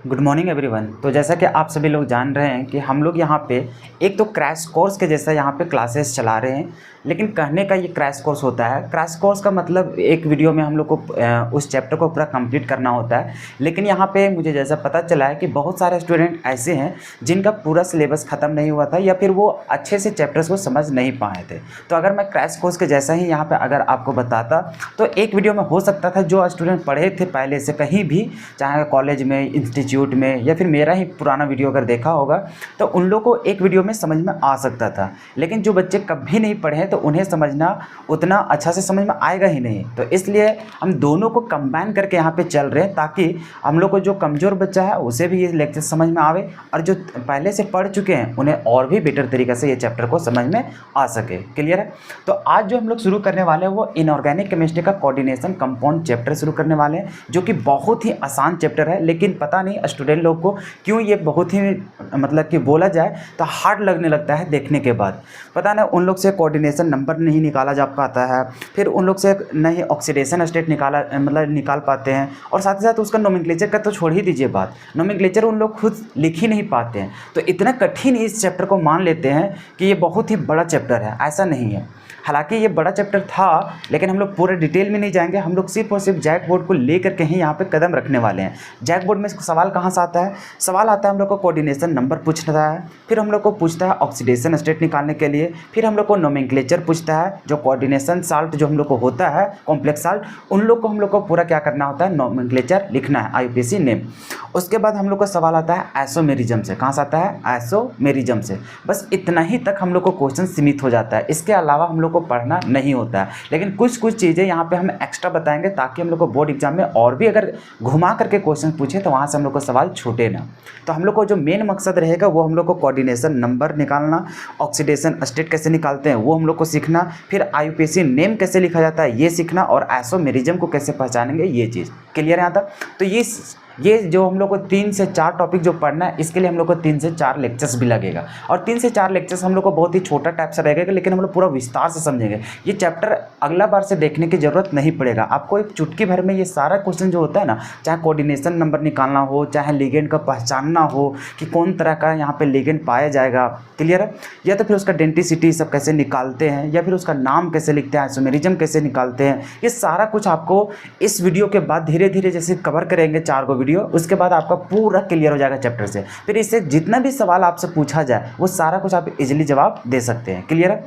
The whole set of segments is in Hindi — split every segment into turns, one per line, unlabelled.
Good morning everyone. तो जैसा कि आप सभी लोग जान रहे हैं कि हम लोग यहाँ पे एक तो क्रैश कोर्स के जैसा यहाँ पे क्लासेस चला रहे हैं, लेकिन कहने का ये क्रैश कोर्स होता है। क्रैश कोर्स का मतलब एक वीडियो में हम लोग को उस चैप्टर को पूरा कंप्लीट करना होता है। लेकिन यहाँ पे मुझे जैसा पता चला है कि बहुत सारे स्टूडेंट ऐसे हैं जिनका पूरा सिलेबस ख़त्म नहीं हुआ था या फिर वो अच्छे से चैप्टर्स को समझ नहीं पाए थे। तो अगर मैं क्रैश कोर्स के जैसा ही यहाँ पर अगर आपको बताता तो एक वीडियो में हो सकता था जो स्टूडेंट पढ़े थे पहले से कहीं भी, चाहे कॉलेज में, इंस्टीट्यूट में, या फिर मेरा ही पुराना वीडियो अगर देखा होगा तो उन लोग को एक वीडियो में समझ में आ सकता था। लेकिन जो बच्चे कभी नहीं पढ़े हैं तो उन्हें समझना उतना अच्छा से समझ में आएगा ही नहीं। तो इसलिए हम दोनों को कंबाइन करके यहाँ पे चल रहे हैं ताकि हम लोग को जो कमज़ोर बच्चा है उसे भी ये लेक्चर समझ में आवे और जो पहले से पढ़ चुके हैं उन्हें और भी बेटर तरीके से ये चैप्टर को समझ में आ सके। क्लियर है? तो आज जो हम लोग शुरू करने वाले हैं वो इनऑर्गेनिक केमिस्ट्री का कोऑर्डिनेशन कंपाउंड चैप्टर शुरू करने वाले हैं, जो कि बहुत ही आसान चैप्टर है। लेकिन पता नहीं स्टूडेंट लोग को क्यों ये बहुत ही मतलब कि बोला जाए तो हार्ड लगने लगता है देखने के बाद। पता नहीं उन लोग से कोऑर्डिनेशन नंबर नहीं निकाला जा पाता है, फिर उन लोग से नहीं ऑक्सीडेशन स्टेट निकाल पाते हैं, और साथ ही साथ उसका नोमेनक्लेचर का तो छोड़ ही दीजिए बात, नोमेनक्लेचर उन लोग खुद लिख ही नहीं पाते हैं। तो इतना कठिन इस चैप्टर को मान लेते हैं कि ये बहुत ही बड़ा चैप्टर है। ऐसा नहीं है, हालांकि ये बड़ा चैप्टर था, लेकिन हम लोग पूरे डिटेल में नहीं जाएंगे। हम लोग सिर्फ और सिर्फ जैक बोर्ड को लेकर के ही यहाँ पे कदम रखने वाले हैं। जैक बोर्ड में सवाल कहाँ से आता है? सवाल आता है हम लोग को कोऑर्डिनेशन नंबर पूछता है, फिर हम लोग को पूछता है ऑक्सीडेशन स्टेट निकालने के लिए, फिर हम लोग को नोमेनक्लेचर पूछता है, जो कोऑर्डिनेशन साल्ट जो हम लोग को होता है कॉम्प्लेक्स साल्ट, उन लोग को हम लोग को पूरा क्या करना होता है, नोमेनक्लेचर लिखना है, आईयूपीएसी नेम। उसके बाद हम लोग का सवाल आता है आइसोमेरिज्म से। कहाँ से आता है? आइसोमेरिज्म से। बस इतना ही तक हम लोग को क्वेश्चन सीमित हो जाता है, इसके अलावा हम लोग को पढ़ना नहीं होता है। लेकिन कुछ कुछ चीज़ें यहाँ पे हम एक्स्ट्रा बताएंगे ताकि हम लोग को बोर्ड एग्जाम में और भी अगर घुमा करके क्वेश्चन पूछे तो वहाँ से हम लोग को सवाल छूटे ना। तो हम लोग को जो मेन मकसद रहेगा वो हम लोग को कोऑर्डिनेशन नंबर निकालना, ऑक्सीडेशन स्टेट कैसे निकालते हैं वो हम लोग को सीखना, फिर आईयूपीएसी नेम कैसे लिखा जाता है ये सीखना, और आइसोमेरिज्म को कैसे पहचानेंगे ये चीज़। क्लियर है यहाँ तक? तो ये जो हम लोग को 3 से 4 टॉपिक जो पढ़ना है, इसके लिए हम लोग को 3 से 4 लेक्चर्स भी लगेगा। और 3 से 4 लेक्चर्स हम लोग को बहुत ही छोटा टाइप से रहेगा, लेकिन हम लोग पूरा विस्तार से समझेंगे। ये चैप्टर अगला बार से देखने की ज़रूरत नहीं पड़ेगा आपको। एक चुटकी भर में ये सारा क्वेश्चन जो होता है ना, चाहे कोऑर्डिनेशन नंबर निकालना हो, चाहे लिगेंड का पहचानना हो कि कौन तरह का यहाँ पर लिगेंड पाया जाएगा, क्लियर है, या तो फिर उसका डेंटिसिटी सब कैसे निकालते हैं, या फिर उसका नाम कैसे लिखते हैं, आइसोमेरिज्म कैसे निकालते हैं, ये सारा कुछ आपको इस वीडियो के बाद धीरे धीरे जैसे कवर करेंगे 4 को वीडियो, उसके बाद आपका पूरा क्लियर हो जाएगा चैप्टर से। फिर इससे जितना भी सवाल आपसे पूछा जाए वो सारा कुछ आप इजीली जवाब दे सकते हैं। क्लियर है?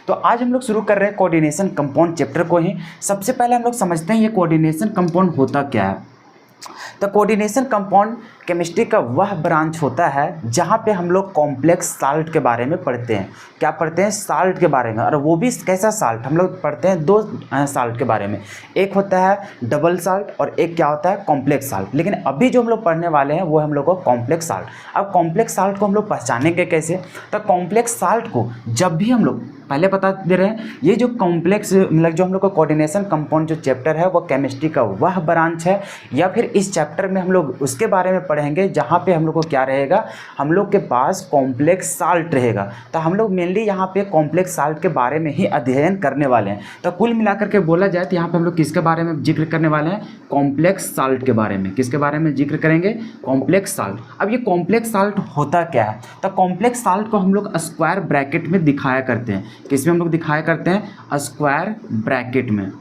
तो आज हम लोग शुरू कर रहे हैं कोऑर्डिनेशन कंपाउंड चैप्टर को ही। सबसे पहले हम लोग समझते हैं ये कोऑर्डिनेशन कंपाउंड होता क्या है। तो कोऑर्डिनेशन कंपाउंड केमिस्ट्री का वह ब्रांच होता है जहाँ पे हम लोग कॉम्प्लेक्स साल्ट के बारे में पढ़ते हैं। क्या पढ़ते हैं? साल्ट के बारे में। और वो भी कैसा साल्ट? हम लोग पढ़ते हैं 2 साल्ट के बारे में, एक होता है डबल साल्ट और एक क्या होता है, कॉम्प्लेक्स साल्ट। लेकिन अभी जो हम लोग पढ़ने वाले हैं वो हम लोग को कॉम्प्लेक्स साल्ट। अब कॉम्प्लेक्स साल्ट को हम लोग पहचानेंगे कैसे? तो कॉम्प्लेक्स साल्ट को जब भी हम लोग पहले बता दे रहे हैं, ये जो कॉम्प्लेक्स मतलब जो हम लोग को कोऑर्डिनेशन कंपाउंड जो चैप्टर है वो केमिस्ट्री का वह ब्रांच है, या फिर इस चैप्टर में हम लोग उसके बारे में पढ़ेंगे जहाँ पे हम लोग को क्या रहेगा, हम लोग के पास कॉम्प्लेक्स साल्ट रहेगा। तो हम लोग मेनली यहाँ पे कॉम्प्लेक्स साल्ट के बारे में ही अध्ययन करने वाले हैं। तो कुल मिलाकर के बोला जाए तो यहाँ पे हम लोग किसके बारे में जिक्र करने वाले हैं? कॉम्प्लेक्स साल्ट के बारे में। किसके बारे में जिक्र करेंगे? Complex salt. अब ये कॉम्प्लेक्स साल्ट होता क्या है? तो कॉम्प्लेक्स साल्ट को हम लोग स्क्वायर ब्रैकेट में दिखाया करते हैं। किसमें हम लोग दिखाया करते हैं? स्क्वायर ब्रैकेट में।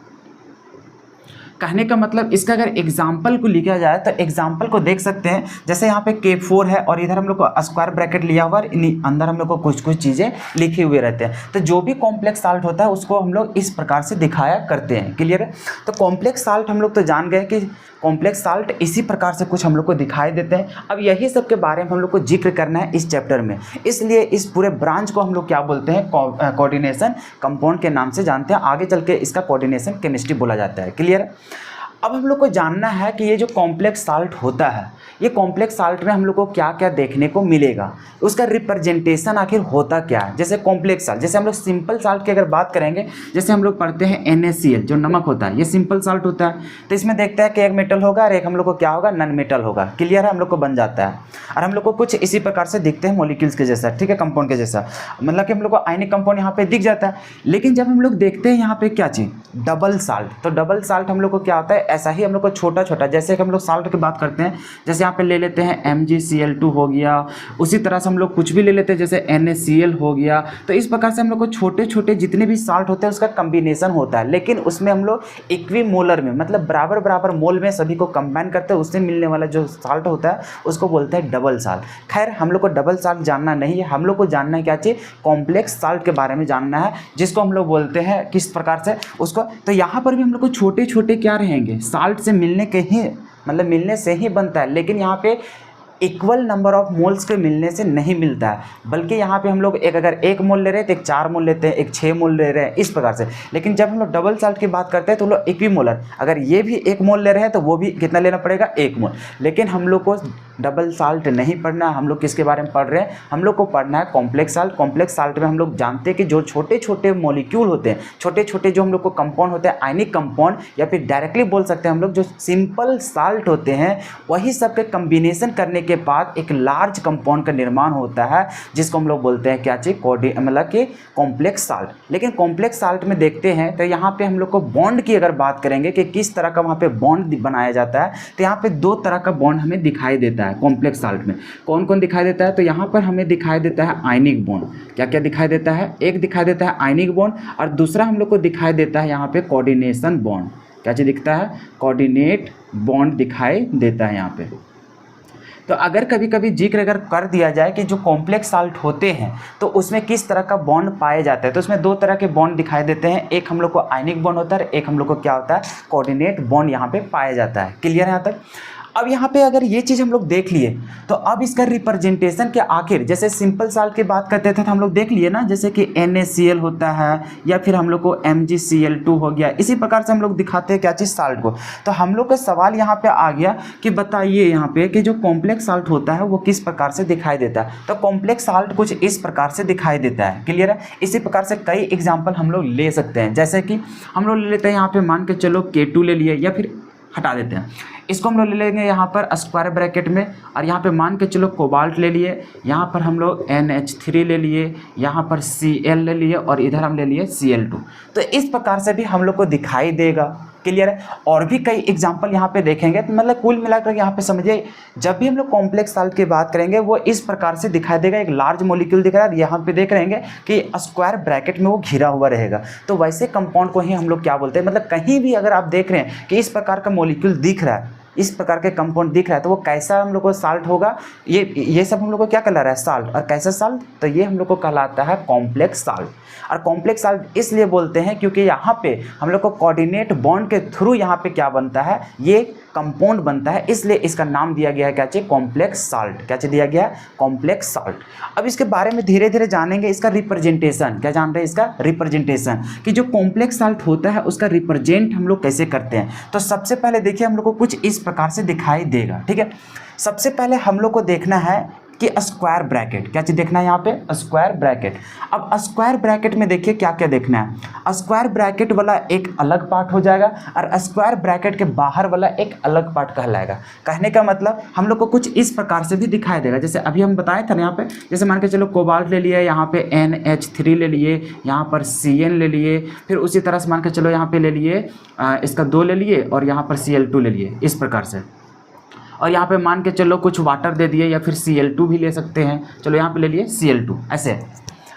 कहने का मतलब इसका अगर एग्जाम्पल को लिखा जाए तो एग्जाम्पल को देख सकते हैं, जैसे यहाँ पे K4 है और इधर हम लोग को स्क्वायर ब्रैकेट लिया हुआ है, अंदर हम लोग को कुछ कुछ चीज़ें लिखे हुए रहते हैं। तो जो भी कॉम्प्लेक्स साल्ट होता है उसको हम लोग इस प्रकार से दिखाया करते हैं। क्लियर है? तो कॉम्प्लेक्स साल्ट हम लोग तो जान गए कि कॉम्प्लेक्स साल्ट इसी प्रकार से कुछ हम लोग को दिखाई देते हैं। अब यही सब के बारे में हम लोग को जिक्र करना है इस चैप्टर में, इसलिए इस पूरे ब्रांच को हम लोग क्या बोलते हैं? कोऑर्डिनेशन कंपाउंड के नाम से जानते हैं। आगे चल के इसका कोऑर्डिनेशन केमिस्ट्री बोला जाता है। क्लियर? अब हम लोग को जानना है कि ये जो कॉम्प्लेक्स साल्ट होता है, ये कॉम्प्लेक्स साल्ट में हम लोग को क्या क्या देखने को मिलेगा, उसका रिप्रेजेंटेशन आखिर होता क्या है। जैसे कॉम्प्लेक्स साल्ट, जैसे हम लोग सिंपल साल्ट की अगर बात करेंगे, जैसे हम लोग पढ़ते हैं NaCl जो नमक होता है, ये सिंपल साल्ट होता है। तो इसमें देखते हैं कि एक मेटल होगा और एक हम लोग को क्या होगा, नॉन मेटल होगा। क्लियर है? हम लोग को बन जाता है और हम लोग को कुछ इसी प्रकार से दिखते हैं मॉलिक्यूल्स के जैसा, ठीक है, कंपाउंड के जैसा, मतलब कि हम लोग को आयनिक कंपाउंड यहाँ पे दिख जाता है। लेकिन जब हम लोग देखते हैं यहाँ पे क्या चीज़, डबल साल्ट, तो डबल साल्ट हम लोग को क्या होता है, ऐसा ही हम लोग को छोटा छोटा, जैसे कि हम लोग साल्ट की बात करते हैं, जैसे यहाँ पे ले लेते हैं MgCl2 हो गया, उसी तरह से हम लोग कुछ भी ले लेते हैं जैसे NaCl हो गया। तो इस प्रकार से हम लोग को छोटे छोटे जितने भी साल्ट होते हैं उसका कम्बिनेशन होता है, लेकिन उसमें हम लोग इक्विमोलर में मतलब बराबर बराबर मोल में सभी को कंबाइन करते हैं, उससे मिलने वाला जो साल्ट होता है उसको बोलते हैं डबल साल्ट। खैर हम लोग को डबल साल्ट जानना नहीं है, हम लोग को जानना है क्या चाहिए, कॉम्प्लेक्स साल्ट के बारे में जानना है, जिसको हम लोग बोलते हैं किस प्रकार से उसको। तो यहाँ पर भी हम लोग को छोटे छोटे क्या रहेंगे, साल्ट से मिलने के ही मतलब मिलने से ही बनता है, लेकिन यहाँ पे इक्वल नंबर ऑफ मोल्स के मिलने से नहीं मिलता है, बल्कि यहाँ पे हम लोग अगर 1 मोल ले रहे हैं तो एक 4 मोल लेते हैं, एक 6 मोल ले रहे हैं, इस प्रकार से। लेकिन जब हम लोग डबल साल्ट की बात करते हैं तो हम लोग इक्विमोलर, अगर ये भी 1 मोल ले रहे हैं तो वो भी कितना लेना पड़ेगा, 1 मोल। लेकिन हम लोग को डबल साल्ट नहीं पढ़ना है, हम लोग किसके बारे में पढ़ रहे हैं, हम लोग को पढ़ना है कॉम्प्लेक्स साल्ट। कॉम्प्लेक्स साल्ट में हम लोग जानते हैं कि जो छोटे छोटे मॉलिक्यूल होते हैं, छोटे छोटे जो हम लोग को कंपाउंड होते हैं, आयनिक कंपाउंड, या फिर डायरेक्टली बोल सकते हैं हम लोग जो सिंपल साल्ट होते हैं, वही सब के कम्बिनेशन करने के बाद एक लार्ज कंपाउंड का निर्माण होता है, जिसको हम लोग बोलते हैं क्या चीज, मतलब कि कॉम्प्लेक्स साल्ट। लेकिन कॉम्प्लेक्स साल्ट में देखते हैं तो यहाँ पे हम लोग को बॉन्ड की अगर बात करेंगे कि किस तरह का वहाँ पे बॉन्ड बनाया जाता है, तो यहाँ पे 2 तरह का बॉन्ड हमें दिखाई देता है कॉम्प्लेक्स साल्ट में। कौन कौन दिखाई देता है, तो यहाँ पर हमें दिखाई देता है आयनिक बॉन्ड। क्या क्या दिखाई देता है, एक दिखाई देता है आयनिक बॉन्ड, और दूसरा हम लोग को दिखाई देता है यहाँ पे कोऑर्डिनेशन बॉन्ड। क्या चीज दिखता है, कोऑर्डिनेट बॉन्ड दिखाई देता है यहाँ पे। तो अगर कभी कभी जिक्र अगर कर दिया जाए कि जो कॉम्प्लेक्स साल्ट होते हैं तो उसमें किस तरह का बॉन्ड पाए जाते हैं, तो उसमें 2 तरह के बॉन्ड दिखाई देते हैं, एक हम लोग को आयनिक बॉन्ड होता है, एक हम लोग को क्या होता है, कोऑर्डिनेट बॉन्ड यहाँ पे पाया जाता है। क्लियर है यहाँ तक। अब यहाँ पे अगर ये चीज़ हम लोग देख लिए तो अब इसका रिप्रेजेंटेशन के आखिर, जैसे सिंपल साल्ट की बात करते थे तो हम लोग देख लिए ना, जैसे कि NaCl होता है या फिर हम लोग को MgCl2 हो गया, इसी प्रकार से हम लोग दिखाते हैं क्या चीज़, साल्ट को। तो हम लोग का सवाल यहाँ पे आ गया कि बताइए यहाँ पे कि जो कॉम्प्लेक्स साल्ट होता है वो किस प्रकार से दिखाई देता है। तो कॉम्प्लेक्स साल्ट कुछ इस प्रकार से दिखाई देता है। क्लियर है। इसी प्रकार से कई एग्जाम्पल हम लोग ले सकते हैं, जैसे कि हम लोग ले लेते हैं यहाँ पे, मान के चलो K2 ले लिए, या फिर हटा देते हैं इसको, हम लोग ले लेंगे यहाँ पर स्क्वायर ब्रैकेट में, और यहाँ पे मान के चलो कोबाल्ट ले लिए, यहाँ पर हम लोग NH3 ले लिए, यहाँ पर Cl ले लिए, और इधर हम ले लिए Cl2। तो इस प्रकार से भी हम लोग को दिखाई देगा। क्लियर है। और भी कई एग्जाम्पल यहाँ पे देखेंगे, तो मतलब कुल मिलाकर यहाँ पे समझिए, जब भी हम लोग कॉम्प्लेक्स साल्ट की बात करेंगे वो इस प्रकार से दिखाई देगा, एक लार्ज मॉलिक्यूल दिख रहा है, यहाँ पे देख रहेंगे कि स्क्वायर ब्रैकेट में वो घिरा हुआ रहेगा। तो वैसे कंपाउंड को ही हम लोग क्या बोलते हैं, मतलब कहीं भी अगर आप देख रहे हैं कि इस प्रकार का मॉलिक्यूल दिख रहा है, इस प्रकार के कंपाउंड दिख रहा है, तो वो कैसा हम लोग को साल्ट होगा, ये सब हम लोग को क्या कहला रहा है, साल्ट। और कैसा साल्ट, तो ये हम लोग को कहलाता है कॉम्प्लेक्स साल्ट। और कॉम्प्लेक्स साल्ट इसलिए बोलते हैं क्योंकि यहाँ पे हम लोग को कोऑर्डिनेट बॉन्ड के थ्रू यहाँ पे क्या बनता है, ये कंपाउंड बनता है, इसलिए इसका नाम दिया गया है क्या चाहिए, कॉम्प्लेक्स साल्ट। क्या चाहिए दिया गया है, कॉम्प्लेक्स साल्ट। अब इसके बारे में धीरे धीरे जानेंगे, इसका रिप्रेजेंटेशन क्या जान रहे हैं, इसका रिप्रेजेंटेशन कि जो कॉम्प्लेक्स साल्ट होता है उसका रिप्रेजेंट हम लोग कैसे करते हैं। तो सबसे पहले देखिए हम लोग को कुछ इस प्रकार से दिखाई देगा। ठीक है, सबसे पहले हम लोग को देखना है कि स्क्वायर ब्रैकेट, क्या चीज़ देखना है यहाँ पे, स्क्वायर ब्रैकेट। अब स्क्वायर ब्रैकेट में देखिए क्या क्या देखना है, स्क्वायर ब्रैकेट वाला एक अलग पार्ट हो जाएगा और स्क्वायर ब्रैकेट के बाहर वाला एक अलग पार्ट कहलाएगा। कहने का मतलब हम लोग को कुछ इस प्रकार से भी दिखाई देगा, जैसे अभी हम बताए थे ना यहाँ पे, जैसे मान के चलो कोबाल्ट ले लिए, यहाँ पे NH3 ले लिए, यहाँ पर Cn ले लिए, फिर उसी तरह से मान के चलो यहाँ पे ले लिए इसका 2 ले लिए, और यहाँ पर Cl2 ले लिए, इस प्रकार से। और यहाँ पे मान के चलो कुछ वाटर दे दिए, या फिर Cl2 भी ले सकते हैं, चलो यहाँ पे ले लिए Cl2 ऐसे।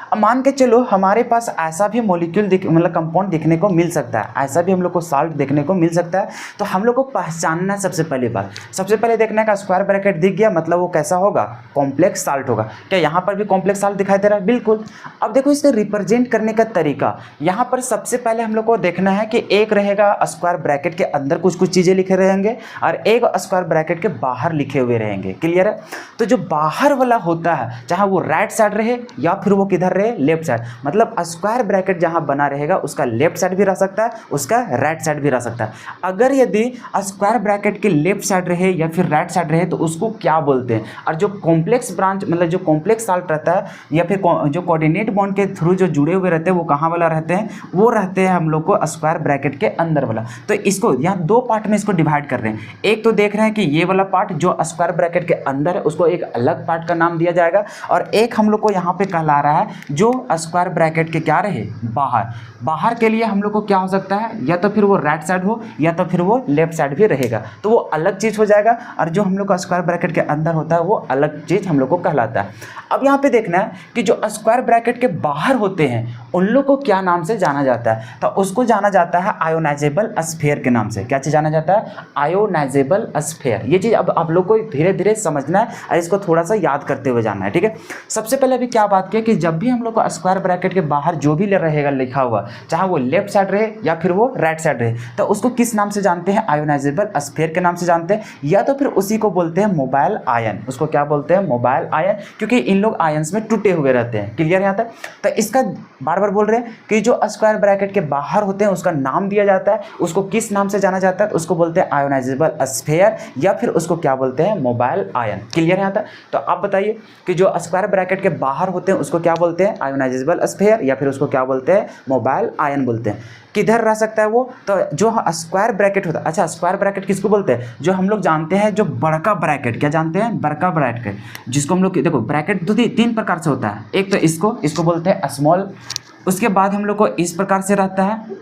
अब मान के चलो हमारे पास ऐसा भी मॉलिक्यूल मतलब कंपाउंड देखने को मिल सकता है, ऐसा भी हम लोग को साल्ट देखने को मिल सकता है। तो हम लोग को पहचानना सबसे पहली बात, सबसे पहले देखना का स्क्वायर ब्रैकेट दिख गया, मतलब वो कैसा होगा, कॉम्प्लेक्स साल्ट होगा। क्या यहाँ पर भी कॉम्प्लेक्स साल्ट दिखाई दे रहा है, बिल्कुल। अब देखो इसके रिप्रेजेंट करने का तरीका, यहाँ पर सबसे पहले हम लोग को देखना है कि एक रहेगा स्क्वायर ब्रैकेट के अंदर कुछ कुछ चीज़ें लिखे रहेंगे, और एक स्क्वायर ब्रैकेट के बाहर लिखे हुए रहेंगे। क्लियर है। तो जो बाहर वाला होता है, चाहे वो राइट साइड रहे या फिर वो किधर, लेफ्ट साइड, मतलब स्क्वायर ब्रैकेट जहां बना रहेगा उसका लेफ्ट साइड भी रह सकता है, उसका राइट साइड भी रह सकता है। अगर यदि स्क्वायर ब्रैकेट के लेफ्ट साइड रहे या फिर राइट साइड रहे तो उसको क्या बोलते हैं। और जो कॉम्प्लेक्स ब्रांच मतलब जो कॉम्प्लेक्स साल्ट रहता है या फिर जो कोऑर्डिनेट बॉन्ड के थ्रू जो जुड़े हुए रहते हैं वो कहाँ वाला रहते हैं, वो रहते हैं हम लोग को स्क्वायर ब्रैकेट के अंदर वाला। तो इसको यहाँ 2 पार्ट में इसको डिवाइड कर रहे हैं। एक तो देख रहे हैं कि ये वाला पार्ट जो स्क्वायर ब्रैकेट के अंदर है उसको एक अलग पार्ट का नाम दिया जाएगा, और एक हम लोग को यहाँ पे कहला रहा है जो स्क्वायर ब्रैकेट के क्या रहे, बाहर। बाहर के लिए हम लोग को क्या हो सकता है, या तो फिर वो राइट साइड हो या तो फिर वो लेफ्ट साइड भी रहेगा, तो वो अलग चीज़ हो जाएगा। और जो हम लोग का स्क्वायर ब्रैकेट के अंदर होता है वो अलग चीज़ हम लोग को कहलाता है। अब यहाँ पे देखना है कि जो स्क्वायर ब्रैकेट के बाहर होते हैं उन लोग को क्या नाम से जाना जाता है, तो उसको जाना जाता है आयोनाइजेबल स्फीयर के नाम से। क्या चीज़ जाना जाता है, आयोनाइजेबल स्फीयर। ये चीज़ अब आप लोग को धीरे धीरे समझना है और इसको थोड़ा सा याद करते हुए जाना है, ठीक है। सबसे पहले अभी क्या बात की कि जब भी हम लोग को स्क्वायर ब्रैकेट के बाहर जो भी रहेगा लिखा हुआ, चाहे वो लेफ्ट साइड रहे या फिर वो राइट साइड रहे, तो उसको किस नाम से जानते हैं, आयोनाइजेबल स्फीयर के नाम से जानते हैं, या तो फिर उसी को बोलते हैं मोबाइल आयन। उसको क्या बोलते हैं, मोबाइल आयन, क्योंकि इन लोग आयंस में टूटे हुए रहते हैं। क्लियर यहाँ तक। तो इसका बार बार बोल रहे हैं कि जो स्क्वायर ब्रैकेट के बाहर होते हैं उसका नाम दिया जाता है, उसको किस नाम से जाना जाता है, उसको बोलते हैं आयोनाइजेबल स्फीयर, या फिर उसको क्या बोलते हैं, मोबाइल आयन। क्लियर यहाँ तक। तो आप बताइए कि जो स्क्वायर ब्रैकेट के बाहर होते हैं उसको क्या बोलते हैं, आयोनाइजेबल स्फीयर, या फिर उसको क्या बोलते हैं, मोबाइल आयन बोलते हैं। किधर रह सकता है वो, तो जो स्क्वायर ब्रैकेट होता है। अच्छा, स्क्वायर ब्रैकेट किसको बोलते हैं, जो हम लोग जानते हैं जो बड़का ब्रैकेट, क्या जानते हैं, बड़का ब्रैकेट, जिसको हम लोग देखो ब्रैकेट तो तीन प्रकार से होता है। एक तो इसको बोलते हैं स्मॉल, उसके बाद हम लोग को इस प्रकार से रहता है।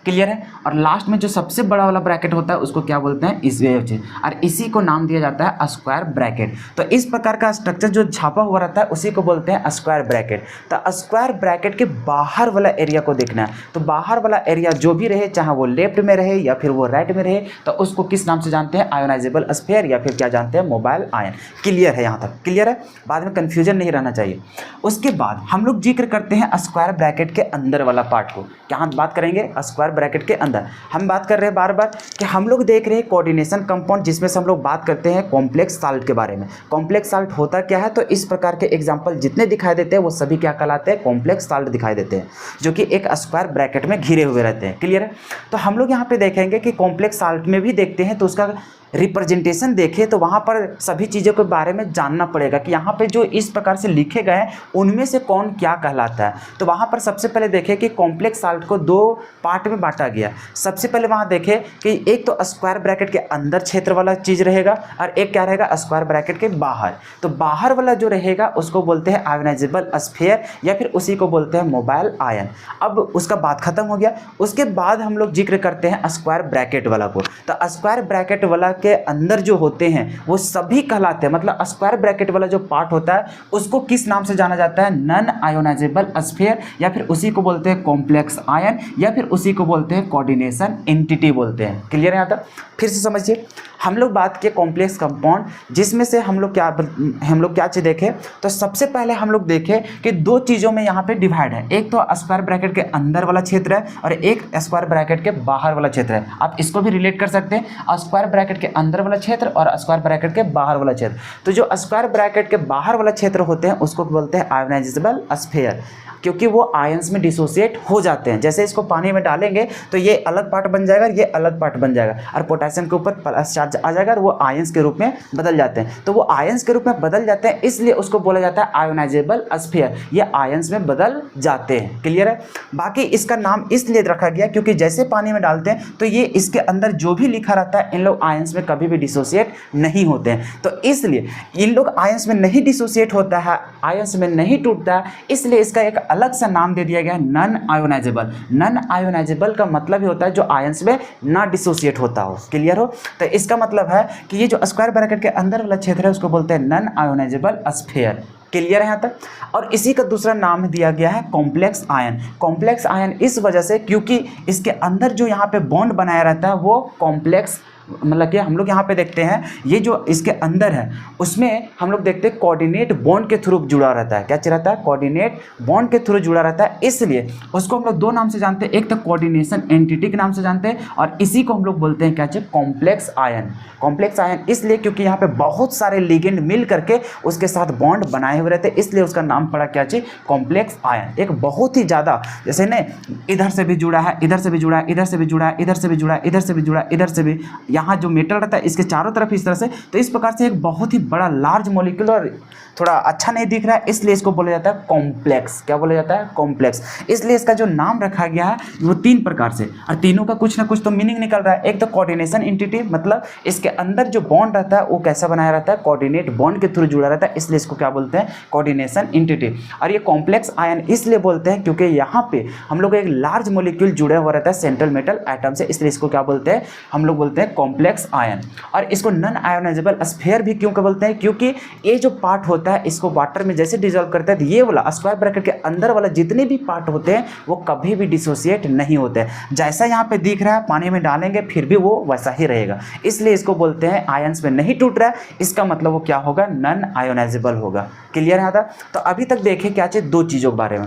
क्लियर है। और लास्ट में जो सबसे बड़ा वाला ब्रैकेट होता है उसको क्या बोलते हैं, इस वे से, और इसी को नाम दिया जाता है स्क्वायर ब्रैकेट। तो इस प्रकार का स्ट्रक्चर जो छापा हुआ रहता है उसी को बोलते हैं स्क्वायर ब्रैकेट। तो स्क्वायर ब्रैकेट के बाहर वाला एरिया को देखना है, तो बाहर वाला एरिया जो भी रहे, चाहे वो लेफ्ट में रहे या फिर वो राइट में रहे, तो उसको किस नाम से जानते हैं, आयोनाइजेबल स्फीयर, या फिर क्या जानते हैं, मोबाइल आयन। क्लियर है यहाँ तक, क्लियर है, बाद में कन्फ्यूजन नहीं रहना चाहिए। उसके बाद हम लोग जिक्र करते हैं स्क्वायर ब्रैकेट के अंदर वाला पार्ट को। क्या बात करेंगे, स्क्वायर ब्रैकेट के अंदर हम बात कर रहे हैं बार बार कि हम लोग देख रहे हैं कोऑर्डिनेशन कंपाउंड, जिसमें से हम लोग बात करते हैं कॉम्प्लेक्स साल्ट के बारे में। कॉम्प्लेक्स साल्ट होता क्या है, तो इस प्रकार के एग्जांपल जितने दिखाई देते हैं वो सभी क्या कहलाते हैं, कॉम्प्लेक्स साल्ट दिखाई देते हैं, जो कि एक स्क्वायर ब्रैकेट में घिरे हुए रहते हैं। क्लियर है। तो हम लोग यहाँ पे देखेंगे कि कॉम्प्लेक्स साल्ट में भी देखते हैं तो उसका रिप्रेजेंटेशन देखें तो वहाँ पर सभी चीज़ों के बारे में जानना पड़ेगा कि यहाँ पे जो इस प्रकार से लिखे गए हैं उनमें से कौन क्या कहलाता है। तो वहाँ पर सबसे पहले देखें कि कॉम्प्लेक्स साल्ट को दो पार्ट में बांटा गया। सबसे पहले वहाँ देखें कि एक तो स्क्वायर ब्रैकेट के अंदर क्षेत्र वाला चीज़ रहेगा और एक क्या रहेगा, स्क्वायर ब्रैकेट के बाहर। तो बाहर वाला जो रहेगा उसको बोलते हैं आयोनाइजेबल स्फीयर, या फिर उसी को बोलते हैं मोबाइल आयन। अब उसका बात खत्म हो गया। उसके बाद हम लोग जिक्र करते हैं स्क्वायर ब्रैकेट वाला को। तो स्क्वायर ब्रैकेट वाला के अंदर जो होते हैं वो सभी कहलाते हैं, मतलब स्क्वायर ब्रैकेट वाला जो पार्ट होता है उसको किस नाम से जाना जाता है, नॉन आयोनाइजेबल स्फीयर, या फिर उसी को बोलते हैं कॉम्प्लेक्स आयन, या फिर उसी को बोलते हैं कोऑर्डिनेशन एंटिटी बोलते हैं। क्लियर है यहाँ तक। फिर से समझिए, हम लोग बात किए कॉम्प्लेक्स कंपाउंड, जिसमें से हम लोग क्या चीज़ देखें, तो सबसे पहले हम लोग देखें कि दो चीज़ों में यहाँ पे डिवाइड है। एक तो स्क्वायर ब्रैकेट के अंदर वाला क्षेत्र है और एक स्क्वायर ब्रैकेट के बाहर वाला क्षेत्र है। आप इसको भी रिलेट कर सकते हैं, स्क्वायर ब्रैकेट के अंदर वाला क्षेत्र और स्क्वायर ब्रैकेट के बाहर वाला क्षेत्र। तो जो स्क्वायर ब्रैकेट के बाहर वाला क्षेत्र होते हैं उसको बोलते हैं आयोनाइजेबल स्फीयर, क्योंकि वो आयंस में डिसोसिएट हो जाते हैं। जैसे इसको पानी में डालेंगे तो ये अलग पार्ट बन जाएगा, ये अलग पार्ट बन जाएगा, और पोटेशियम के ऊपर प्लस चार्ज आ जाएगा और वो आयंस के रूप में बदल जाते हैं। तो वो आयंस के रूप में बदल जाते हैं, इसलिए उसको बोला जाता है आयोनाइजेबल स्फीयर। ये आयंस में बदल जाते हैं। क्लियर है। बाकी इसका नाम इसलिए रखा गया क्योंकि जैसे पानी में डालते हैं तो ये इसके अंदर जो भी लिखा रहता है इन लोग आयंस में कभी भी डिसोसिएट नहीं होते हैं। तो इसलिए इन लोग आयंस में नहीं डिसोसिएट होता है, आयंस में नहीं टूटता है, इसलिए इसका एक अलग सा नाम दे दिया गया है नॉन आयोनाइजेबल। नॉन आयोनाइजेबल का मतलब ही होता है जो आयंस में ना डिसोसिएट होता हो। क्लियर हो। तो इसका मतलब है कि ये जो स्क्वायर ब्रैकेट के अंदर वाला क्षेत्र है उसको बोलते हैं नॉन आयोनाइजेबल स्फीयर। क्लियर है यहाँ तक। और इसी का दूसरा नाम दिया गया है कॉम्प्लेक्स आयन। कॉम्प्लेक्स आयन इस वजह से क्योंकि इसके अंदर जो यहाँ पे बॉन्ड बनाया रहता है वो कॉम्प्लेक्स, मतलब कि हम लोग यहाँ पे देखते हैं ये जो इसके अंदर है उसमें हम लोग देखते हैं कोऑर्डिनेट बॉन्ड के थ्रू जुड़ा रहता है। क्या रहता है, कोऑर्डिनेट बॉन्ड के थ्रू जुड़ा रहता है, इसलिए उसको हम लोग दो नाम से जानते हैं। एक तो कोऑर्डिनेशन एंटिटी के नाम से जानते हैं और इसी को हम लोग बोलते हैं क्या चाहिए, कॉम्प्लेक्स आयन। कॉम्प्लेक्स आयन इसलिए क्योंकि यहाँ पे बहुत सारे लिगेंड मिल करके उसके साथ बॉन्ड बनाए हुए रहते हैं, इसलिए उसका नाम पड़ा क्या चाहिए, कॉम्प्लेक्स आयन। एक बहुत ही ज़्यादा, जैसे न इधर से भी जुड़ा है, इधर से भी जुड़ा है, इधर से भी जुड़ा है, इधर से भी जुड़ा है, इधर से भी जुड़ा है, इधर से भी, यहाँ जो मेटल रहता है इसके चारों तरफ इस तरह से, तो इस प्रकार से एक बहुत ही बड़ा लार्ज मॉलिक्यूल और थोड़ा अच्छा नहीं दिख रहा है, इसलिए इसको बोला जाता है कॉम्प्लेक्स। क्या बोला जाता है? कॉम्प्लेक्स। इसलिए इसका जो नाम रखा गया है वो 3 प्रकार से, और तीनों का कुछ ना कुछ तो मीनिंग निकल रहा है। एक तो कोऑर्डिनेशन एंटिटी, मतलब इसके अंदर जो बॉन्ड रहता है वो कैसा बनाया रहता है? कोऑर्डिनेट बॉन्ड के थ्रू जुड़ा रहता है, इसलिए इसको क्या बोलते हैं? Coordination entity. और ये कॉम्प्लेक्स आयन इसलिए बोलते हैं क्योंकि यहाँ पे हम लोग एक लार्ज मॉलिक्यूल जुड़ा हुआ रहता है सेंट्रल मेटल एटम से, इसलिए इसको क्या बोलते हैं? हम लोग बोलते हैं कॉम्प्लेक्स आयन। और इसको नॉन आयोनाइजेबल स्फीयर भी क्यों बोलते हैं? क्योंकि ये जो पार्ट होता है इसको वाटर में जैसे डिजोल्व करता है तो ये वाला स्क्वायर ब्रैकेट के अंदर वाला जितने भी पार्ट होते हैं वो कभी भी डिसोसिएट नहीं होते हैं। जैसा यहाँ पे दिख रहा है पानी में डालेंगे फिर भी वो वैसा ही रहेगा, इसलिए इसको बोलते हैं आयंस में नहीं टूट रहा है, इसका मतलब वो क्या होगा? नॉन आयोनाइजेबल होगा। क्लियर है? था तो अभी तक देखें क्या चाहिए? 2 चीज़ों के बारे में।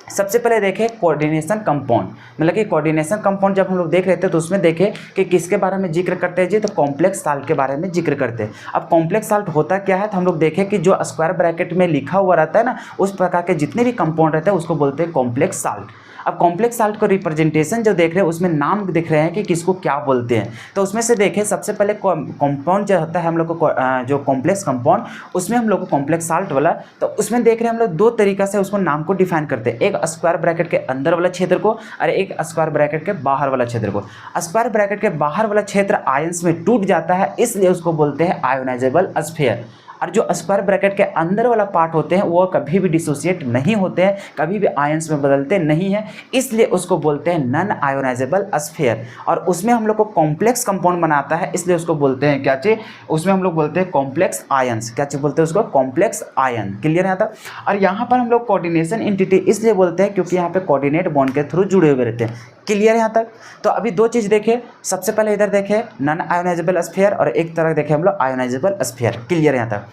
सबसे पहले देखें कोऑर्डिनेशन कंपाउंड, मतलब कि कोऑर्डिनेशन कंपाउंड जब हम लोग देख रहे थे तो उसमें देखें कि किसके बारे में जिक्र करते हैं जी? तो कॉम्प्लेक्स साल्ट के बारे में जिक्र करते हैं। अब कॉम्प्लेक्स साल्ट होता क्या है? तो हम लोग देखें कि जो स्क्वायर ब्रैकेट में लिखा हुआ रहता है ना, उस प्रकार के जितने भी कंपाउंड रहते हैं उसको बोलते हैं कॉम्प्लेक्स साल्ट। अब कॉम्प्लेक्स साल्ट को रिप्रेजेंटेशन जो देख रहे हैं उसमें नाम दिख रहे हैं कि किसको क्या बोलते हैं। तो उसमें से देखें सबसे पहले कंपाउंड जो होता है हम लोग को जो कॉम्प्लेक्स कंपाउंड, उसमें हम लोग को कॉम्प्लेक्स साल्ट वाला, तो उसमें देख रहे हैं हम लोग 2 तरीका से उसको नाम को डिफाइन करते हैं। एक स्क्वायर ब्रैकेट के अंदर वाला क्षेत्र को और एक स्क्वायर ब्रैकेट के बाहर वाला क्षेत्र को। स्क्वायर ब्रैकेट के बाहर वाला क्षेत्र आयंस में टूट जाता है, इसलिए उसको बोलते हैं आयोनाइजेबल स्फीयर। और जो स्क्वायर ब्रैकेट के अंदर वाला पार्ट होते हैं वो कभी भी डिसोसिएट नहीं होते हैं, कभी भी आयंस में बदलते नहीं हैं, इसलिए उसको बोलते हैं नॉन आयोनाइजेबल स्फीयर। और उसमें हम लोग को कॉम्प्लेक्स कंपाउंड बनाता है, इसलिए उसको बोलते हैं क्या चीज? उसमें हम लोग बोलते हैं कॉम्प्लेक्स आयंस। क्या चीज बोलते हैं उसको? Complex ion. क्लियर है? था और यहाँ पर हम लोग कोऑर्डिनेशन एंटिटी इसलिए बोलते हैं क्योंकि यहाँ पे कोऑर्डिनेट बॉन्ड के थ्रू जुड़े हुए रहते हैं। क्लियर है यहाँ तक? तो अभी 2 चीज़ देखें, सबसे पहले इधर देखें नॉन आयोनाइजेबल स्फीयर और एक तरह देखें हम लोग आयोनाइजेबल स्फीयर। क्लियर है यहाँ तक?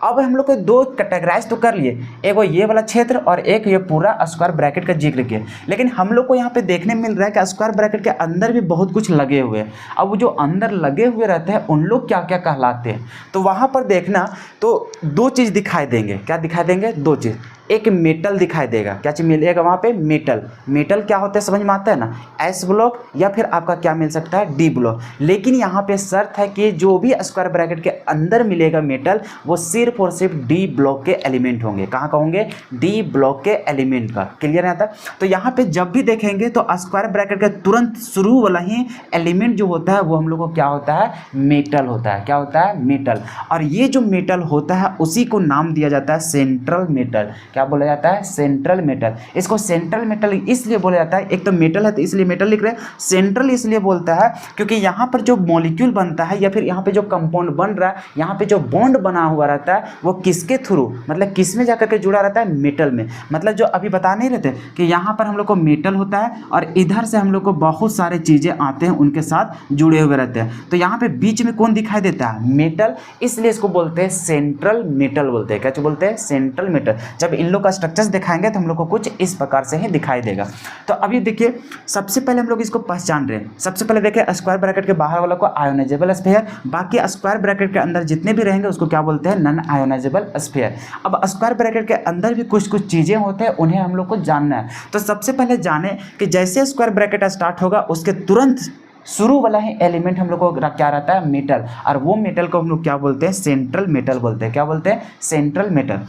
अब हम लोग को 2 कैटेगराइज तो कर लिए, एक वो ये वाला क्षेत्र और एक ये पूरा स्क्वायर ब्रैकेट का जिक्र किया, लेकिन हम लोग को यहाँ पे देखने मिल रहा है कि स्क्वायर ब्रैकेट के अंदर भी बहुत कुछ लगे हुए हैं। अब वो जो अंदर लगे हुए रहते हैं उन लोग क्या क्या कहलाते हैं? तो वहाँ पर देखना तो 2 चीज़ दिखाई देंगे। क्या दिखाई देंगे? 2 चीज़। एक मेटल दिखाई देगा। क्या चीज़ मिलेगा वहाँ पे? मेटल। मेटल क्या होता है समझ में आता है ना? एस ब्लॉक या फिर आपका क्या मिल सकता है? D block. लेकिन यहाँ पे शर्त है कि जो भी स्क्वायर ब्रैकेट के अंदर मिलेगा मेटल वो सिर्फ और सिर्फ डी ब्लॉक के एलिमेंट होंगे। कहाँ का होंगे? डी ब्लॉक के एलिमेंट का। क्लियर है? तो यहाँ पे जब भी देखेंगे तो स्क्वायर ब्रैकेट के तुरंत शुरू वाला ही एलिमेंट जो होता है वो हम लोग को क्या होता है? मेटल होता है। क्या होता है? मेटल। और ये जो मेटल होता है उसी को नाम दिया जाता है सेंट्रल मेटल। क्या बोला जाता है? Central metal. इसको सेंट्रल मेटल इसलिए बोला जाता है, एक तो मेटल है तो इसलिए मेटल लिख रहे हैं, सेंट्रल इसलिए बोलता है क्योंकि यहाँ पर जो मॉलिक्यूल बनता है या फिर यहाँ पे जो कंपाउंड बन रहा है, यहाँ पे जो बॉन्ड बना हुआ रहता है वो किसके थ्रू, मतलब किस में जाकर के जुड़ा रहता है? मेटल में। मतलब जो अभी बता नहीं रहते कि यहाँ पर हम लोग को मेटल होता है और इधर से हम लोग को बहुत सारे चीज़ें आते हैं उनके साथ जुड़े हुए रहते हैं, तो यहाँ पे बीच में कौन दिखाई देता है? मेटल। इसलिए इसको बोलते हैं सेंट्रल मेटल बोलते हैं। क्या बोलते हैं? Central metal. जब इन लोग का स्ट्रक्चर्स दिखाएंगे तो हम लोग को कुछ इस प्रकार से ही दिखाई देगा। तो अभी देखिए सबसे पहले हम लोग इसको पहचान रहे हैं। सबसे पहले देखिए स्क्वायर ब्रैकेट के बाहर वाला को आयोनाइजेबल स्फीयर, बाकी स्क्वायर ब्रैकेट के अंदर जितने भी रहेंगे उसको क्या बोलते हैं? Non ionisable sphere. अब स्क्वायर ब्रैकेट के अंदर भी कुछ कुछ चीज़ें होते हैं, उन्हें हम लोग को जानना है। तो सबसे पहले जाने कि जैसे स्क्वायर ब्रैकेट स्टार्ट होगा उसके तुरंत शुरू वाला ही एलिमेंट हम लोग को क्या रहता है? मेटल। और वो मेटल को हम लोग क्या बोलते हैं? सेंट्रल मेटल बोलते हैं। क्या बोलते हैं? Central metal.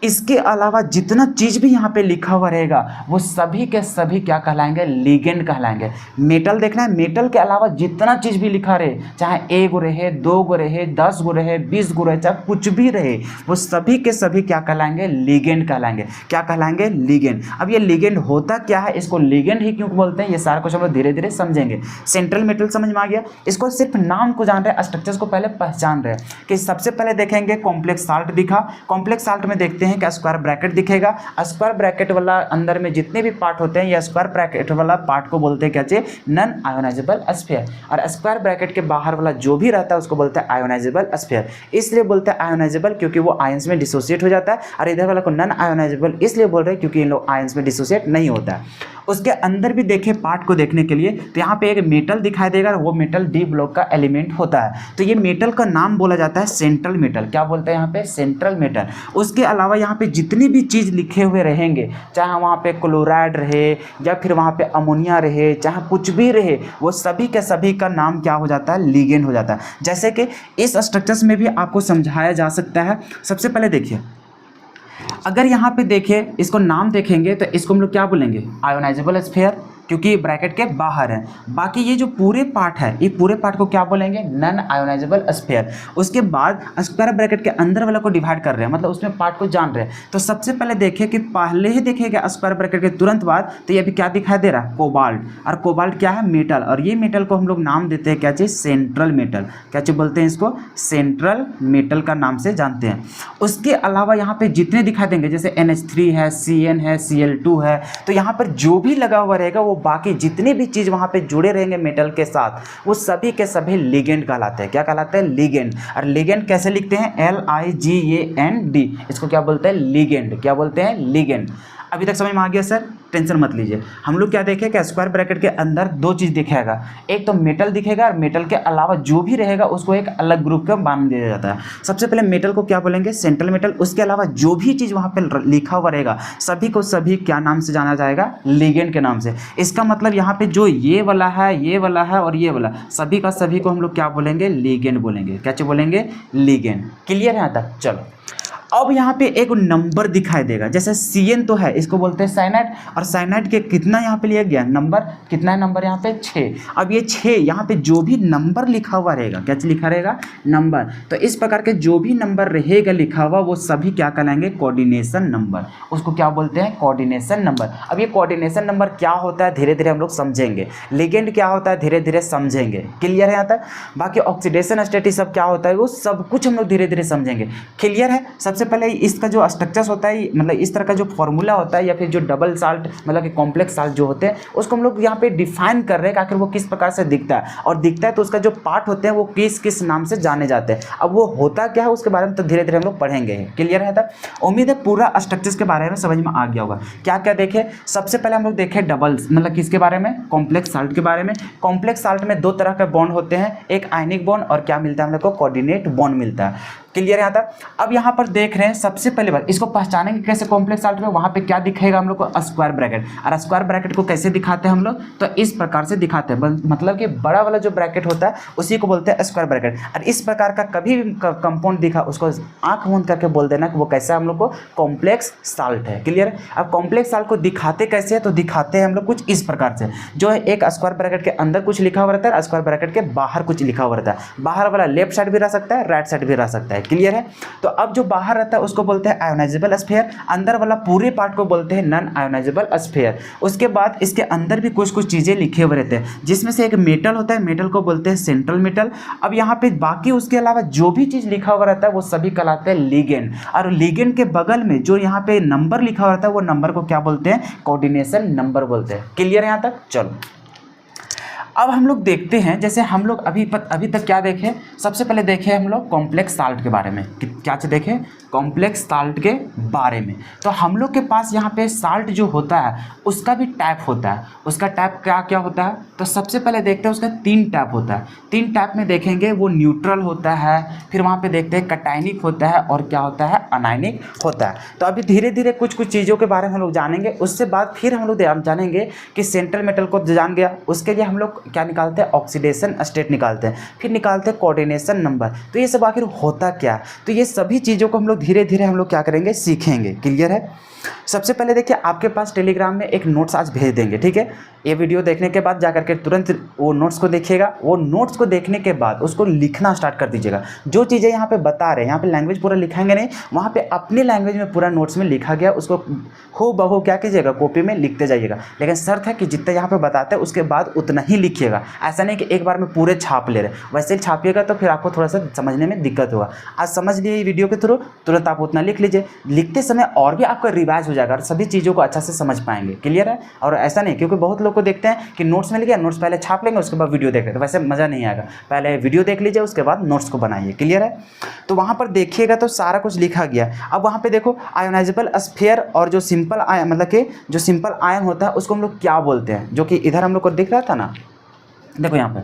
इसके अलावा जितना चीज़ भी यहाँ पे लिखा हुआ रहेगा वो सभी के सभी क्या कहलाएंगे? लिगेंड कहलाएंगे। मेटल देखना है, मेटल के अलावा जितना चीज़ भी लिखा रहे, चाहे 1 गो रहे, 2 गो रहे, 10 गो रहे, 20 गो रहे, चाहे कुछ भी रहे, वो सभी के सभी क्या कहलाएंगे? लिगेंड कहलाएंगे। क्या कहलाएंगे? लिगेंड। अब ये लिगेंड होता क्या है, इसको लिगेंड ही क्यों बोलते हैं, ये सारा कुछ हम लोग धीरे धीरे समझेंगे। सेंट्रल मेटल समझ में आ गया। इसको सिर्फ नाम को जान रहे हैं, स्ट्रक्चर्स को पहले पहचान रहे हैं कि सबसे पहले देखेंगे कॉम्प्लेक्स साल्ट दिखा। कॉम्प्लेक्स साल्ट में देखते हैं कि स्क्वायर ब्रैकेट दिखेगा। स्क्वायर ब्रैकेट वाला अंदर में जितने भी पार्ट होते हैं या स्क्वायर ब्रैकेट वाला पार्ट को बोलते हैं क्या चाहिए? Non ionisable sphere. और स्क्वायर ब्रैकेट के बाहर वाला जो भी रहता है उसको बोलते हैं आयोनाइजेबल स्फीयर। इसलिए बोलते हैं आयोनाइजेबल क्योंकि वो आयंस में डिसोसिएट हो जाता है, और इधर वाला को नॉन आयोनाइजेबल इसलिए बोल रहे हैं क्योंकि इन लोग आयंस में डिसोसिएट नहीं होता है। उसके अंदर भी देखें पार्ट को देखने के लिए तो यहाँ पे एक मेटल दिखाई देगा, वो मेटल डी ब्लॉक का एलिमेंट होता है। तो ये मेटल का नाम बोला जाता है सेंट्रल मेटल। क्या बोलते हैं यहाँ पे? Central metal. उसके अलावा यहाँ पे जितनी भी चीज़ लिखे हुए रहेंगे, चाहे वहाँ पे क्लोराइड रहे या फिर वहाँ पे अमोनिया रहे, चाहे कुछ भी रहे, वो सभी के सभी का नाम क्या हो जाता है? लिगेंड हो जाता है। जैसे कि इस स्ट्रक्चर्स में भी आपको समझाया जा सकता है। सबसे पहले देखिए, अगर यहाँ पे देखें, इसको नाम देखेंगे तो इसको हम लोग क्या बोलेंगे? आयोनाइजेबल स्फीयर, क्योंकि ब्रैकेट के बाहर है। बाकी ये जो पूरे पार्ट है, ये पूरे पार्ट को क्या बोलेंगे? Non ionisable sphere. उसके बाद स्क्वायर ब्रैकेट के अंदर वाला को डिवाइड कर रहे हैं, मतलब उसमें पार्ट को जान रहे हैं। तो सबसे पहले देखिए कि पहले ही देखेगा स्क्वायर ब्रैकेट के तुरंत बाद, तो ये भी क्या दिखाई दे रहा है? कोबाल्ट। और कोबाल्ट क्या है? मेटल। और ये मेटल को हम लोग नाम देते हैं क्या चीज़? Central metal. क्या चीज़ बोलते हैं इसको? सेंट्रल मेटल का नाम से जानते हैं। उसके अलावा यहाँ पे जितने दिखाई देंगे, जैसे NH3 है, CN है, Cl2 है, तो यहाँ पर जो भी लगा हुआ रहेगा वो बाकी जितनी भी चीज़ वहाँ पे जुड़े रहेंगे मेटल के साथ, वो सभी के सभी लिगेंड कहलाते हैं। क्या कहलाते हैं? लिगेंड। और लिगेंड कैसे लिखते हैं? LIGAND। इसको क्या बोलते हैं? लिगेंड। क्या बोलते हैं? लिगेंड। अभी तक समझ में आ गया सर? टेंशन मत लीजिए। हम लोग क्या देखें कि स्क्वायर ब्रैकेट के अंदर दो चीज़ दिखेगा, एक तो मेटल दिखेगा और मेटल के अलावा जो भी रहेगा उसको एक अलग ग्रुप का बांध दिया जाता है। सबसे पहले मेटल को क्या बोलेंगे? Central metal. उसके अलावा जो भी चीज़ वहाँ पे लिखा हुआ रहेगा सभी को सभी क्या नाम से जाना जाएगा? लिगेंड के नाम से। इसका मतलब यहाँ पे जो ये वाला है, ये वाला है और ये वाला, सभी का सभी को हम लोग क्या बोलेंगे? लिगेंड बोलेंगे। क्या चीज़ बोलेंगे? लिगेंड। क्लियर है यहाँ तक? चलो, अब यहाँ पे एक नंबर दिखाई देगा, जैसे CN तो है, इसको बोलते हैं साइनाइड। और साइनाइड के कितना यहाँ पे लिया गया? नंबर। कितना है नंबर यहाँ पे? 6। अब ये 6 यहाँ पे जो भी नंबर लिखा हुआ रहेगा, क्या लिखा रहेगा? नंबर। तो इस प्रकार के जो भी नंबर रहेगा लिखा हुआ, वो सभी क्या कहलाएंगे? Coordination number. उसको क्या बोलते हैं? Coordination number. अब ये कोऑर्डिनेशन नंबर क्या होता है धीरे धीरे हम लोग समझेंगे। लिगेंड क्या होता है धीरे धीरे समझेंगे। क्लियर है यहाँ तक? बाकी ऑक्सीडेशन स्टेट सब क्या होता है वो सब कुछ हम लोग धीरे धीरे समझेंगे। क्लियर है? सबसे पहले इसका जो स्ट्रक्चर्स होता है, मतलब इस तरह का जो फॉर्मूला होता है या फिर जो डबल साल्ट मतलब कि कॉम्प्लेक्स साल्ट जो होते हैं, उसको हम लोग यहाँ पे डिफाइन कर रहे हैं कि आखिर वो किस प्रकार से दिखता है, और दिखता है तो उसका जो पार्ट होते हैं वो किस किस नाम से जाने जाते हैं। अब वो होता क्या है उसके बारे में तो धीरे धीरे हम लोग पढ़ेंगे। क्लियर है? उम्मीद है पूरा स्ट्रक्चर्स के बारे में समझ में आ गया होगा। क्या क्या देखे? सबसे पहले हम लोग देखें डबल्स, मतलब किसके बारे में? कॉम्प्लेक्स साल्ट के बारे में। कॉम्प्लेक्स साल्ट में दो तरह के बॉन्ड होते हैं, एक आयनिक बॉन्ड और क्या मिलता है हम लोग को? कोऑर्डिनेट बॉन्ड मिलता है। क्लियर है यहाँ तक? अब यहाँ पर देख रहे हैं, सबसे पहले बार इसको पहचानेंगे कैसे कॉम्प्लेक्स साल्ट में? वहाँ पे क्या दिखेगा हम लोग को? Square bracket. और स्क्वायर ब्रैकेट को कैसे दिखाते हैं हम लोग? तो इस प्रकार से दिखाते हैं, मतलब कि बड़ा वाला जो ब्रैकेट होता है उसी को बोलते हैं स्क्वायर ब्रैकेट। और इस प्रकार का कभी भी कंपाउंड दिखा उसको आंख मूंद करके बोल देना कि वो कैसा हम लोग को? कॉम्प्लेक्स साल्ट है। क्लियर है? अब कॉम्प्लेक्स साल्ट को दिखाते कैसे है? तो दिखाते हैं हम लोग कुछ इस प्रकार से, जो है एक स्क्वायर ब्रैकेट के अंदर कुछ लिखा हुआ रहता है, स्क्वायर ब्रैकेट के बाहर कुछ लिखा हुआ रहता है। बाहर वाला लेफ्ट साइड भी रह सकता है, राइट साइड भी रह सकता है। क्लियर है? तो अब जो बाहर रहता है उसको बोलते हैं आयोनाइजेबल स्फीयर, अंदर वाला पूरे पार्ट को बोलते हैं नॉन आयोनाइजेबल स्फीयर। उसके बाद इसके अंदर भी कुछ कुछ चीज़ें लिखे हुए रहते हैं, जिसमें से एक मेटल होता है, मेटल को बोलते हैं सेंट्रल मेटल। अब यहाँ पे बाकी उसके अलावा जो भी चीज़ लिखा हुआ रहता है वो सभी कहलाते हैं लिगेंड। और लिगेंड के बगल में जो यहाँ पे नंबर लिखा हुआ रहता है वो नंबर को क्या बोलते हैं? कोऑर्डिनेशन नंबर बोलते हैं। क्लियर है यहाँ तक? चलो, अब हम लोग देखते हैं, जैसे हम लोग अभी तक क्या देखें? सबसे पहले देखें हम लोग कॉम्प्लेक्स साल्ट के बारे में। क्या देखें? कॉम्प्लेक्स साल्ट के बारे में। तो हम लोग के पास यहाँ पे साल्ट जो होता है उसका भी टाइप होता है। उसका टाइप क्या क्या होता है? तो सबसे पहले देखते हैं उसका 3 टाइप होता है। 3 टाइप में देखेंगे, वो न्यूट्रल होता है, फिर वहाँ पे देखते हैं कटायनिक होता है, और क्या होता है? अनायनिक होता है। तो अभी धीरे धीरे कुछ कुछ चीज़ों के बारे में हम लोग जानेंगे। उससे बाद फिर हम लोग जानेंगे कि सेंट्रल मेटल को जान गया, उसके लिए हम लोग क्या निकालते हैं? ऑक्सीडेशन स्टेट निकालते हैं, फिर निकालते हैं कोऑर्डिनेशन नंबर। तो ये सब आखिर होता क्या? तो ये सभी चीज़ों को हम लोग धीरे धीरे हम लोग क्या करेंगे? सीखेंगे। क्लियर है? सबसे पहले देखिए, आपके पास टेलीग्राम में एक नोट्स आज भेज देंगे, ठीक है? ये वीडियो देखने के बाद जाकर के तुरंत वो नोट्स को देखिएगा। वो नोट्स को देखने के बाद उसको लिखना स्टार्ट कर दीजिएगा। जो चीज़ें यहाँ पे बता रहे हैं, यहाँ पे लैंग्वेज पूरा लिखाएंगे नहीं, वहाँ पे अपनी लैंग्वेज में पूरा नोट्स में लिखा गया, उसको हो बहू क्या कीजिएगा? कॉपी में लिखते जाइएगा। लेकिन शर्त है कि जितना यहाँ पे बताते हैं उसके बाद उतना ही लिखिएगा, ऐसा नहीं कि एक बार में पूरे छाप ले रहे, वैसे छापिएगा तो फिर आपको थोड़ा सा समझने में दिक्कत होगा। आज समझ लिए वीडियो के थ्रू, तुरंत आप उतना लिख लीजिए, लिखते समय और भी आपका रिवाइज हो जाएगा और सभी चीज़ों को अच्छा से समझ पाएंगे। क्लियर है? और ऐसा नहीं, क्योंकि बहुत लोग को देखते हैं कि नोट्स में लिखा, नोट्स पहले छाप लेंगे उसके बाद वीडियो देख लेंगे, तो वैसे मज़ा नहीं आएगा। पहले वीडियो देख लीजिए उसके बाद नोट्स को बनाइए। क्लियर है? तो वहाँ पर देखिएगा तो सारा कुछ लिखा गया। अब वहाँ पे देखो आयोनाइजेबल स्फीयर और जो सिंपल आयन, मतलब कि जो सिंपल आयन होता है उसको हम लोग क्या बोलते हैं, जो कि इधर हम लोग को दिख रहा था ना, देखो यहाँ पे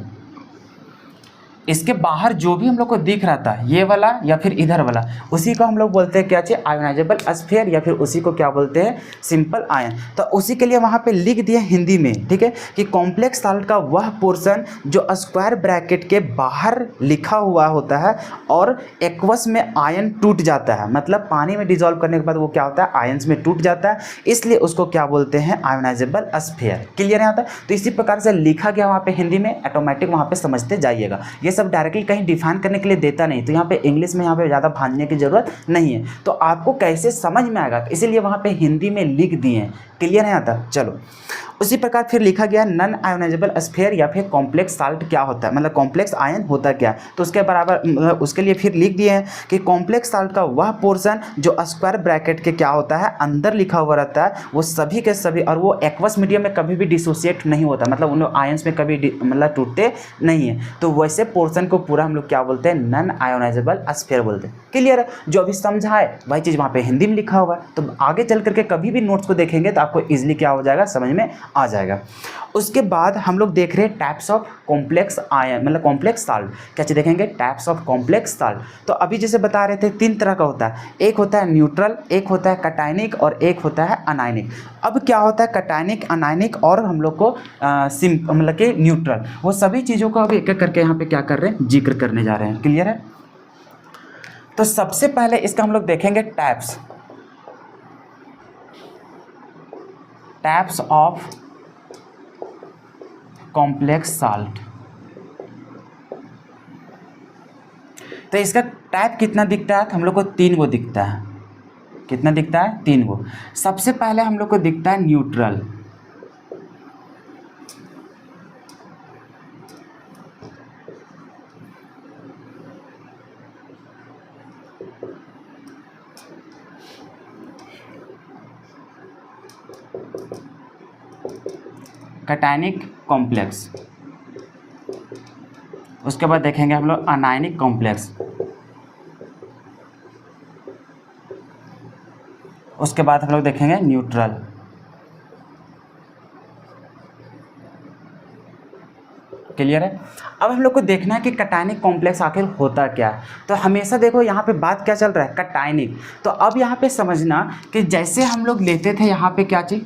इसके बाहर जो भी हम लोग को दिख रहा था, ये वाला या फिर इधर वाला, उसी को हम लोग बोलते हैं क्या चाहिए, आयोनाइजेबल स्फीयर, या फिर उसी को क्या बोलते हैं, सिंपल आयन। तो उसी के लिए वहाँ पे लिख दिया हिंदी में, ठीक है, कि कॉम्प्लेक्स सॉल्ट का वह पोर्शन जो स्क्वायर ब्रैकेट के बाहर लिखा हुआ होता है और एक्वस में आयन टूट जाता है, मतलब पानी में डिजोल्व करने के बाद वो क्या होता है, आयंस में टूट जाता है, इसलिए उसको क्या बोलते हैं, आयोनाइजेबल स्फीयर। क्लियर है? तो इसी प्रकार से लिखा गया वहाँ पे हिंदी में, ऑटोमेटिक वहाँ पे समझते जाइएगा। ये सब डायरेक्टली कहीं डिफाइन करने के लिए देता नहीं, तो यहाँ पे इंग्लिश में यहाँ पे ज़्यादा भांजने की जरूरत नहीं है, तो आपको कैसे समझ में आएगा, इसीलिए वहाँ पे हिंदी में लिख दिए हैं। क्लियर है? आता चलो उसी प्रकार फिर लिखा गया नॉन आयोनाइजेबल स्फीयर या फिर कॉम्प्लेक्स सॉल्ट क्या होता है, मतलब कॉम्प्लेक्स आयन होता क्या है, तो उसके बराबर उसके लिए फिर लिख दिए हैं कि कॉम्प्लेक्स सॉल्ट का वह पोर्शन जो स्क्वायर ब्रैकेट के क्या होता है, अंदर लिखा हुआ रहता है, वो सभी के सभी, और वो एक्वस मीडियम में कभी भी डिसोसिएट नहीं होता, मतलब उन लोग आयंस में कभी मतलब टूटते नहीं है, तो वैसे पोर्शन को पूरा हम लोग क्या बोलते हैं, नॉन आयोनाइजेबल स्फीयर बोलते हैं। क्लियर है? जो अभी समझा है वही चीज़ वहाँ पे हिंदी में लिखा हुआ है, तो आगे चल करके कभी भी नोट्स को देखेंगे तो आपको इजीली क्या हो जाएगा, समझ में आ जाएगा। उसके बाद हम लोग देख रहे हैं टाइप्स ऑफ कॉम्प्लेक्स आयन, मतलब कॉम्प्लेक्स सॉल्ट। क्या चीज़ देखेंगे, टाइप्स ऑफ कॉम्प्लेक्स सॉल्ट। तो अभी जैसे बता रहे थे 3 तरह का होता है, एक होता है न्यूट्रल, एक होता है कटायनिक और एक होता है अनायनिक। अब क्या होता है कटायनिक, अनायनिक और हम लोग को मतलब कि न्यूट्रल, वो सभी चीज़ों को अभी एक एक करके यहाँ पे क्या कर रहे हैं, जिक्र करने जा रहे हैं। क्लियर है? तो सबसे पहले इसका हम लोग देखेंगे टाइप्स ऑफ कॉम्प्लेक्स सॉल्ट। तो इसका टाइप कितना दिखता है, तो हम लोग को 3 गो दिखता है। कितना दिखता है? 3 गो। सबसे पहले हम लोग को दिखता है न्यूट्रल, कटायनिक कॉम्प्लेक्स, उसके बाद देखेंगे हम लोग अनायनिक कॉम्प्लेक्स, उसके बाद हम लोग देखेंगे न्यूट्रल। क्लियर है? अब हम लोग को देखना है कि कटायनिक कॉम्प्लेक्स आखिर होता क्या है। तो हमेशा देखो यहाँ पे बात क्या चल रहा है, कटायनिक। तो अब यहाँ पे समझना कि जैसे हम लोग लेते थे यहाँ पे क्या चीज़,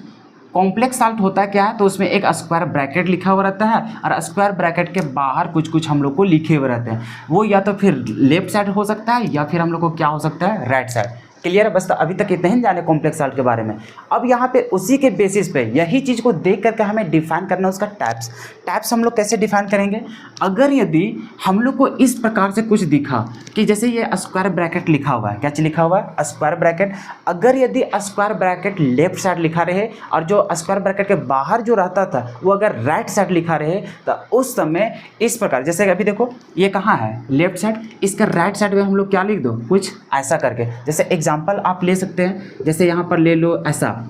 कॉम्प्लेक्स सॉल्ट होता क्या है, तो उसमें एक स्क्वायर ब्रैकेट लिखा हुआ रहता है और स्क्वायर ब्रैकेट के बाहर कुछ कुछ हम लोग को लिखे हुए रहते हैं, वो या तो फिर लेफ्ट साइड हो सकता है या फिर हम लोग को क्या हो सकता है, राइट साइड। क्लियर है? बस तो अभी तक इतना ही जाने कॉम्प्लेक्स सॉल्ट के बारे में। अब यहाँ पे उसी के बेसिस पे यही चीज़ को देख करके हमें डिफाइन करना उसका टाइप्स हम लोग कैसे डिफाइन करेंगे। अगर यदि हम लोग को इस प्रकार से कुछ दिखा कि जैसे ये स्क्वायर ब्रैकेट लिखा हुआ है, क्या चीज़ लिखा हुआ है, स्क्वायर ब्रैकेट। अगर यदि स्क्वायर ब्रैकेट लेफ्ट साइड लिखा रहे और जो स्क्वायर ब्रैकेट के बाहर जो रहता था वो अगर राइट साइड लिखा रहे, तो उस समय इस प्रकार, जैसे अभी देखो ये कहाँ है, लेफ्ट साइड, इसका राइट साइड में हम लोग क्या लिख दो, कुछ ऐसा करके। जैसे एग्जाम्पल आप ले सकते हैं, जैसे यहाँ पर ले लो ऐसा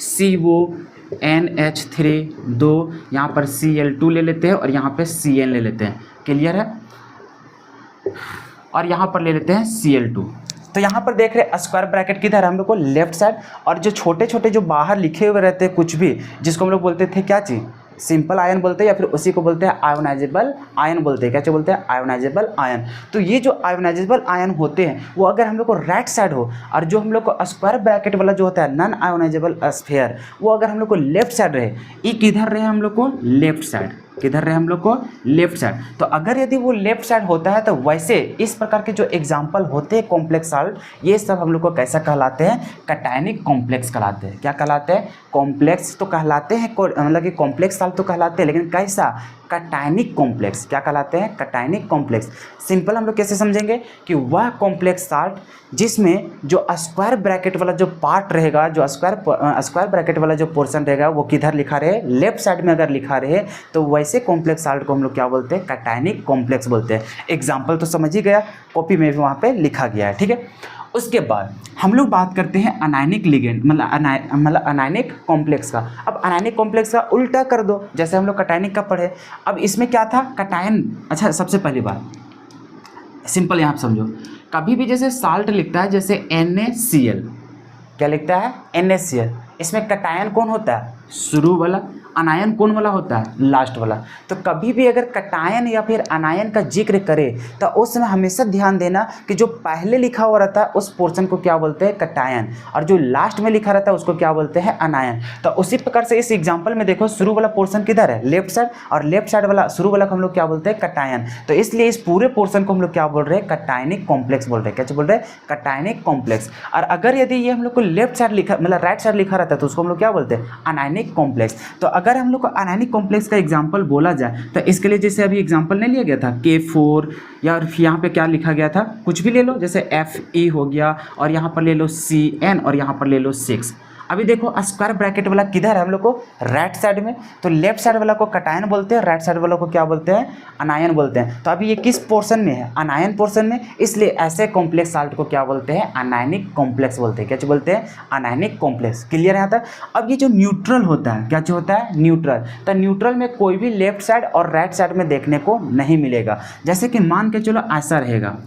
CONH3 2, यहाँ पर Cl2 ले लेते हैं और यहाँ पे Cl ले लेते हैं। क्लियर है? और यहाँ पर ले लेते हैं Cl2। तो यहाँ पर देख रहे हैं स्क्वायर ब्रैकेट किधर है, हम लोग को लेफ्ट साइड, और जो छोटे छोटे जो बाहर लिखे हुए रहते हैं कुछ भी, जिसको हम लोग बोलते थे क्या चीज़, सिंपल आयन बोलते हैं या फिर उसी को बोलते हैं आयोनाइजेबल आयन बोलते हैं। क्या बोलते हैं, आयोनाइजेबल आयन। तो ये जो आयोनाइजेबल आयन होते हैं वो अगर हम लोग को राइट साइड हो, और जो हम लोग को स्क्वायर ब्रैकेट वाला जो होता है नॉन आयोनाइजेबल स्फीयर, वो अगर हम लोग को लेफ्ट साइड रहे, ये किधर रहे हम लोग को, लेफ्ट साइड। किधर रहे हम लोग को, लेफ्ट साइड। तो अगर यदि वो लेफ्ट साइड होता है तो वैसे इस प्रकार के जो एग्जाम्पल होते हैं कॉम्प्लेक्स सॉल्ट, ये सब हम लोग को कैसा कहलाते हैं, कटायनिक कॉम्प्लेक्स कहलाते हैं। क्या कहलाते हैं, कॉम्प्लेक्स तो कहलाते हैं, मतलब कि कॉम्प्लेक्स सॉल्ट तो कहलाते हैं, लेकिन कैसा, कटायनिक कॉम्प्लेक्स। क्या कहलाते हैं? Cationic complex. सिंपल हम लोग कैसे समझेंगे कि वह कॉम्प्लेक्स साल्ट जिसमें जो स्क्वायर ब्रैकेट वाला जो पार्ट रहेगा, जो स्क्वायर ब्रैकेट वाला जो पोर्शन रहेगा वो किधर लिखा रहे? लेफ्ट साइड में अगर लिखा रहे तो वैसे कॉम्प्लेक्स साल्ट को हम लोग क्या बोलते हैं? कटायनिक कॉम्प्लेक्स बोलते हैं। एग्जाम्पल तो समझ ही गया, कॉपी में भी वहाँ पे लिखा गया है, ठीक है। उसके बाद हम लोग बात करते हैं अनायनिक लिगेंड, मतलब अनायनिक कॉम्प्लेक्स का। अब अनायनिक कॉम्प्लेक्स का उल्टा कर दो, जैसे हम लोग कटायनिक का पढ़े। अब इसमें क्या था? कटायन। अच्छा, सबसे पहली बात सिंपल यहाँ समझो, कभी भी जैसे साल्ट लिखता है जैसे NaCl, क्या लिखता है? NaCl। इसमें कटायन कौन होता है? शुरू वाला। अनायन कौन वाला होता है? लास्ट वाला। तो कभी भी अगर कटायन या फिर अनायन का जिक्र करे तो उस समय हमेशा ध्यान देना कि जो पहले लिखा हुआ रहता है उस पोर्शन को क्या बोलते हैं? कटायन, और जो लास्ट में लिखा रहता है उसको क्या बोलते हैं? अनायन। तो उसी प्रकार से इस एग्जाम्पल में देखो, शुरू वाला पोर्शन किधर है? लेफ्ट साइड, और लेफ्ट साइड वाला शुरू वाला को हम लोग क्या बोलते हैं? कटायन। तो इसलिए इस पूरे पोर्शन को हम लोग क्या बोल रहे हैं? कटायनिक कॉम्प्लेक्स बोल रहे हैं। क्या बोल रहे हैं? Cationic complex. और अगर यदि ये हम लोग को लेफ्ट साइड लिखा, मतलब राइट साइड लिखा रहता है तो उसको हम लोग क्या बोलते हैं? Anionic complex. तो अगर हम लोग को अनायनिक कॉम्प्लेक्स का एग्जांपल बोला जाए तो इसके लिए जैसे अभी एग्जांपल नहीं लिया गया था K4, या यहाँ पे क्या लिखा गया था? कुछ भी ले लो, जैसे Fe हो गया, और यहाँ पर ले लो Cn, और यहाँ पर ले लो 6। अभी देखो स्क्वायर ब्रैकेट वाला किधर है? हम लोग को राइट साइड में। तो लेफ्ट साइड वाला को कटायन बोलते हैं, राइट साइड वाला को क्या बोलते हैं? अनायन बोलते हैं। तो अभी ये किस पोर्शन में है? अनायन पोर्शन में। इसलिए ऐसे कॉम्प्लेक्स साल्ट को क्या बोलते हैं? अनायनिक कॉम्प्लेक्स बोलते हैं। क्या बोलते हैं? Anionic complex. क्लियर है यहाँ तक? अब ये जो न्यूट्रल होता है, क्या होता है? न्यूट्रल। तो न्यूट्रल में कोई भी लेफ्ट साइड और राइट साइड में देखने को नहीं मिलेगा। जैसे कि मान के चलो ऐसा रहेगा,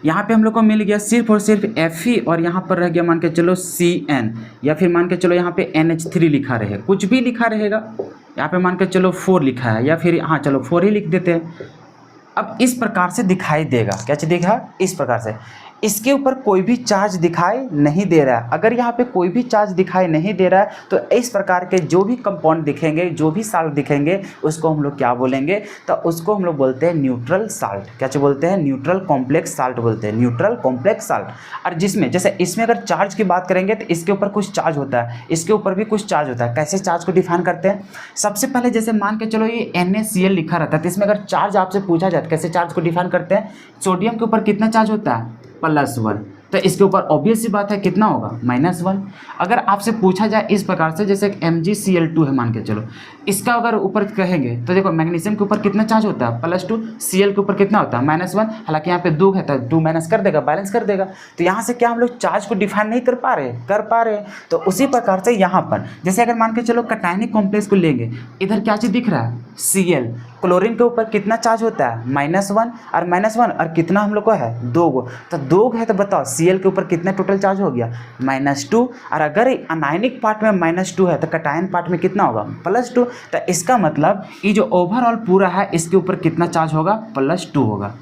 यहाँ पे हम लोग को मिल गया सिर्फ और सिर्फ Fe, और यहाँ पर रह गया मान के चलो Cn, या फिर मान के चलो यहाँ पे NH3 लिखा रहे, कुछ भी लिखा रहेगा। यहाँ पे मान के चलो 4 लिखा है, या फिर हाँ चलो 4 ही लिख देते हैं। अब इस प्रकार से दिखाई देगा। क्या चीज़ दिखा? इस प्रकार से। इसके ऊपर कोई भी चार्ज दिखाई नहीं दे रहा है। अगर यहाँ पे कोई भी चार्ज दिखाई नहीं दे रहा है तो इस प्रकार के जो भी कंपाउंड दिखेंगे, जो भी साल्ट दिखेंगे, उसको हम लोग क्या बोलेंगे? तो उसको हम लोग बोलते हैं न्यूट्रल साल्ट। क्या बोलते हैं? न्यूट्रल कॉम्प्लेक्स साल्ट बोलते हैं, न्यूट्रल कॉम्प्लेक्स साल्ट। और जिसमें जैसे इसमें अगर चार्ज की बात करेंगे तो इसके ऊपर कुछ चार्ज होता है, इसके ऊपर भी कुछ चार्ज होता है। कैसे चार्ज को डिफाइन करते हैं? सबसे पहले जैसे मान के चलो ये NaCl लिखा रहता है, तो इसमें अगर चार्ज आपसे पूछा जाए कैसे चार्ज को डिफाइन करते हैं? सोडियम के ऊपर कितना चार्ज होता है? +1। तो इसके ऊपर ऑब्वियस सी बात है कितना होगा? -1। अगर आपसे पूछा जाए इस प्रकार से, जैसे MgCl2 है मान के चलो, इसका अगर ऊपर कहेंगे तो देखो मैग्नीशियम के ऊपर कितना चार्ज होता है? +2। Cl के ऊपर कितना होता है? -1। हालांकि यहाँ पे 2 है तो 2 माइनस कर देगा, बैलेंस कर देगा। तो यहाँ से क्या हम लोग चार्ज को डिफाइन नहीं कर पा रहे? तो उसी प्रकार से यहाँ पर जैसे अगर मान के चलो कटायनिक कॉम्प्लेक्स को लेंगे, इधर क्या चीज़ दिख रहा है? Cl। क्लोरीन के ऊपर कितना चार्ज होता है? -1 और -1, और कितना हम लोग को है? 2 गो। तो 2 है तो बताओ Cl के ऊपर कितना टोटल चार्ज हो गया? -2। और अगर अनायनिक पार्ट में -2 है तो कटायन पार्ट में कितना होगा? +2। तो इसका मतलब ये जो ओवरऑल पूरा है इसके ऊपर कितना चार्ज होगा? +2 होगा।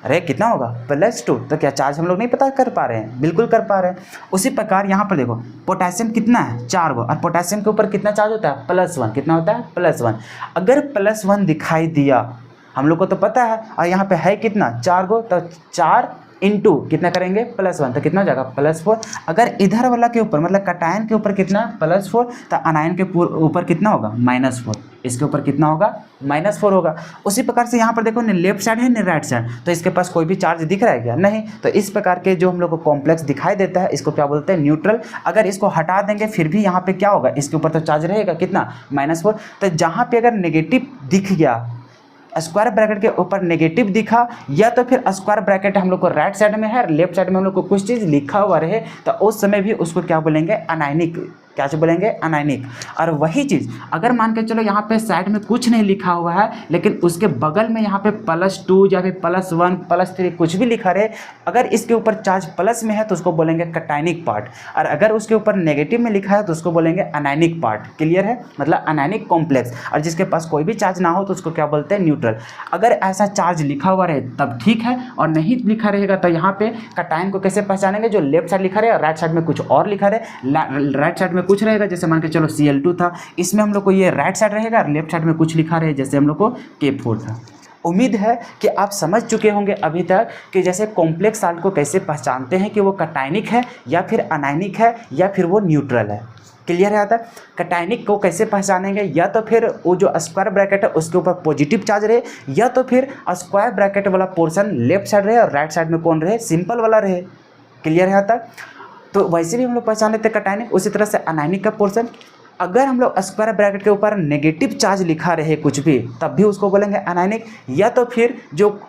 अरे कितना होगा? +2। तो क्या चार्ज हम लोग नहीं पता कर पा रहे हैं? बिल्कुल कर पा रहे हैं। उसी प्रकार यहाँ पर देखो पोटेशियम कितना है? 4 गो, और पोटेशियम के ऊपर कितना चार्ज होता है? +1। कितना होता है? +1। अगर +1 दिखाई दिया, हम लोग को तो पता है, और यहाँ पे है कितना? 4 गो, तो 4 इंटू कितना करेंगे? +1, तो कितना हो जाएगा? +4। अगर इधर वाला के ऊपर मतलब कटायन के ऊपर कितना? +4, तो अनायन के ऊपर कितना होगा? -4। इसके ऊपर कितना होगा? -4 होगा। उसी प्रकार से यहाँ पर देखो न लेफ्ट साइड है न राइट साइड, तो इसके पास कोई भी चार्ज दिख रहा है क्या? नहीं। तो इस प्रकार के जो हम लोग को कॉम्प्लेक्स दिखाई देता है इसको क्या बोलते हैं? न्यूट्रल। अगर इसको हटा देंगे फिर भी यहाँ पे क्या होगा? इसके ऊपर तो चार्ज रहेगा, कितना? -4। तो जहाँ पे अगर नेगेटिव दिख गया, स्क्वायर ब्रैकेट के ऊपर नेगेटिव दिखा, या तो फिर स्क्वायर ब्रैकेट हम लोग को राइट साइड में है, लेफ्ट साइड में हम लोग को कुछ चीज़ लिखा हुआ रहे, तो उस समय भी उसको क्या बोलेंगे? अनायनिक। क्या बोलेंगे? अनायनिक। और वही चीज़ अगर मान के चलो यहाँ पे साइड में कुछ नहीं लिखा हुआ है, लेकिन उसके बगल में यहाँ पे +2 या फिर +1 +3 कुछ भी लिखा रहे, अगर इसके ऊपर चार्ज प्लस में है तो उसको बोलेंगे कटायनिक पार्ट, और अगर उसके ऊपर नेगेटिव में लिखा है तो उसको बोलेंगे अनायनिक पार्ट। क्लियर है? मतलब अनायनिक कॉम्प्लेक्स। और जिसके पास कोई भी चार्ज ना हो तो उसको क्या बोलते हैं? न्यूट्रल। अगर ऐसा चार्ज लिखा हुआ रहे तब ठीक है, और नहीं लिखा रहेगा तो यहाँ पे कटायन को कैसे पहचानेंगे? जो लेफ्ट साइड लिखा रहे और राइट साइड में कुछ और लिखा रहे, राइट साइड में कुछ रहेगा, जैसे मान के चलो Cl2 था, इसमें हम लोग को ये राइट साइड रहेगा, और लेफ्ट साइड में कुछ लिखा रहे, जैसे हम लोग को K4 था। उम्मीद है कि आप समझ चुके होंगे अभी तक कि जैसे कॉम्प्लेक्स साल्ट को कैसे पहचानते हैं कि वो कटायनिक है या फिर अनायनिक है या फिर वो न्यूट्रल है। क्लियर है आता है। कैटायनिक को कैसे पहचानेंगे, या तो फिर वो जो स्क्वायर ब्रैकेट है उसके ऊपर पॉजिटिव चार्ज रहे, या तो फिर स्क्वायर ब्रैकेट वाला पोर्शन लेफ्ट साइड रहे और राइट साइड में कौन रहे, सिंपल वाला रहे। क्लियर है आता है। तो वैसे भी हम लोग पहचान लेते हैं कैटायनिक। उसी तरह से अनायनिक का पोर्शन, अगर हम लोग स्क्वायर ब्रैकेट के ऊपर नेगेटिव चार्ज लिखा रहे कुछ भी, तब भी उसको बोलेंगे अनायनिक। या तो फिर जो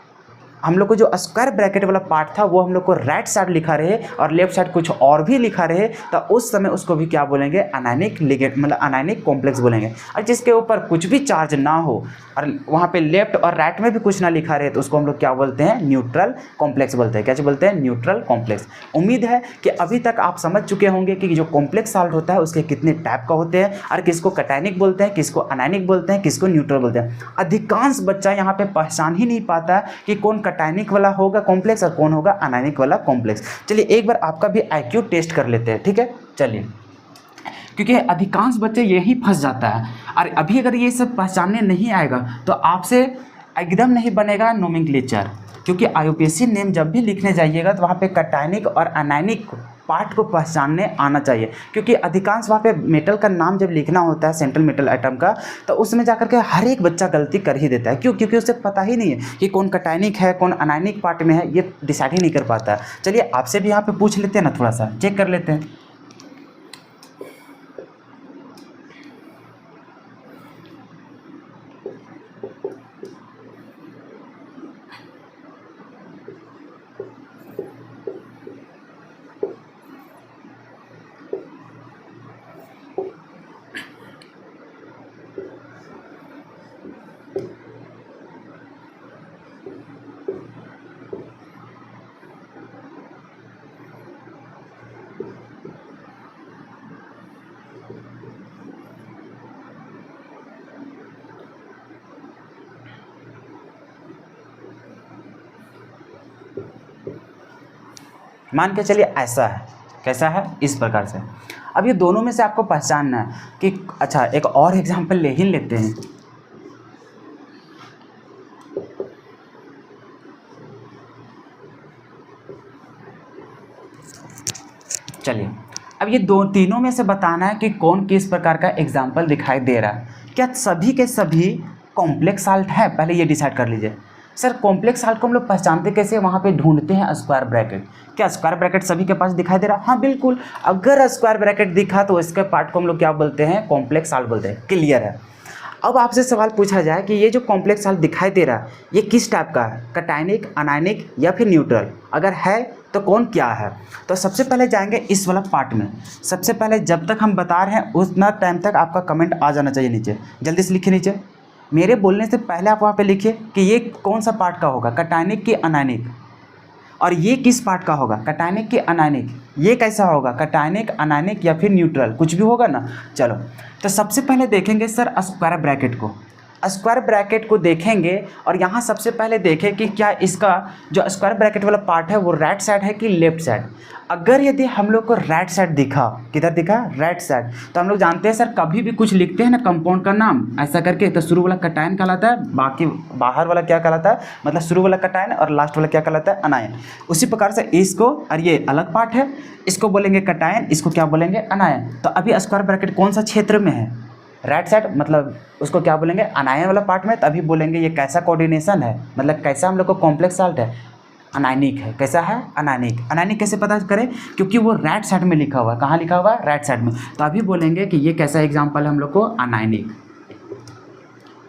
हम लोग को जो स्क्वायर ब्रैकेट वाला पार्ट था वो हम लोग को राइट साइड लिखा रहे और लेफ्ट साइड कुछ और भी लिखा रहे, तो उस समय उसको भी क्या बोलेंगे, अनायनिक लिगेंड, मतलब अनायनिक कॉम्प्लेक्स बोलेंगे। और जिसके ऊपर कुछ भी चार्ज ना हो और वहाँ पे लेफ्ट और राइट में भी कुछ ना लिखा रहे, तो उसको हम लोग क्या बोलते हैं, न्यूट्रल कॉम्प्लेक्स बोलते हैं। क्या बोलते हैं, न्यूट्रल कॉम्प्लेक्स। उम्मीद है कि अभी तक आप समझ चुके होंगे कि जो कॉम्प्लेक्स साल्ट होता है उसके कितने टाइप का होते हैं और किसको कैटायनिक बोलते हैं, किसको अनायनिक बोलते हैं, किसको न्यूट्रल बोलते हैं। अधिकांश बच्चा यहाँ पे पहचान ही नहीं पाता कि कौन कैटायनिक वाला होगा कॉम्प्लेक्स और कौन होगा अनायनिक वाला कॉम्प्लेक्स। चलिए एक बार आपका भी IQ टेस्ट कर लेते हैं, ठीक है। चलिए, क्योंकि अधिकांश बच्चे यही फंस जाता है। और अभी अगर ये सब पहचानने नहीं आएगा तो आपसे एकदम नहीं बनेगा नोमेनक्लेचर, क्योंकि IUPAC नेम जब भी लिखने जाइएगा तो वहाँ पे कैटायनिक और अनायनिक पार्ट को पहचानने आना चाहिए। क्योंकि अधिकांश वहाँ पे मेटल का नाम जब लिखना होता है, सेंट्रल मेटल आइटम का, तो उसमें जाकर के हर एक बच्चा गलती कर ही देता है। क्यों? क्योंकि उसे पता ही नहीं है कि कौन कैटायनिक है कौन अनायनिक पार्ट में है, ये डिसाइड ही नहीं कर पाता। चलिए आपसे भी यहाँ पे पूछ लेते हैं ना, थोड़ा सा चेक कर लेते हैं। मान के चलिए ऐसा है, कैसा है, इस प्रकार से। अब ये दोनों में से आपको पहचानना है कि अच्छा, एक और एग्जांपल ले ही लेते हैं। चलिए, अब ये तीनों में से बताना है कि कौन किस प्रकार का एग्जाम्पल दिखाई दे रहा है। क्या सभी के सभी कॉम्प्लेक्स साल्ट है, पहले ये डिसाइड कर लीजिए। सर कॉम्प्लेक्स साल्ट को हम लोग पहचानते कैसे, वहाँ पे ढूंढते हैं स्क्वायर ब्रैकेट। क्या स्क्वायर ब्रैकेट सभी के पास दिखाई दे रहा है? हाँ बिल्कुल, अगर स्क्वायर ब्रैकेट दिखा तो इसके पार्ट को हम लोग क्या बोलते हैं, कॉम्प्लेक्स साल्ट बोलते हैं। क्लियर है। अब आपसे सवाल पूछा जाए कि ये जो कॉम्प्लेक्स साल्ट दिखाई दे रहा है ये किस टाइप का है, कैटायनिक, अनायनिक या फिर न्यूट्रल? अगर है तो कौन क्या है? तो सबसे पहले जाएंगे इस वाला पार्ट में। सबसे पहले जब तक हम बता रहे हैं उतना टाइम तक आपका कमेंट आ जाना चाहिए नीचे, जल्दी से लिखिए नीचे। मेरे बोलने से पहले आप वहाँ पे लिखिए कि ये कौन सा पार्ट का होगा, कैटायनिक की अनायनिक, और ये किस पार्ट का होगा, कैटायनिक की अनायनिक। ये कैसा होगा, कैटायनिक, अनायनिक या फिर न्यूट्रल, कुछ भी होगा ना। चलो, तो सबसे पहले देखेंगे सर स्क्वायर ब्रैकेट को। स्क्वायर ब्रैकेट को देखेंगे और यहाँ सबसे पहले देखें कि क्या इसका जो स्क्वायर ब्रैकेट वाला पार्ट है वो राइट साइड है कि लेफ्ट साइड। अगर यदि हम लोग को राइट साइड दिखा, किधर दिखा, राइट साइड, तो हम लोग जानते हैं सर कभी भी कुछ लिखते हैं ना कंपाउंड का नाम ऐसा करके, तो शुरू वाला कैटायन कहलाता है, बाकी बाहर वाला क्या कहलाता है, मतलब शुरू वाला कैटायन और लास्ट वाला क्या कहलाता है, अनायन। उसी प्रकार से इसको, और ये अलग पार्ट है, इसको बोलेंगे कैटायन, इसको क्या बोलेंगे, अनायन। तो अभी स्क्वायर ब्रैकेट कौन सा क्षेत्र में है, राइट साइड, मतलब उसको क्या बोलेंगे, अनायन वाला पार्ट में। तभी बोलेंगे ये कैसा कोऑर्डिनेशन है, मतलब कैसा हम लोग को कॉम्प्लेक्स साल्ट है, अनायनिक है। कैसा है, अनायनिक। अनायनिक कैसे पता करें, क्योंकि वो राइट साइड में लिखा हुआ है। कहाँ लिखा हुआ है, राइट साइड में। तो अभी बोलेंगे कि ये कैसा एग्जाम्पल है हम लोग को, अनायनिक।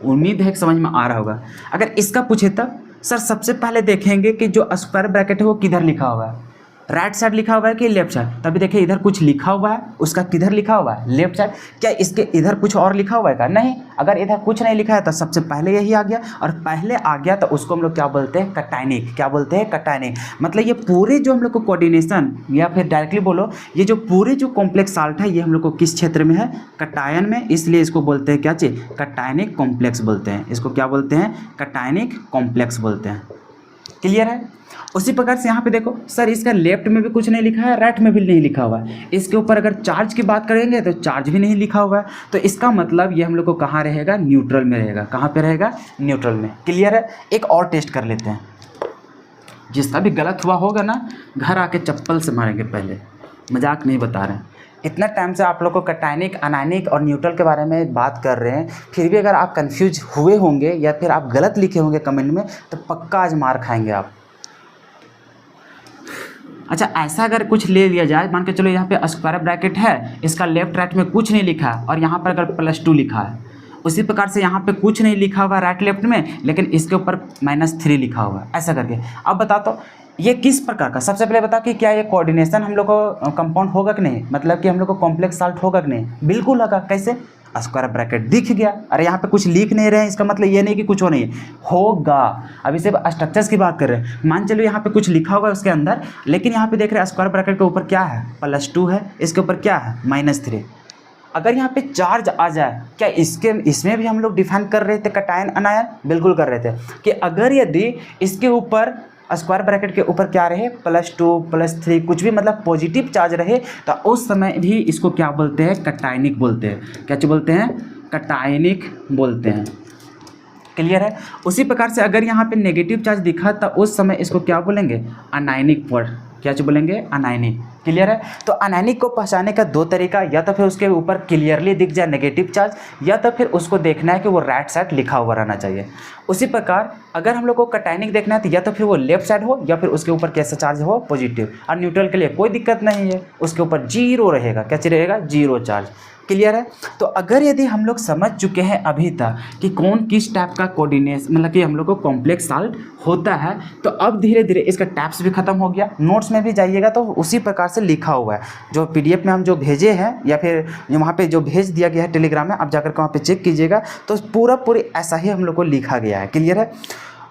उम्मीद है कि समझ में आ रहा होगा। अगर इसका पूछे तब सर सबसे पहले देखेंगे कि जो स्क्वायर ब्रैकेट है वो किधर लिखा हुआ है, राइट साइड लिखा हुआ है कि लेफ्ट साइड। तभी देखिए इधर कुछ लिखा हुआ है, उसका किधर लिखा हुआ है, लेफ्ट साइड। क्या इसके इधर कुछ और लिखा हुआ है क्या, नहीं। अगर इधर कुछ नहीं लिखा है तो सबसे पहले यही आ गया, और पहले आ गया तो उसको हम लोग क्या बोलते हैं, कैटायनिक। क्या बोलते हैं, कैटायनिक। मतलब ये पूरे जो हम लोग को कोऑर्डिनेशन, या फिर डायरेक्टली बोलो ये जो पूरे जो कॉम्प्लेक्स साल्ट है ये हम लोग को किस क्षेत्र में है, कैटायन में। इसलिए इसको बोलते हैं क्या चीज़, कैटायनिक कॉम्प्लेक्स बोलते हैं। इसको क्या बोलते हैं, कैटायनिक कॉम्प्लेक्स बोलते हैं। क्लियर है। उसी प्रकार से यहाँ पे देखो सर इसका लेफ्ट में भी कुछ नहीं लिखा है, राइट में भी नहीं लिखा हुआ है। इसके ऊपर अगर चार्ज की बात करेंगे तो चार्ज भी नहीं लिखा हुआ है, तो इसका मतलब ये हम लोग को कहाँ रहेगा, न्यूट्रल में रहेगा। कहाँ पे रहेगा, न्यूट्रल में। क्लियर है। एक और टेस्ट कर लेते हैं, जिसका भी गलत हुआ होगा ना घर आके चप्पल से मारेंगे, पहले मजाक नहीं बता रहे हैं। इतना टाइम से आप लोग को कटायनिक, अनायनिक और न्यूट्रल के बारे में बात कर रहे हैं, फिर भी अगर आप कंफ्यूज हुए होंगे या फिर आप गलत लिखे होंगे कमेंट में, तो पक्का आज मार खाएंगे आप। अच्छा, ऐसा अगर कुछ ले लिया जाए, मान के चलो यहाँ पे स्क्वायर ब्रैकेट है, इसका लेफ्ट राइट में कुछ नहीं लिखा और यहाँ पर अगर +2 लिखा है, उसी प्रकार से यहाँ पे कुछ नहीं लिखा हुआ राइट लेफ्ट में, लेकिन इसके ऊपर -3 लिखा हुआ है, ऐसा करके। अब बता तो ये किस प्रकार का, सबसे पहले बता कि क्या ये कोऑर्डिनेशन हम लोग को कंपाउंड होगा कि नहीं, मतलब कि हम लोग को कॉम्प्लेक्स साल्ट होगा कि नहीं? बिल्कुल होगा। कैसे? स्क्वायर ब्रैकेट दिख गया, अरे यहाँ पे कुछ लिख नहीं रहे हैं, इसका मतलब ये नहीं कि कुछ हो नहीं होगा। अभी सिर्फ स्ट्रक्चर्स की बात कर रहे हैं। मान चलो यहाँ पे कुछ लिखा होगा उसके अंदर, लेकिन यहाँ पे देख रहे हैं स्क्वायर ब्रैकेट के ऊपर क्या है, +2 है, इसके ऊपर क्या है, -3। अगर यहाँ पे चार्ज आ जाए, क्या इसमें भी हम लोग डिफाइन कर रहे थे कटायन अनायन? बिल्कुल कर रहे थे कि अगर यदि इसके ऊपर स्क्वायर ब्रैकेट के ऊपर क्या रहे, +2 +3 कुछ भी मतलब पॉजिटिव चार्ज रहे, तो उस समय भी इसको क्या बोलते हैं, कटायनिक बोलते हैं। क्या बोलते हैं? कटायनिक बोलते हैं। क्लियर है? उसी प्रकार से अगर यहाँ पे नेगेटिव चार्ज दिखा तो उस समय इसको क्या बोलेंगे, अनायनिक वर्ड। क्या बोलेंगे? अनायनिक। क्लियर है? तो अनायनिक को पहचानने का 2 तरीका, या तो फिर उसके ऊपर क्लियरली दिख जाए नेगेटिव चार्ज, या तो फिर उसको देखना है कि वो राइट साइड लिखा हुआ रहना चाहिए। उसी प्रकार अगर हम लोग को कटायनिक देखना है तो या तो फिर वो लेफ्ट साइड हो या फिर उसके ऊपर कैसा चार्ज हो, पॉजिटिव। और न्यूट्रल के लिए कोई दिक्कत नहीं है, उसके ऊपर 0 रहेगा। क्या रहेगा? 0 चार्ज। क्लियर है? तो अगर यदि हम लोग समझ चुके हैं अभी तक कि कौन किस टाइप का कोऑर्डिनेशन, मतलब कि हम लोग को कॉम्प्लेक्स साल्ट होता है, तो अब धीरे धीरे इसका टाइप्स भी खत्म हो गया। नोट्स में भी जाइएगा तो उसी प्रकार से लिखा हुआ है, जो PDF में हम जो भेजे हैं या फिर वहाँ पे जो भेज दिया गया है टेलीग्राम में, आप जाकर के वहाँ पे चेक कीजिएगा, तो पूरी ऐसा ही हम लोग को लिखा गया है। क्लियर है?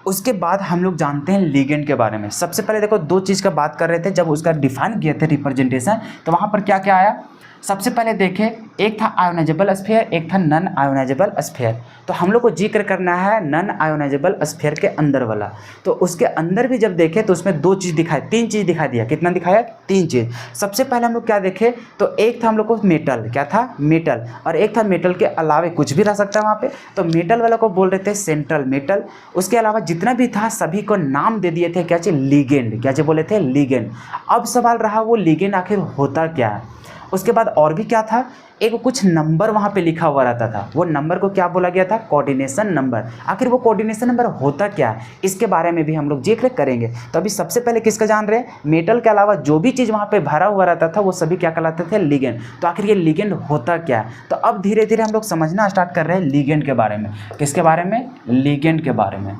उसके बाद हम लोग जानते हैं लिगेंड के बारे में। सबसे पहले देखो 2 चीज़ का बात कर रहे थे, जब उसका डिफाइन किए थे रिप्रेजेंटेशन, तो वहाँ पर क्या क्या आया। सबसे पहले देखें, एक था आयोनाइजेबल स्फीयर, एक था नॉन आयोनाइजेबल स्फीयर। तो हम लोग को जिक्र करना है नॉन आयोनाइजेबल स्फीयर के अंदर वाला। तो उसके अंदर भी जब देखें तो उसमें 2 चीज़ दिखाई, 3 चीज़ दिखाई दिया। कितना दिखाया? 3 चीज़। सबसे पहले हम लोग क्या देखें तो एक था हम लोग को मेटल, क्या था? मेटल। और एक था मेटल के अलावा कुछ भी रह सकता है वहाँ पे, तो मेटल वाला को बोल रहे थे सेंट्रल मेटल। उसके अलावा जितना भी था सभी को नाम दे दिए थे, क्या चाहिए? लिगेंड। क्या बोले थे? लिगेंड। अब सवाल रहा वो लिगेंड आखिर होता क्या है। उसके बाद और भी क्या था, एक कुछ नंबर वहाँ पे लिखा हुआ रहता था, वो नंबर को क्या बोला गया था? Coordination number. आखिर वो कोऑर्डिनेशन नंबर होता क्या है, इसके बारे में भी हम लोग जिक्र करेंगे। तो अभी सबसे पहले किसका जान रहे हैं? मेटल के अलावा जो भी चीज़ वहाँ पे भरा हुआ रहता था वो सभी क्या कहलाते थे? लिगेंड। तो आखिर ये लिगेंड होता क्या है, तो अब धीरे धीरे हम लोग समझना स्टार्ट कर रहे हैं लिगेंड के बारे में। किसके बारे में? लिगेंड के बारे में,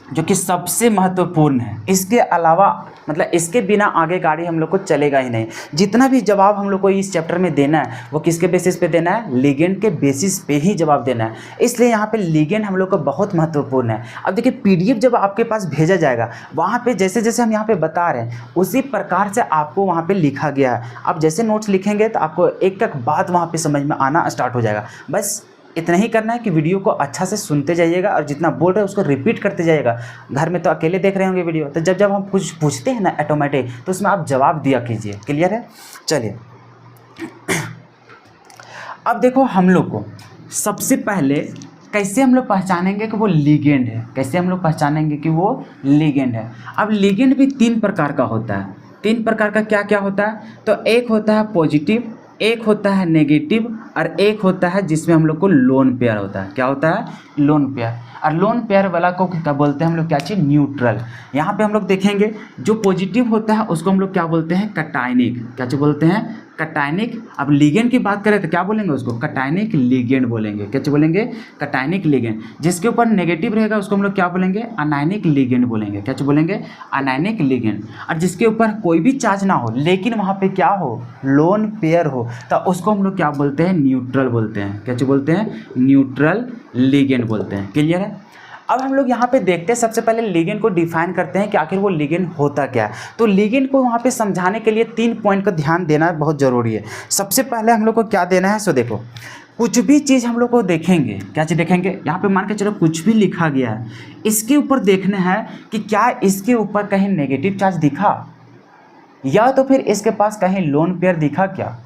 जो कि सबसे महत्वपूर्ण है। इसके अलावा मतलब इसके बिना आगे गाड़ी हम लोग को चलेगा ही नहीं। जितना भी जवाब हम लोग को इस चैप्टर में देना है वो किसके बेसिस पे देना है? लिगेंड के बेसिस पे ही जवाब देना है। इसलिए यहाँ पे लिगेंड हम लोग को बहुत महत्वपूर्ण है। अब देखिए PDF जब आपके पास भेजा जाएगा, वहाँ पे जैसे जैसे हम यहाँ पे बता रहे हैं उसी प्रकार से आपको वहाँ पे लिखा गया है। आप जैसे नोट्स लिखेंगे तो आपको एक एक बात वहाँ पे समझ में आना स्टार्ट हो जाएगा। बस इतना ही करना है कि वीडियो को अच्छा से सुनते जाइएगा और जितना बोल रहे हैं उसको रिपीट करते जाइएगा। घर में तो अकेले देख रहे होंगे वीडियो, तो जब हम कुछ पूछते हैं ना ऑटोमेटिक, तो उसमें आप जवाब दिया कीजिए। क्लियर है? चलिए अब देखो, हम लोग को सबसे पहले कैसे हम लोग पहचानेंगे कि वो लिगेंड है, कैसे हम लोग पहचानेंगे कि वो लिगेंड है। अब लिगेंड भी 3 प्रकार का होता है। 3 प्रकार का क्या क्या होता है? तो एक होता है पॉजिटिव, एक होता है नेगेटिव, और एक होता है जिसमें हम लोग को लोन पेयर होता है। क्या होता है? Lone pair. और लोन पेयर वाला को क्या बोलते हैं हम लोग? क्या चीज़? न्यूट्रल। यहाँ पे हम लोग देखेंगे जो पॉजिटिव होता है उसको हम लोग क्या बोलते हैं? कटायनिक। क्या चीज़ बोलते हैं? कटायनिक। अब लिगेंड की बात करें तो क्या बोलेंगे उसको? कटायनिक लिगेंड बोलेंगे। क्या चीज़ बोलेंगे? Cationic ligand. जिसके ऊपर नेगेटिव रहेगा उसको हम लोग क्या बोलेंगे? अनायनिक लिगेंड बोलेंगे। क्या चीज़ बोलेंगे? Anionic ligand. और जिसके ऊपर कोई भी चार्ज ना हो लेकिन वहाँ पे क्या हो? लोन पेयर हो, तो उसको हम लोग क्या बोलते हैं? न्यूट्रल बोलते हैं। क्या चीज़ बोलते हैं? न्यूट्रल लिगेंड बोलते हैं। क्लियर है? अब हम लोग यहाँ पे देखते हैं, सबसे पहले लिगेंड को डिफाइन करते हैं कि आखिर वो लिगेंड होता क्या है। तो लिगेंड को वहाँ पे समझाने के लिए 3 पॉइंट का ध्यान देना बहुत ज़रूरी है। सबसे पहले हम लोग को क्या देना है? सो देखो, कुछ भी चीज़ हम लोग को देखेंगे, क्या चीज़ देखेंगे? यहाँ पे मान के चलो कुछ भी लिखा गया है, इसके ऊपर देखना है कि क्या इसके ऊपर कहीं नेगेटिव चार्ज दिखा, या तो फिर इसके पास कहीं लोन पेयर दिखा क्या।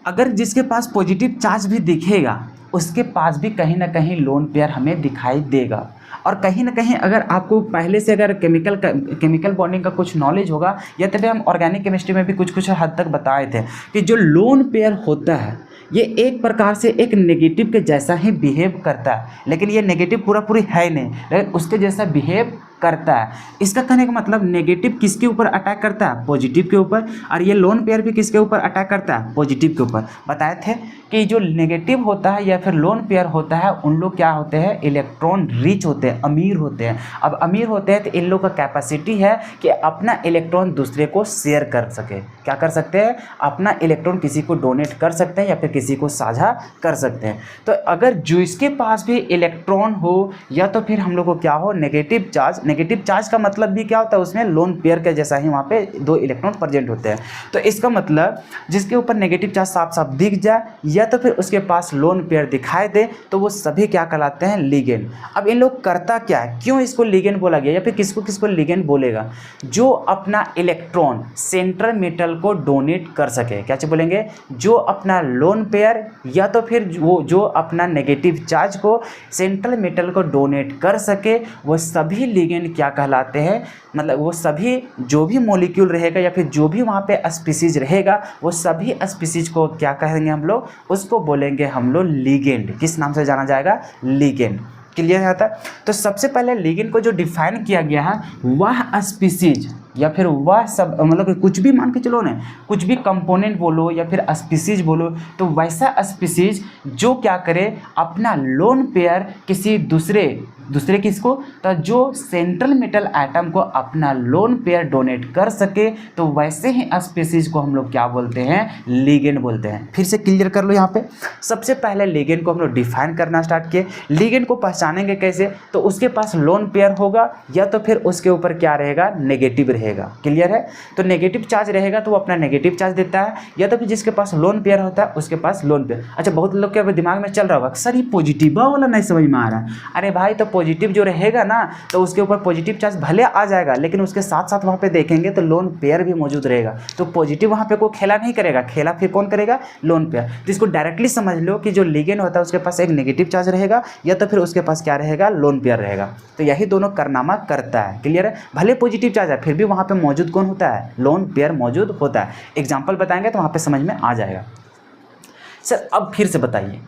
अगर जिसके पास पॉजिटिव चार्ज भी दिखेगा उसके पास भी कहीं ना कहीं लोन पेयर हमें दिखाई देगा। और कहीं ना कहीं अगर आपको पहले से अगर केमिकल बॉन्डिंग का कुछ नॉलेज होगा, या तभी हम ऑर्गेनिक केमिस्ट्री में भी कुछ हद तक बताए थे कि जो लोन पेयर होता है ये एक प्रकार से एक नेगेटिव के जैसा ही बिहेव करता है, लेकिन ये नेगेटिव पूरी है नहीं, लेकिन उसके जैसा बिहेव करता है। इसका कहने का मतलब नेगेटिव किसके ऊपर अटैक करता है? पॉजिटिव के ऊपर। और ये लोन पेयर भी किसके ऊपर अटैक करता है? पॉजिटिव के ऊपर। बताए थे कि जो नेगेटिव होता है या फिर लोन पेयर होता है उन लोग क्या होते हैं? इलेक्ट्रॉन रिच होते हैं, अमीर होते हैं। अब अमीर होते हैं तो इन लोग का कैपेसिटी है कि अपना इलेक्ट्रॉन दूसरे को शेयर कर सके। क्या कर सकते हैं? अपना इलेक्ट्रॉन किसी को डोनेट कर सकते हैं या फिर किसी को साझा कर सकते हैं। तो अगर जो इसके पास भी इलेक्ट्रॉन हो या तो फिर हम लोग को क्या हो? Negative charge. नेगेटिव चार्ज का मतलब भी क्या होता है? उसमें लोन पेयर के जैसा ही वहाँ पे 2 इलेक्ट्रॉन प्रेजेंट होते हैं। तो इसका मतलब जिसके ऊपर नेगेटिव चार्ज साफ साफ दिख जाए या तो फिर उसके पास लोन पेयर दिखाई दे तो वो सभी क्या कहलाते हैं? लिगेंड। अब इन लोग करता क्या है? क्यों इसको लिगेंड बोला गया या फिर किसको लिगेंड बोलेगा? जो अपना इलेक्ट्रॉन सेंट्रल मेटल को डोनेट कर सके। क्या चीज बोलेंगे? जो अपना लोन पेयर या तो फिर जो अपना नेगेटिव चार्ज को सेंट्रल मेटल को डोनेट कर सके, वो सभी लिगेंड क्या कहलाते हैं? मतलब वो सभी जो भी मॉलिक्यूल रहेगा या फिर जो भी वहाँ पे स्पीसीज रहेगा वो सभी स्पीसीज को क्या कहेंगे हम लोग? उसको बोलेंगे हम लोग लिगेंड। किस नाम से जाना जाएगा? लिगेंड। क्लियर है? तो सबसे पहले लिगेंड को जो डिफाइन किया गया है वह स्पीसीज या फिर वह सब मतलब कुछ भी मान के चलो ना, कुछ भी कंपोनेंट बोलो या फिर स्पीसीज बोलो, तो वैसा स्पीसीज जो क्या करे? अपना लोन पेयर किसी दूसरे किसको? तो जो सेंट्रल मेटल एटम को अपना लोन पेयर डोनेट कर सके, तो वैसे ही स्पीसीज को हम लोग क्या बोलते हैं? लिगेंड बोलते हैं। फिर से क्लियर कर लो यहाँ पे। सबसे पहले लिगेंड को हम लोग डिफाइन करना स्टार्ट किए। लिगेंड को पहचानेंगे कैसे? तो उसके पास लोन पेयर होगा या तो फिर उसके ऊपर क्या रहेगा? नेगेटिव रहेगा। क्लियर है? तो नेगेटिव चार्ज रहेगा तो वो अपना नेगेटिव चार्ज देता है, या तो फिर जिसके पास लोन पेयर होता है उसके पास लोन पेयर। अच्छा, बहुत लोग के दिमाग में चल रहा होगा सर ये पॉजिटिव वाला नहीं समझ में आ रहा है। अरे भाई, तो पॉजिटिव जो रहेगा ना तो उसके ऊपर पॉजिटिव चार्ज भले आ जाएगा, लेकिन उसके साथ साथ वहाँ पे देखेंगे तो लोन पेयर भी मौजूद रहेगा। तो पॉजिटिव वहाँ पे कोई खेला नहीं करेगा, खेला फिर कौन करेगा? Lone pair. तो इसको डायरेक्टली समझ लो कि जो लिगेंड होता है उसके पास एक नेगेटिव चार्ज रहेगा या तो फिर उसके पास क्या रहेगा? लोन पेयर रहेगा। तो यही दोनों कारनामा करता है। क्लियर है? भले पॉजिटिव चार्ज है फिर भी वहाँ पे मौजूद कौन होता है? लोन पेयर मौजूद होता है। एग्जाम्पल बताएंगे तो वहाँ पे समझ में आ जाएगा। सर अब फिर से बताइए,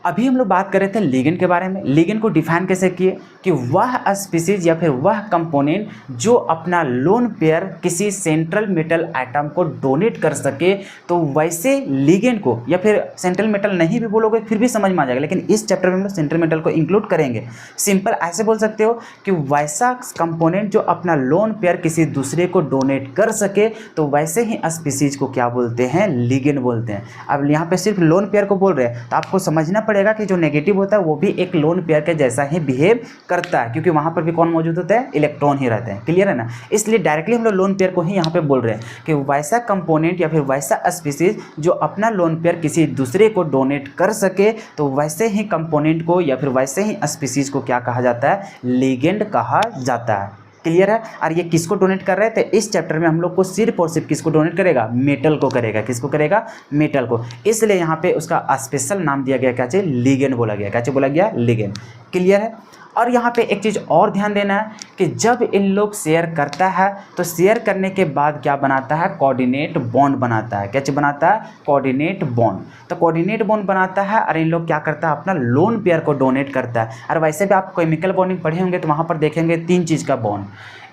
अभी हम लोग बात कर रहे थे लिगेंड के बारे में। लिगेंड को डिफाइन कैसे किए? कि वह स्पीसीज या फिर वह कंपोनेंट जो अपना लोन पेयर किसी सेंट्रल मेटल एटम को डोनेट कर सके, तो वैसे लिगेंड को, या फिर सेंट्रल मेटल नहीं भी बोलोगे फिर भी समझ में आ जाएगा, लेकिन इस चैप्टर में हम लोग सेंट्रल मेटल को इंक्लूड करेंगे। सिंपल ऐसे बोल सकते हो कि वैसा कंपोनेंट जो अपना लोन पेयर किसी दूसरे को डोनेट कर सके, तो वैसे ही स्पीसीज को क्या बोलते हैं? लिगेंड बोलते हैं। अब यहाँ पे सिर्फ लोन पेयर को बोल रहे हैं तो आपको समझना पड़ेगा कि जो नेगेटिव होता है वो भी एक लोन पेयर के जैसा ही बिहेव करता है, क्योंकि वहाँ पर भी कौन मौजूद होता है? इलेक्ट्रॉन ही रहते हैं। क्लियर है ना? इसलिए डायरेक्टली हम लोग लोन पेयर को ही यहाँ पे बोल रहे हैं कि वैसा कंपोनेंट या फिर वैसा स्पीसीज जो अपना लोन पेयर किसी दूसरे को डोनेट कर सके, तो वैसे ही कंपोनेंट को या फिर वैसे ही स्पीसीज को क्या कहा जाता है? लिगेंड कहा जाता है। क्लियर है? और ये किसको डोनेट कर रहे थे? इस चैप्टर में हम लोग को सिर्फ और सिर्फ किसको डोनेट करेगा? मेटल को करेगा। किसको करेगा? मेटल को। इसलिए यहाँ पे उसका स्पेशल नाम दिया गया, क्या चाहिए? लिगेंड बोला गया। क्या चाहिए बोला गया? लिगेंड। क्लियर है? और यहाँ पे एक चीज़ और ध्यान देना है कि जब इन लोग शेयर करता है तो शेयर करने के बाद क्या बनाता है? कोऑर्डिनेट बॉन्ड बनाता है। क्या चीज़ बनाता है? Coordinate bond. तो कोऑर्डिनेट बॉन्ड बनाता है और इन लोग क्या करता है? अपना लोन पेयर को डोनेट करता है। और वैसे भी आप केमिकल बॉन्डिंग पढ़े होंगे तो वहाँ पर देखेंगे 3 चीज़ का बॉन्ड।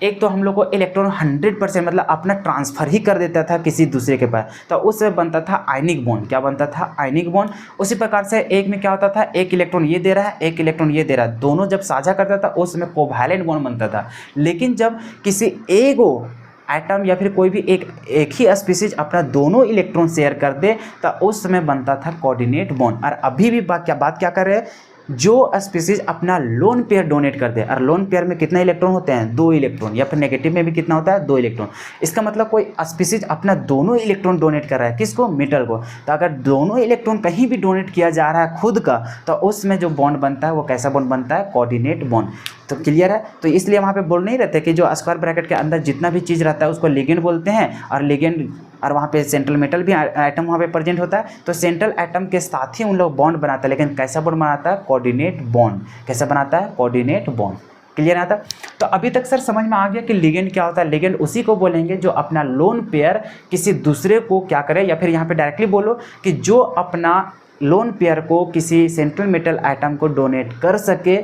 एक तो हम लोग को इलेक्ट्रॉन 100% मतलब अपना ट्रांसफ़र ही कर देता था किसी दूसरे के पास, तो उससे बनता था आयनिक बॉन्ड। क्या बनता था? Ionic bond. उसी प्रकार से एक में क्या होता था? एक इलेक्ट्रॉन ये दे रहा है, एक इलेक्ट्रॉन ये दे रहा है, दोनों जब साझा करता था उस समय कोवैलेंट बॉन्ड बनता था। लेकिन जब किसी एगो एटम या फिर कोई भी एक ही स्पीसीज अपना दोनों इलेक्ट्रॉन शेयर कर दे तो उस समय बनता था कोऑर्डिनेट बॉन्ड। और अभी भी बात क्या कर रहे हैं? जो स्पीसीज अपना लोन पेयर डोनेट करते हैं, और लोन पेयर में कितना इलेक्ट्रॉन होते हैं? 2 इलेक्ट्रॉन। या फिर नेगेटिव में भी कितना होता है? 2 इलेक्ट्रॉन। इसका मतलब कोई स्पीसीज अपना दोनों इलेक्ट्रॉन डोनेट कर रहा है। किसको? मेटल को। तो अगर दोनों इलेक्ट्रॉन कहीं भी डोनेट किया जा रहा है खुद का, तो उसमें जो बॉन्ड बनता है वो कैसा बॉन्ड बनता है? Coordinate bond. तो क्लियर है। तो इसलिए वहाँ पे बोल नहीं रहते कि जो स्क्वायर ब्रैकेट के अंदर जितना भी चीज़ रहता है उसको लिगेंड बोलते हैं, और लिगेंड और वहाँ पे सेंट्रल मेटल भी आइटम वहाँ पे प्रेजेंट होता है। तो सेंट्रल आइटम के साथ ही उन लोग बॉन्ड बनाता है, लेकिन कैसा बॉन्ड बनाता है? Coordinate bond. कैसा बनाता है? Coordinate bond. क्लियर आता? तो अभी तक सर समझ में आ गया कि लिगेंड क्या होता है। लिगेंड उसी को बोलेंगे जो अपना लोन पेयर किसी दूसरे को क्या करे, या फिर यहाँ पे डायरेक्टली बोलो कि जो अपना लोन पेयर को किसी सेंट्रल मेटल आइटम को डोनेट कर सके।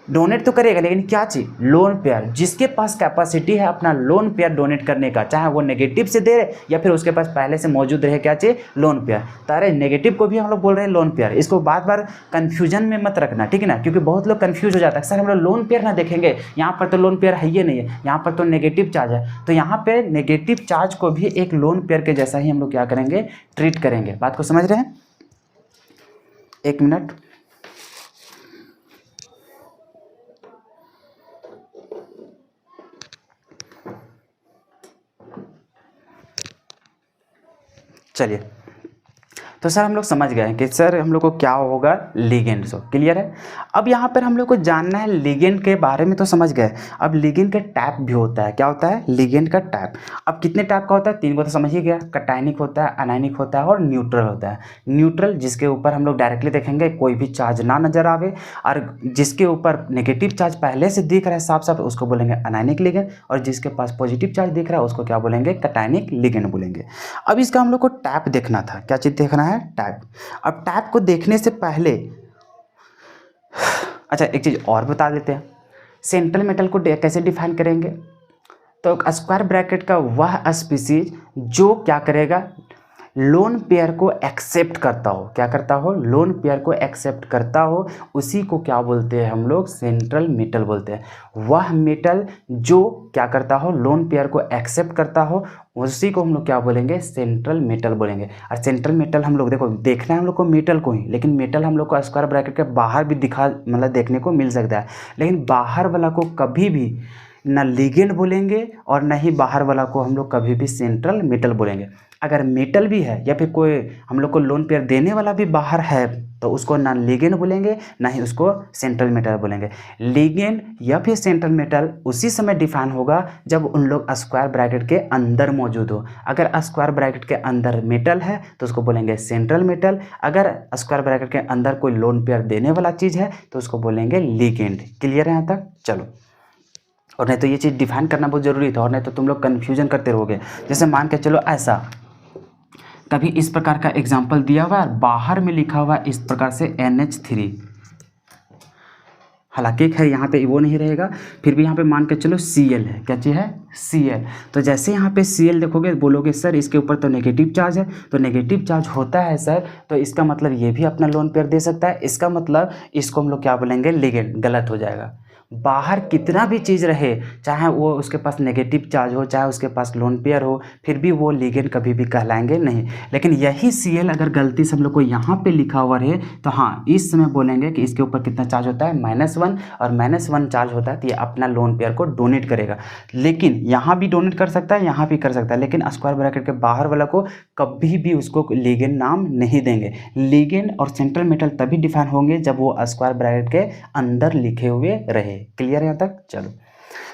डोनेट तो करेगा, लेकिन क्या चीज़? Lone pair. जिसके पास कैपेसिटी है अपना लोन पेयर डोनेट करने का, चाहे वो नेगेटिव से दे या फिर उसके पास पहले से मौजूद रहे क्या चीज़? Lone pair. तो अरे नेगेटिव को भी हम लोग बोल रहे हैं लोन पेयर। इसको बार बार कन्फ्यूजन में मत रखना, ठीक है ना, क्योंकि बहुत लोग कन्फ्यूज हो जाता है। सर हम लोग लोन पेयर ना देखेंगे, यहाँ पर तो लोन पेयर है ही नहीं है, यहाँ पर तो नेगेटिव चार्ज है। तो यहाँ पे नेगेटिव चार्ज को भी एक लोन पेयर के जैसा ही हम लोग क्या करेंगे? ट्रीट करेंगे। बात को समझ रहे हैं? एक मिनट। चलिए, तो सर हम लोग समझ गए कि सर हम लोग को क्या होगा? लिगेंड। सो क्लियर है। अब यहाँ पर हम लोग को जानना है लिगेंड के बारे में, तो समझ गए। अब लिगेंड का टाइप भी होता है। क्या होता है? लिगेंड का टाइप। अब कितने टाइप का होता है? 3 को तो समझ ही गया। कैटायनिक होता है, अनायनिक होता है और न्यूट्रल होता है। न्यूट्रल जिसके ऊपर हम लोग डायरेक्टली देखेंगे कोई भी चार्ज ना नजर आवे, और जिसके ऊपर नेगेटिव चार्ज पहले से दिख रहा है साफ साफ, उसको बोलेंगे अनायनिक लिगेंड, और जिसके पास पॉजिटिव चार्ज दिख रहा है उसको क्या बोलेंगे? कैटायनिक लिगेंड बोलेंगे। अब इसका हम लोग को टाइप देखना था। क्या चीज़ देखना है? टाइप। अब टाइप को देखने से पहले अच्छा एक चीज़ और बता देते हैं। सेंट्रल मेटल को कैसे डिफाइन करेंगे? तो स्क्वायर ब्रैकेट का वह स्पीसीज जो क्या करेगा? लोन पेयर को एक्सेप्ट करता हो। क्या करता हो? लोन पेयर को एक्सेप्ट करता हो, उसी को क्या बोलते हैं हम लोग? सेंट्रल मेटल बोलते हैं। वह मेटल जो क्या करता हो? लोन पेयर को एक्सेप्ट करता हो, उसी को हम लोग क्या बोलेंगे? सेंट्रल मेटल बोलेंगे। और सेंट्रल मेटल हम लोग देखो देखना है हम लोग को मेटल को ही, लेकिन मेटल हम लोग को स्क्वायर ब्रैकेट के बाहर भी मतलब देखने को मिल सकता है, लेकिन बाहर वाला को कभी भी ना लिगेंड बोलेंगे और ना ही बाहर वाला को हम लोग कभी भी सेंट्रल मेटल बोलेंगे। अगर मेटल भी है या फिर कोई हम लोग को लोन पेयर देने वाला भी बाहर है, तो उसको ना लिगेंड बोलेंगे ना ही उसको सेंट्रल मेटल बोलेंगे। लिगेंड या फिर सेंट्रल मेटल उसी समय डिफाइन होगा जब उन लोग स्क्वायर ब्रैकेट के अंदर मौजूद हो। अगर स्क्वायर ब्रैकेट के अंदर मेटल है तो उसको बोलेंगे सेंट्रल मेटल। अगर स्क्वायर ब्रैकेट के अंदर कोई लोन पेयर देने वाला चीज़ है तो उसको बोलेंगे लिगेंड। क्लियर है यहाँ तक? चलो, और नहीं तो ये चीज़ डिफाइन करना बहुत ज़रूरी था, और नहीं तो तुम लोग कन्फ्यूजन करते रहोगे। जैसे मान के चलो ऐसा कभी इस प्रकार का एग्जाम्पल दिया हुआ है, बाहर में लिखा हुआ इस प्रकार से NH3, हालांकि खैर यहाँ पे वो नहीं रहेगा, फिर भी यहाँ पे मान के चलो Cl है। क्या चीज़ है? Cl। तो जैसे यहाँ पे Cl देखोगे बोलोगे सर इसके ऊपर तो नेगेटिव चार्ज है, तो नेगेटिव चार्ज होता है सर, तो इसका मतलब ये भी अपना लोन पेयर दे सकता है, इसका मतलब इसको हम लोग क्या बोलेंगे? लिगेंड। गलत हो जाएगा। बाहर कितना भी चीज़ रहे, चाहे वो उसके पास नेगेटिव चार्ज हो, चाहे उसके पास लोन पेयर हो, फिर भी वो लिगेंड कभी भी कहलाएंगे नहीं। लेकिन यही Cl अगर गलती से हम लोग को यहाँ पे लिखा हुआ रहे तो हाँ, इस समय बोलेंगे कि इसके ऊपर कितना चार्ज होता है? -1, और -1 चार्ज होता है तो ये अपना लोन पेयर को डोनेट करेगा। लेकिन यहाँ भी डोनेट कर सकता है, यहाँ भी कर सकता है, लेकिन स्क्वायर ब्रैकेट के बाहर वाला को कभी भी उसको लिगेंड नाम नहीं देंगे। लिगेंड और सेंट्रल मेटल तभी डिफाइन होंगे जब वो स्क्वायर ब्रैकेट के अंदर लिखे हुए रहे। क्लियर है यहाँ तक? चलो,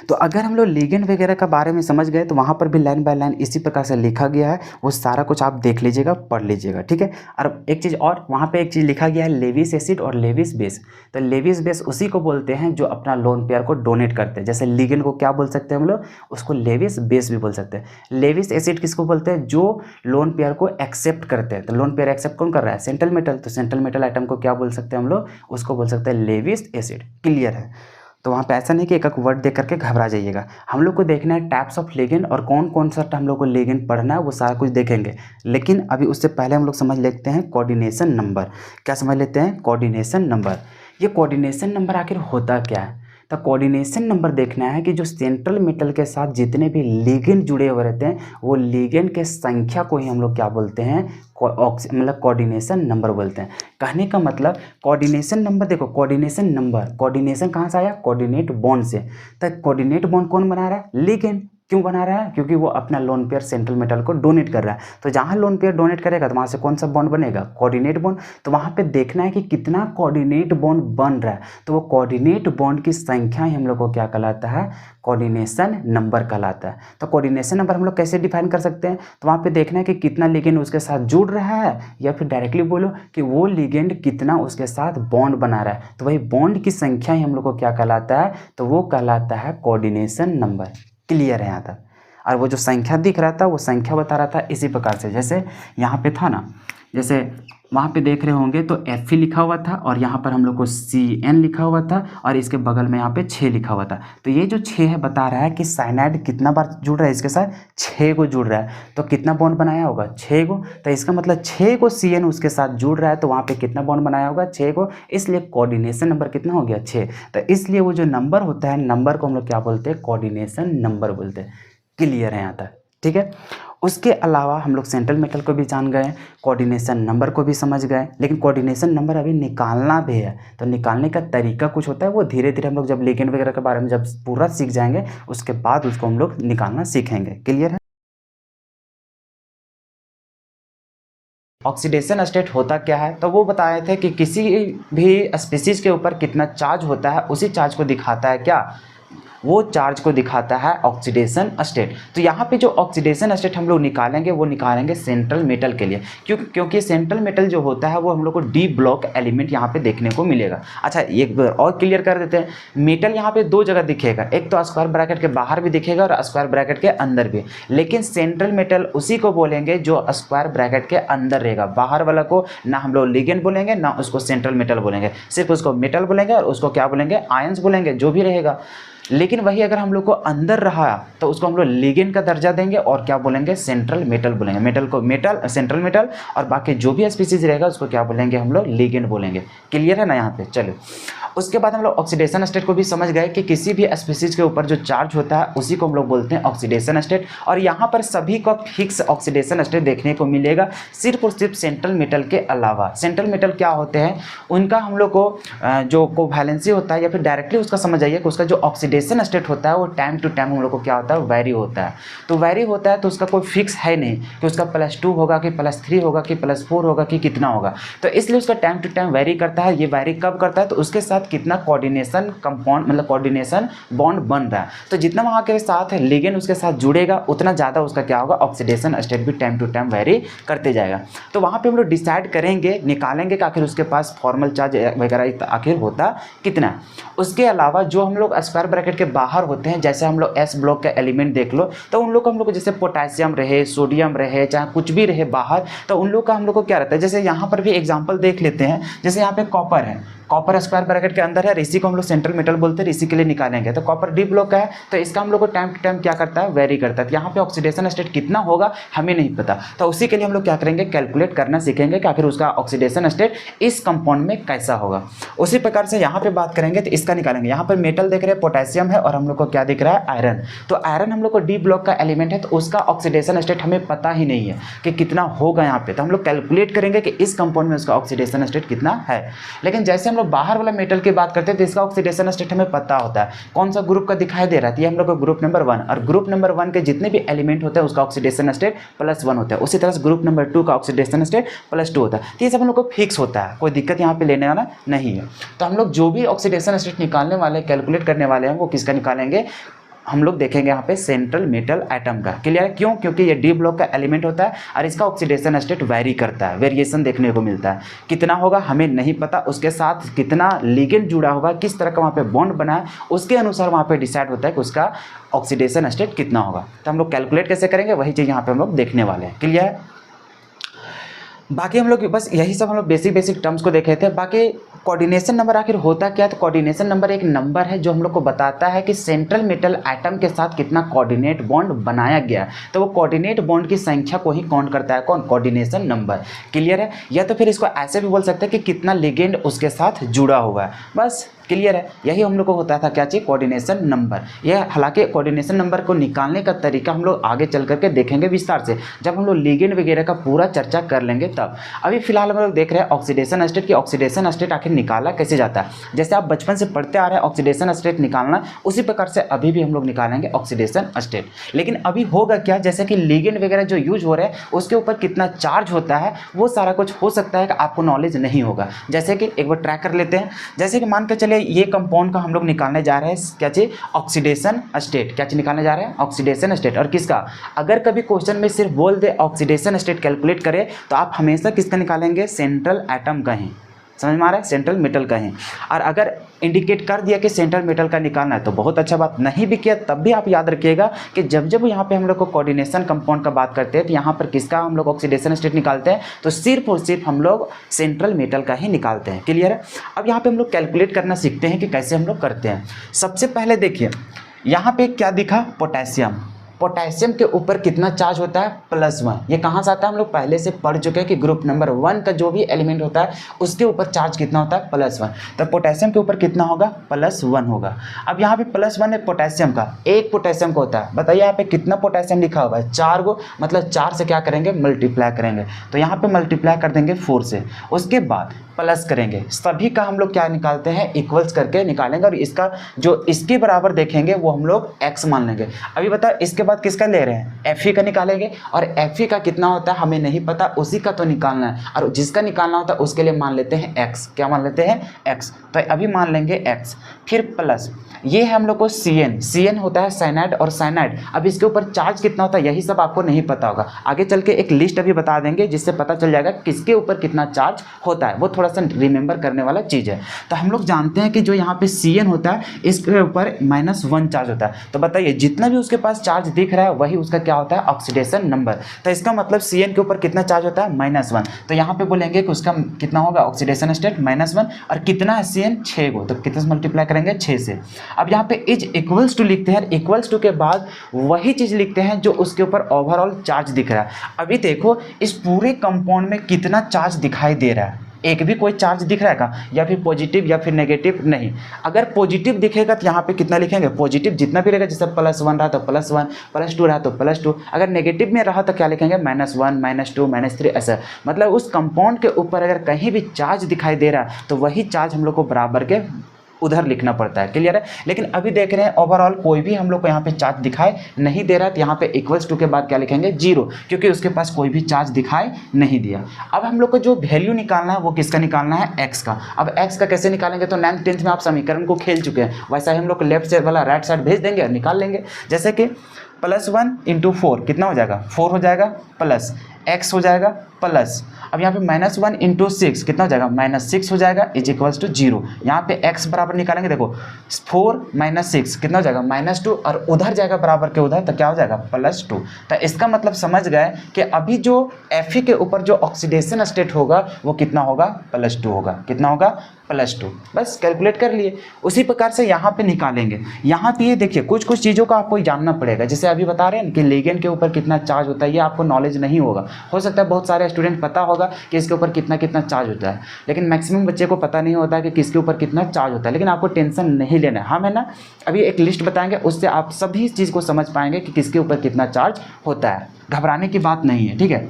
तो अगर हम लोग लिगेंड वगैरह का बारे में समझ गए तो वहाँ पर भी लाइन बाय लाइन इसी प्रकार से लिखा गया है, वो सारा कुछ आप देख लीजिएगा, पढ़ लीजिएगा, ठीक है। और एक चीज़ और, वहाँ पे एक चीज़ लिखा गया है लेविस एसिड और लेविस बेस। तो लेविस बेस उसी को बोलते हैं जो अपना लोन पेयर को डोनेट करते हैं। जैसे लिगेंड को क्या बोल सकते हैं हम लोग? उसको लेविस बेस भी बोल सकते हैं। लेविस एसिड किसको बोलते हैं? जो लोन पेयर को एक्सेप्ट करते हैं। तो लोन पेयर एक्सेप्ट कौन कर रहा है? Central metal. तो सेंट्रल मेटल आइटम को क्या बोल सकते हैं हम लोग? उसको बोल सकते हैं लेविस एसिड। क्लियर है? तो वहाँ पे ऐसा नहीं कि एक एक वर्ड देख करके घबरा जाइएगा। हम लोग को देखना है टाइप्स ऑफ लिगेंड और कौन कौन सा हम लोग को लिगेंड पढ़ना है, वो सारा कुछ देखेंगे। लेकिन अभी उससे पहले हम लोग समझ लेते हैं कोऑर्डिनेशन नंबर। क्या समझ लेते हैं? Coordination number. ये कोऑर्डिनेशन नंबर आखिर होता क्या है? तो कोऑर्डिनेशन नंबर देखना है कि जो सेंट्रल मेटल के साथ जितने भी लिगेंड जुड़े हुए रहते हैं, वो लिगेंड के संख्या को ही हम लोग क्या बोलते हैं? मतलब कोऑर्डिनेशन नंबर बोलते हैं। कहने का मतलब कोऑर्डिनेशन नंबर, देखो कोऑर्डिनेशन नंबर, कोऑर्डिनेशन कहाँ से आया? कोऑर्डिनेट बॉन्ड से। तो कोऑर्डिनेट बॉन्ड कौन बना रहा है? लिगेंड। क्यों बना रहा है? क्योंकि वो अपना लोन पेयर सेंट्रल मेटल को डोनेट कर रहा है। तो जहाँ लोन पेयर डोनेट करेगा तो वहाँ से कौन सा बॉन्ड बनेगा? Coordinate bond. तो वहाँ पे देखना है कि कितना कोऑर्डिनेट बॉन्ड बन रहा है। तो वो कोऑर्डिनेट बॉन्ड की संख्या ही हम लोग को क्या कहलाता है? कोऑर्डिनेशन नंबर कहलाता है। तो कोऑर्डिनेशन नंबर हम लोग कैसे डिफाइन कर सकते हैं? तो वहाँ पे देखना है कि कितना लिगेंड उसके साथ जुड़ रहा है, या फिर डायरेक्टली बोलो कि वो लिगेंड कितना उसके साथ बॉन्ड बना रहा है। तो वही बॉन्ड की संख्या ही हम लोग को क्या कहलाता है? तो वो कहलाता है कोऑर्डिनेशन नंबर। क्लियर है यहाँ तक? और वो जो संख्या दिख रहा था वो संख्या बता रहा था इसी प्रकार से, जैसे यहाँ पे था ना, जैसे वहाँ पे देख रहे होंगे तो Fe लिखा हुआ था और यहाँ पर हम लोग को Cn लिखा हुआ था और इसके बगल में यहाँ पे 6 लिखा हुआ था। तो ये जो 6 है बता रहा है कि साइनाइड कितना बार जुड़ रहा है इसके साथ? 6 को जुड़ रहा है। तो कितना बॉन्ड बनाया होगा? 6 को। तो इसका मतलब 6 को Cn उसके साथ जुड़ रहा है, तो वहाँ पे कितना बॉन्ड बनाया होगा? 6 को। इसलिए कोऑर्डिनेशन नंबर कितना हो गया? 6। तो इसलिए वो जो नंबर होता है, नंबर को हम लोग क्या बोलते हैं? कोऑर्डिनेशन नंबर बोलते हैं। क्लियर है यहाँ तक? ठीक है। उसके अलावा हम लोग सेंट्रल मेटल को भी जान गए, कोऑर्डिनेशन नंबर को भी समझ गए, लेकिन कोऑर्डिनेशन नंबर अभी निकालना भी है। तो निकालने का तरीका कुछ होता है, वो धीरे धीरे हम लोग जब लिगेंड वगैरह के बारे में जब पूरा सीख जाएंगे उसके बाद उसको हम लोग निकालना सीखेंगे। क्लियर है? ऑक्सीडेशन स्टेट होता क्या है? तो वो बताए थे कि किसी भी स्पीसीज के ऊपर कितना चार्ज होता है उसी चार्ज को दिखाता है क्या? वो चार्ज को दिखाता है ऑक्सीडेशन स्टेट। तो यहाँ पे जो ऑक्सीडेशन स्टेट हम लोग निकालेंगे वो निकालेंगे सेंट्रल मेटल के लिए, क्योंकि सेंट्रल मेटल जो होता है वो हम लोग को डी ब्लॉक एलिमेंट यहाँ पे देखने को मिलेगा। अच्छा, एक बार और क्लियर कर देते हैं, मेटल यहाँ पे दो जगह दिखेगा, एक तो स्क्वायर ब्रैकेट के बाहर भी दिखेगा और स्क्वायर ब्रैकेट के अंदर भी, लेकिन सेंट्रल मेटल उसी को बोलेंगे जो स्क्वायर ब्रैकेट के अंदर रहेगा। बाहर वाला को ना हम लोग लिगेंड बोलेंगे ना उसको सेंट्रल मेटल बोलेंगे, सिर्फ उसको मेटल बोलेंगे और उसको क्या बोलेंगे? आयंस बोलेंगे, जो भी रहेगा। लेकिन वही अगर हम लोग को अंदर रहा तो उसको हम लोग लिगेंड का दर्जा देंगे और क्या बोलेंगे? सेंट्रल मेटल बोलेंगे। मेटल को मेटल, सेंट्रल मेटल, और बाकी जो भी स्पीसीज रहेगा उसको क्या बोलेंगे? हम लोग लिगेंड बोलेंगे। क्लियर है ना यहाँ पे? चलो, उसके बाद हम लोग ऑक्सीडेशन स्टेट को भी समझ गए कि किसी भी स्पीसीज के ऊपर जो चार्ज होता है उसी को हम लोग बोलते हैं ऑक्सीडेशन स्टेट। और यहाँ पर सभी को फिक्स ऑक्सीडेशन स्टेट देखने को मिलेगा, सिर्फ और सिर्फ सेंट्रल मेटल के अलावा। सेंट्रल मेटल क्या होते हैं? उनका हम लोग को जो कोवैलेंसी होता है, या फिर डायरेक्टली उसका समझ आइए कि उसका जो ऑक्सीडेशन स्टेट होता है वो टाइम टू टाइम हम लोग को क्या होता है? वैरी होता है। तो वैरी होता है तो उसका कोई फिक्स है नहीं कि उसका +2 होगा कि +3 होगा कि +4 होगा कि कितना होगा। तो इसलिए उसका टाइम टू टाइम वैरी करता है। ये वैरी कब करता है? तो उसके साथ कितना कोऑर्डिनेशन कंपाउंड, मतलब कोऑर्डिनेशन बॉन्ड बन रहा है। तो जितना वहाँ के साथ लिगेंड उसके साथ जुड़ेगा उतना ज़्यादा उसका क्या होगा? ऑक्सीडेशन स्टेट भी टाइम टू टाइम वैरी करते जाएगा। तो वहाँ पे हम लोग डिसाइड करेंगे, निकालेंगे कि आखिर उसके पास फॉर्मल चार्ज वगैरह आखिर होता कितना। उसके अलावा जो हम लोग स्क्वायर ब्रैकेट के बाहर होते हैं, जैसे हम लोग एस ब्लॉक का एलिमेंट देख लो, तो उन लोग को हम लोग को जैसे पोटेशियम रहे, सोडियम रहे, चाहे कुछ भी रहे बाहर, तो उन लोग का हम लोग को क्या रहता है? जैसे यहाँ पर भी एग्जांपल देख लेते हैं, जैसे यहाँ पे कॉपर है, कॉपर स्क्वायर ब्रैकेट के अंदर है, इसी को हम लोग सेंट्रल मेटल बोलते हैं, इसी के लिए निकालेंगे। तो कॉपर डी ब्लॉक का है तो इसका हम लोग को टाइम टू टाइम क्या करता है? वेरी करता है। तो यहाँ पे ऑक्सीडेशन स्टेट कितना होगा हमें नहीं पता, तो उसी के लिए हम लोग क्या करेंगे? कैलकुलेट करना सीखेंगे कि आखिर उसका ऑक्सीडेशन स्टेट इस कंपाउंड में कैसा होगा। उसी प्रकार से यहाँ पे बात करेंगे तो इसका निकालेंगे। यहाँ पर मेटल देख रहे हैं, पोटेशियम है, और हम लोग को क्या दिख रहा है? आयरन। तो आयरन हम लोग को डी ब्लॉक का एलिमेंट है, तो उसका ऑक्सीडेशन स्टेट हमें पता ही नहीं है कि कितना होगा यहाँ पे। तो हम लोग कैलकुलेट करेंगे कि इस कंपाउंड में उसका ऑक्सीडेशन स्टेट कितना है। लेकिन जैसे हम लोग बाहर वाला मेटल की बात करते हैं तो इसका ऑक्सीडेशन स्टेट हमें पता होता है, कौन सा ग्रुप का दिखाई दे रहा है? ये हम लोग को ग्रुप नंबर 1, और ग्रुप नंबर 1 के जितने भी एलिमेंट होते हैं उसका ऑक्सीडेशन स्टेट +1 होता है। उसी तरह से ग्रुप नंबर 2 का ऑक्सीडेशन स्टेट +2 होता है। तो ये सब हम लोग को फिक्स होता है, कोई दिक्कत यहाँ पे लेने वाला नहीं है। तो हम लोग जो भी ऑक्सीडेशन स्टेट निकालने वाले, कैलकुलेट करने वाले हैं, वो किसका निकालेंगे? हम लोग देखेंगे यहाँ पे सेंट्रल मेटल एटम का। क्लियर है? क्यों? क्योंकि ये डी ब्लॉक का एलिमेंट होता है और इसका ऑक्सीडेशन स्टेट वेरी करता है, वेरिएशन देखने को मिलता है। कितना होगा हमें नहीं पता, उसके साथ कितना लिगेंड जुड़ा होगा, किस तरह का वहाँ पे बॉन्ड बना है, उसके अनुसार वहाँ पे डिसाइड होता है कि उसका ऑक्सीडेशन स्टेट कितना होगा। तो हम लोग कैलकुलेट कैसे करेंगे, वही चीज़ यहाँ पे हम लोग देखने वाले हैं। क्लियर है? बाकी हम लोग बस यही सब हम लोग बेसिक टर्म्स को देखे थे। बाकी कोऑर्डिनेशन नंबर आखिर होता क्या है? तो कोऑर्डिनेशन नंबर एक नंबर है जो हम लोग को बताता है कि सेंट्रल मेटल एटम के साथ कितना कोऑर्डिनेट बॉन्ड बनाया गया। तो वो कोऑर्डिनेट बॉन्ड की संख्या को ही काउंट करता है कौन? Coordination number. क्लियर है? या तो फिर इसको ऐसे भी बोल सकते हैं कि कितना लिगेंड उसके साथ जुड़ा हुआ है। बस क्लियर है? यही हम लोग को होता था क्या चाहिए, कोऑर्डिनेशन नंबर। यह हालांकि कोऑर्डिनेशन नंबर को निकालने का तरीका हम लोग आगे चल करके देखेंगे विस्तार से, जब हम लोग लिगेंड वगैरह का पूरा चर्चा कर लेंगे तब। अभी फिलहाल हम लोग देख रहे हैं ऑक्सीडेशन स्टेट की ऑक्सीडेशन स्टेट आखिर निकाला कैसे जाता है। जैसे आप बचपन से पढ़ते आ रहे हैं ऑक्सीडेशन स्टेट निकालना, उसी प्रकार से अभी भी हम लोग निकालेंगे ऑक्सीडेशन स्टेट। लेकिन अभी होगा क्या, जैसे कि लिगेंड वगैरह जो यूज हो रहे हैं उसके ऊपर कितना चार्ज होता है, वो सारा कुछ हो सकता है कि आपको नॉलेज नहीं होगा। जैसे कि एक बार ट्राई कर लेते हैं। जैसे कि मान के चलिए ये कंपाउंड का हम लोग निकालने जा रहे हैं क्या चीज, ऑक्सीडेशन स्टेट। क्या चीज निकालने जा रहे हैं, ऑक्सीडेशन स्टेट। और किसका, अगर कभी क्वेश्चन में सिर्फ बोल दे ऑक्सीडेशन स्टेट कैलकुलेट करें तो आप हमेशा किसका निकालेंगे, सेंट्रल एटम का ही। समझ में आ रहा है, सेंट्रल मेटल का ही। और अगर इंडिकेट कर दिया कि सेंट्रल मेटल का निकालना है तो बहुत अच्छा बात, नहीं भी किया तब भी आप याद रखिएगा कि जब जब यहाँ पे हम लोग को कोऑर्डिनेशन कंपाउंड का बात करते हैं तो यहाँ पर किसका हम लोग ऑक्सीडेशन स्टेट निकालते हैं, तो सिर्फ और सिर्फ हम लोग सेंट्रल मेटल का ही निकालते हैं। क्लियर है? अब यहाँ पे हम लोग कैलकुलेट करना सीखते हैं कि कैसे हम लोग करते हैं। सबसे पहले देखिए यहाँ पे क्या दिखा, पोटेशियम। पोटेशियम के ऊपर कितना चार्ज होता है, +1। ये कहाँ से आता है, हम लोग पहले से पढ़ चुके हैं कि ग्रुप नंबर 1 का जो भी एलिमेंट होता है उसके ऊपर चार्ज कितना होता है, +1। तो पोटेशियम के ऊपर कितना होगा, +1 होगा। अब यहाँ पे +1 है पोटेशियम का, एक पोटेशियम का होता है। बताइए यहाँ पे कितना पोटेशियम लिखा हुआ है, 4 गो, मतलब 4 से क्या करेंगे, मल्टीप्लाई करेंगे। तो यहाँ पे मल्टीप्लाई कर देंगे 4 से, उसके बाद प्लस करेंगे। सभी का हम लोग क्या निकालते हैं, इक्वल्स करके निकालेंगे। और इसका जो इसके बराबर देखेंगे वो हम लोग x मान लेंगे। अभी बता इसके बाद किसका ले रहे हैं, Fe का निकालेंगे। और Fe का कितना होता है हमें नहीं पता, उसी का तो निकालना है। और जिसका निकालना होता है उसके लिए मान लेते हैं x। क्या मान लेते हैं, x। तो अभी मान लेंगे x, फिर प्लस ये है हम लोग को CN होता है साइनाइड और साइनाइड। अब इसके ऊपर चार्ज कितना होता है यही सब आपको नहीं पता होगा, आगे चल के एक लिस्ट अभी बता देंगे जिससे पता चल जाएगा किसके ऊपर कितना चार्ज होता है। वो थोड़ा सा रिमेंबर करने वाला चीज़ है। तो हम लोग जानते हैं कि जो यहाँ पे CN होता है इसके ऊपर -1 चार्ज होता है। तो बताइए जितना भी उसके पास चार्ज दिख रहा है वही उसका क्या होता है, ऑक्सीडेशन नंबर। तो इसका मतलब CN के ऊपर कितना चार्ज होता है, -1। तो यहाँ पे बोलेंगे कि उसका कितना होगा, ऑक्सीडेशन स्टेट -1। और कितना है CN, 6 गो, तो कितने से मल्टीप्लाई करेंगे, 6 से। अब यहाँ पे इज इक्वल्स टू लिखते हैं, इक्वल्स टू के बाद वही चीज़ लिखते हैं जो उसके ऊपर ओवरऑल चार्ज दिख रहा है। अभी देखो इस पूरे कंपाउंड में कितना चार्ज दिखाई दे रहा है, एक भी कोई चार्ज दिख रहा है का, या फिर पॉजिटिव या फिर नेगेटिव, नहीं। अगर पॉजिटिव दिखेगा तो यहाँ पे कितना लिखेंगे, पॉजिटिव जितना भी रहेगा, जैसे +1 रहा तो +1, +2 रहा तो +2। अगर नेगेटिव में रहा तो क्या लिखेंगे, -1, -2, -3, ऐसा। मतलब उस कंपाउंड के ऊपर अगर कहीं भी चार्ज दिखाई दे रहा है तो वही चार्ज हम लोग को बराबर के उधर लिखना पड़ता है। क्लियर है? लेकिन अभी देख रहे हैं ओवरऑल कोई भी हम लोग को यहाँ पे चार्ज दिखाई नहीं दे रहा है, तो यहाँ पे =2 के बाद क्या लिखेंगे, 0, क्योंकि उसके पास कोई भी चार्ज दिखाई नहीं दिया। अब हम लोग को जो वैल्यू निकालना है वो किसका निकालना है, x का। अब x का कैसे निकालेंगे, तो 9th 10th में आप समीकरण को खेल चुके हैं, वैसा ही हम लोग लेफ्ट साइड वाला राइट साइड भेज देंगे और निकाल लेंगे। जैसे कि +1 × 4 कितना हो जाएगा, 4 हो जाएगा, प्लस x हो जाएगा प्लस, अब यहाँ पे -1 × 6 कितना हो जाएगा, -6 हो जाएगा, =0। यहाँ पे x बराबर निकालेंगे, देखो 4 - 6 कितना हो जाएगा, -2, और उधर जाएगा बराबर के उधर तो क्या हो जाएगा, +2। तो इसका मतलब समझ गए कि अभी जो Fe के ऊपर जो ऑक्सीडेशन स्टेट होगा वो कितना होगा, +2 होगा। कितना होगा, +2। बस कैलकुलेट कर लिए। उसी प्रकार से यहाँ पे निकालेंगे। यहाँ पे ये देखिए कुछ कुछ चीज़ों का आपको जानना पड़ेगा। जैसे अभी बता रहे हैं कि लिगेंड के ऊपर कितना चार्ज होता है, ये आपको नॉलेज नहीं होगा। हो सकता है बहुत सारे स्टूडेंट पता होगा कि इसके ऊपर कितना कितना चार्ज होता है, लेकिन मैक्सिमम बच्चे को पता नहीं होता है कि किसके ऊपर कितना चार्ज होता है। लेकिन आपको टेंशन नहीं लेना है, हम है ना अभी एक लिस्ट बताएंगे, उससे आप सभी चीज़ को समझ पाएंगे कि किसके ऊपर कितना चार्ज होता है। घबराने की बात नहीं है, ठीक है।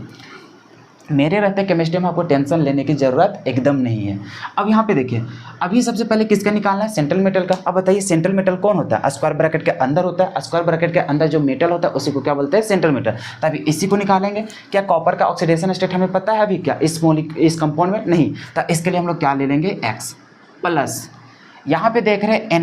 मेरे रहते केमिस्ट्री में आपको टेंशन लेने की ज़रूरत एकदम नहीं है। अब यहाँ पे देखिए, अभी सबसे पहले किसका निकालना है, सेंट्रल मेटल का। अब बताइए सेंट्रल मेटल कौन होता है, स्क्वायर ब्रैकेट के अंदर होता है। स्क्वायर ब्रैकेट के अंदर जो मेटल होता है उसी को क्या बोलते हैं, सेंट्रल मेटल। तो अभी इसी को निकालेंगे। क्या कॉपर का ऑक्सीडेशन स्टेट हमें पता है अभी क्या इस कंपाउंड में, नहीं। तो इसके लिए हम लोग क्या ले लेंगे, x प्लस यहाँ पे देख रहे हैं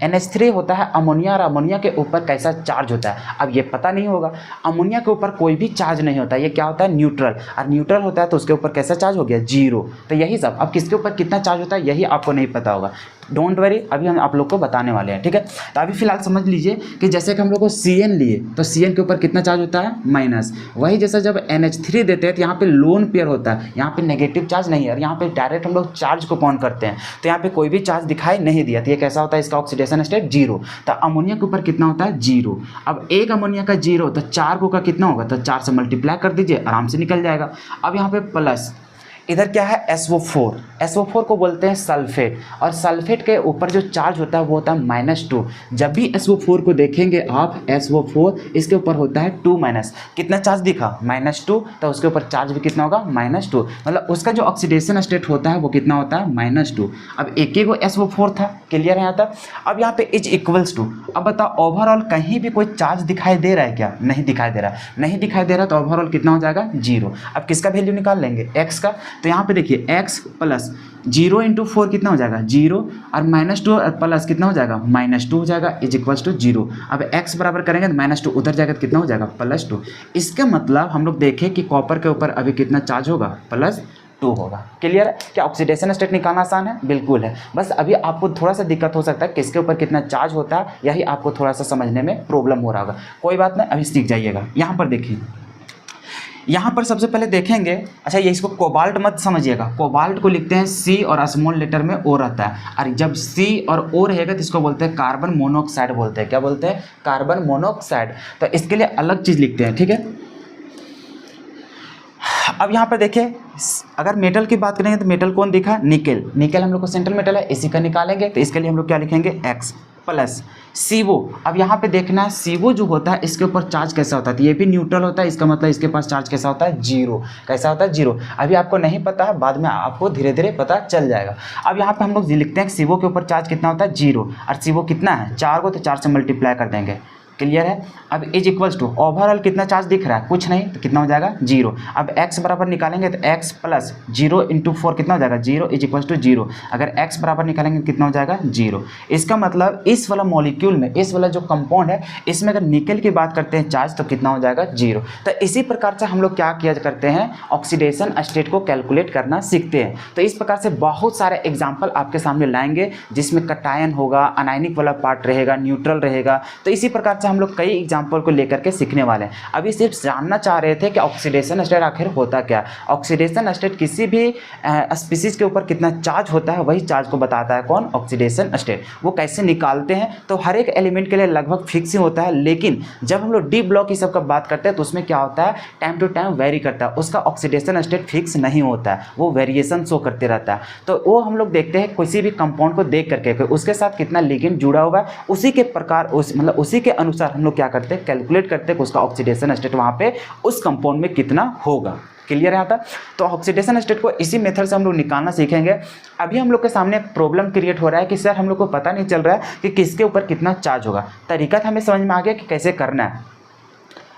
NH3 होता है अमोनिया, और अमोनिया के ऊपर कैसा चार्ज होता है अब ये पता नहीं होगा। अमोनिया के ऊपर कोई भी चार्ज नहीं होता, ये क्या होता है, न्यूट्रल। और न्यूट्रल होता है तो उसके ऊपर कैसा चार्ज हो गया, 0। तो यही सब। अब किसके ऊपर कितना चार्ज होता है यही आपको नहीं पता होगा, डोंट वरी, अभी हम आप लोग को बताने वाले हैं, ठीक है। तो अभी फिलहाल समझ लीजिए कि जैसे कि हम लोग को CN लिए तो CN के ऊपर कितना चार्ज होता है, माइनस। वही जैसा जब NH3 देते हैं तो यहाँ पे लोन पेयर होता है, यहाँ पे नेगेटिव चार्ज नहीं है, और यहाँ पे डायरेक्ट हम लोग चार्ज को काउंट करते हैं। तो यहाँ पे कोई भी चार्ज दिखाई नहीं दिया, तो ये कैसा होता है, इसका ऑक्सीडेशन स्टेट 0। तो अमोनिया के ऊपर कितना होता है, 0। अब एक अमोनिया का 0 तो 4 को का कितना होगा, तो 4 से मल्टीप्लाई कर दीजिए, आराम से निकल जाएगा। अब यहाँ पे प्लस इधर क्या है SO4, SO4 को बोलते हैं सल्फेट, और सल्फेट के ऊपर जो चार्ज होता है वो होता है -2। जब भी SO4 को देखेंगे आप, SO4 इसके ऊपर होता है 2-, कितना चार्ज दिखा -2, तो उसके ऊपर चार्ज भी कितना होगा -2, मतलब उसका जो ऑक्सीडेशन स्टेट होता है वो कितना होता है -2। अब एक ही को SO4 था, क्लियर है यहाँ तक। अब यहाँ पे इज इक्वल्स टू, अब बताओ ओवरऑल कहीं भी कोई चार्ज दिखाई दे रहा है क्या? नहीं दिखाई दे रहा, नहीं दिखाई दे रहा, तो ओवरऑल कितना हो जाएगा 0। अब किसका वैल्यू निकाल लेंगे? x का। तो यहाँ पे देखिए x प्लस 0 × 4 कितना हो जाएगा 0, और -2 प्लस कितना हो जाएगा -2 हो जाएगा, इज इक्वल्स टू 0। अब x बराबर करेंगे तो -2 उधर जाएगा तो कितना हो जाएगा +2। इसका मतलब हम लोग देखें कि कॉपर के ऊपर अभी कितना चार्ज होगा +2 होगा। क्लियर है? क्या ऑक्सीडेशन स्टेट निकालना आसान है? बिल्कुल है। बस अभी आपको थोड़ा सा दिक्कत हो सकता है किसके ऊपर कितना चार्ज होता है, यही आपको थोड़ा सा समझने में प्रॉब्लम हो रहा होगा। कोई बात नहीं, अभी सीख जाइएगा। यहाँ पर देखिए, यहाँ पर सबसे पहले देखेंगे, अच्छा ये इसको कोबाल्ट मत समझिएगा, कोबाल्ट को लिखते हैं C और स्मॉल लेटर में O रहता है, और जब C और O रहेगा तो इसको बोलते हैं कार्बन मोनोऑक्साइड बोलते हैं। क्या बोलते हैं? Carbon monoxide. तो इसके लिए अलग चीज़ लिखते हैं, ठीक है। अब यहाँ पर देखिए, अगर मेटल की बात करेंगे तो मेटल कौन दिखा? निकेल। निकेल हम लोग को सेंट्रल मेटल है, इसी का निकालेंगे, तो इसके लिए हम लोग क्या लिखेंगे? X plus CO। अब यहाँ पे देखना है CO जो होता है इसके ऊपर चार्ज कैसा होता है, तो ये भी न्यूट्रल होता है, इसका मतलब इसके पास चार्ज कैसा होता है? 0। कैसा होता है? 0। अभी आपको नहीं पता है, बाद में आपको धीरे धीरे पता चल जाएगा। अब यहाँ पे हम लोग लिखते हैं CO के ऊपर चार्ज कितना होता है? 0, और CO कितना है? 4 को, तो 4 से मल्टीप्लाई कर देंगे। क्लियर है? अब इज इक्वल्स टू ओवरऑल कितना चार्ज दिख रहा है? कुछ नहीं, तो कितना हो जाएगा 0। अब x बराबर निकालेंगे तो x प्लस 0 × 4 कितना हो जाएगा 0, इज इक्वल्स टू 0। अगर x बराबर निकालेंगे तो कितना हो जाएगा 0। इसका मतलब इस वाला मॉलिक्यूल में, इस वाला जो कंपाउंड है इसमें अगर निकल की बात करते हैं चार्ज, तो कितना हो जाएगा 0। तो इसी प्रकार से हम लोग क्या किया करते हैं, ऑक्सीडेशन स्टेट को कैलकुलेट करना सीखते हैं। तो इस प्रकार से बहुत सारे एग्जाम्पल आपके सामने लाएंगे जिसमें कटायन होगा, अनायनिक वाला पार्ट रहेगा, न्यूट्रल रहेगा। तो इसी प्रकार से हम लोग कई एग्जाम्पल को लेकर के सीखने वाले हैं। अभी सिर्फ जानना चाह रहे थे कि ऑक्सीडेशन स्टेट आखिर होता क्या। ऑक्सीडेशन स्टेट किसी भी स्पीसीज के ऊपर कितना चार्ज होता है वही चार्ज को बताता है। कौन? Oxidation state. वो कैसे निकालते हैं, तो हर एक एलिमेंट के लिए लगभग फिक्स ही होता है, लेकिन जब हम लोग डी ब्लॉक की सब का बात करते हैं तो उसमें क्या होता है, टाइम टू टाइम वेरी करता है, उसका ऑक्सीडेशन स्टेट फिक्स नहीं होता है, वो वेरिएशन शो करते रहता है। तो वो हम लोग देखते हैं किसी भी कंपाउंड को देख करके उसके साथ कितना लिगेंड जुड़ा हुआ है, उसी के प्रकार मतलब उसी के अनुसार हम लोग क्या करते हैं, कैलकुलेट करते हैं कि उसका ऑक्सीडेशन स्टेट वहाँ पे उस कंपाउंड में कितना होगा। क्लियर है यहाँ तक? तो ऑक्सीडेशन स्टेट को इसी मेथड से हम लोग निकालना सीखेंगे। अभी हम लोग के सामने प्रॉब्लम क्रिएट हो रहा है कि सर हम लोग को पता नहीं चल रहा है कि किसके ऊपर कितना चार्ज होगा। तरीका तो हमें समझ में आ गया कि कैसे करना है,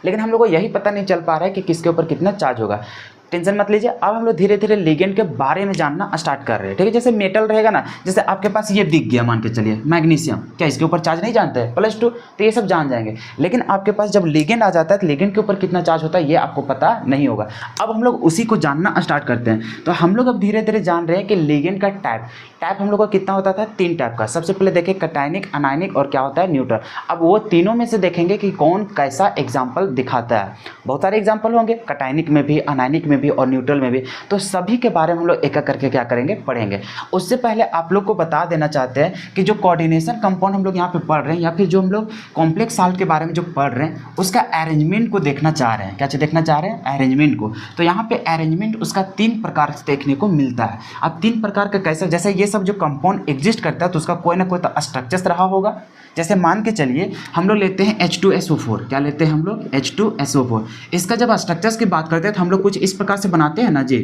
लेकिन हम लोग को यही पता नहीं चल पा रहा है कि किसके ऊपर कितना चार्ज होगा। टेंशन मत लीजिए, अब हम लोग धीरे धीरे लिगेंड के बारे में जानना स्टार्ट कर रहे हैं। ठीक है, जैसे मेटल रहेगा ना, जैसे आपके पास ये दिख गया, मान के चलिए मैग्नीशियम, क्या इसके ऊपर चार्ज नहीं जानते हैं? +2, तो ये सब जान जाएंगे। लेकिन आपके पास जब लिगेंड आ जाता है तो लिगेंड के ऊपर कितना चार्ज होता है ये आपको पता नहीं होगा। अब हम लोग उसी को जानना स्टार्ट करते हैं। तो हम लोग अब धीरे धीरे जान रहे हैं कि लिगेंड का टाइप हम लोग का कितना होता था, 3 टाइप का। सबसे पहले देखें कटायनिक, अनायनिक और क्या होता है, न्यूट्रल। अब वो तीनों में से देखेंगे कि कौन कैसा एग्जाम्पल दिखाता है। बहुत सारे एग्जाम्पल होंगे, कटायनिक में भी, अनायनिक में भी और न्यूट्रल में भी। तो सभी के बारे में हम लोग एक एक करके क्या करेंगे, पढ़ेंगे। उससे पहले आप लोग को बता देना चाहते हैं कि जो कोऑर्डिनेशन कंपाउंड हम लोग यहाँ पे पढ़ रहे हैं, या फिर जो हम लोग कॉम्प्लेक्स साल्ट के बारे में जो पढ़ रहे हैं, उसका अरेंजमेंट को देखना चाह रहे हैं। क्या देखना चाह रहे हैं? अरेंजमेंट को। तो यहाँ पे अरेंजमेंट उसका 3 प्रकार से देखने को मिलता है। अब 3 प्रकार का कैसा, जैसे ये सब जो कंपाउंड एग्जिस्ट करता है तो उसका कोई ना कोई तो स्ट्रक्चर रहा होगा। जैसे मान के चलिए हम लोग लेते हैं H2SO4। क्या लेते हैं हम लोग? H2SO4। इसका जब स्ट्रक्चर्स की बात करते हैं तो हम लोग कुछ इस प्रकार से बनाते हैं ना जी,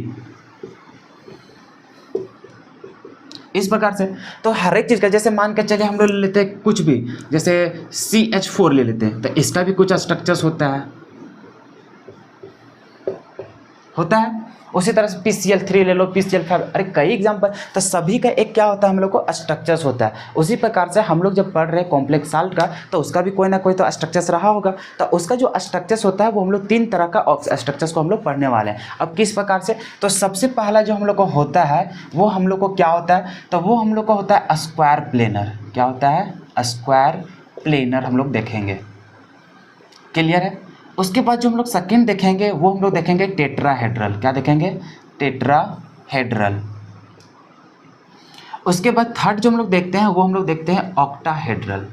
इस प्रकार से। तो हर एक चीज़ का, जैसे मान के चलिए हम लोग ले लेते हैं कुछ भी, जैसे CH4 ले लेते हैं, तो इसका भी कुछ स्ट्रक्चर्स होता है। उसी तरह से PCl3 ले लो, PCl5, अरे कई एग्जाम्पल। तो सभी का एक क्या होता है, हम लोग को स्ट्रक्चर्स होता है। उसी प्रकार से हम लोग जब पढ़ रहे हैं कॉम्प्लेक्स साल्ट का, तो उसका भी कोई ना कोई तो स्ट्रक्चर्स रहा होगा। तो उसका जो स्ट्रक्चर्स होता है वो हम लोग 3 तरह का स्ट्रक्चर्स को हम लोग पढ़ने वाले हैं। अब किस प्रकार से, तो सबसे पहला जो हम लोग को होता है वो हम लोग को क्या होता है, तो वो हम लोग को होता है स्क्वायर प्लेनर। क्या होता है? स्क्वायर प्लेनर हम लोग देखेंगे। क्लियर है? उसके बाद जो हम लोग सेकंड देखेंगे वो हम लोग देखेंगे टेट्राहेड्रल। क्या देखेंगे? टेट्राहेड्रल। उसके बाद थर्ड जो हम लोग देखते हैं वो हम लोग देखते हैं ऑक्टाहेड्रल।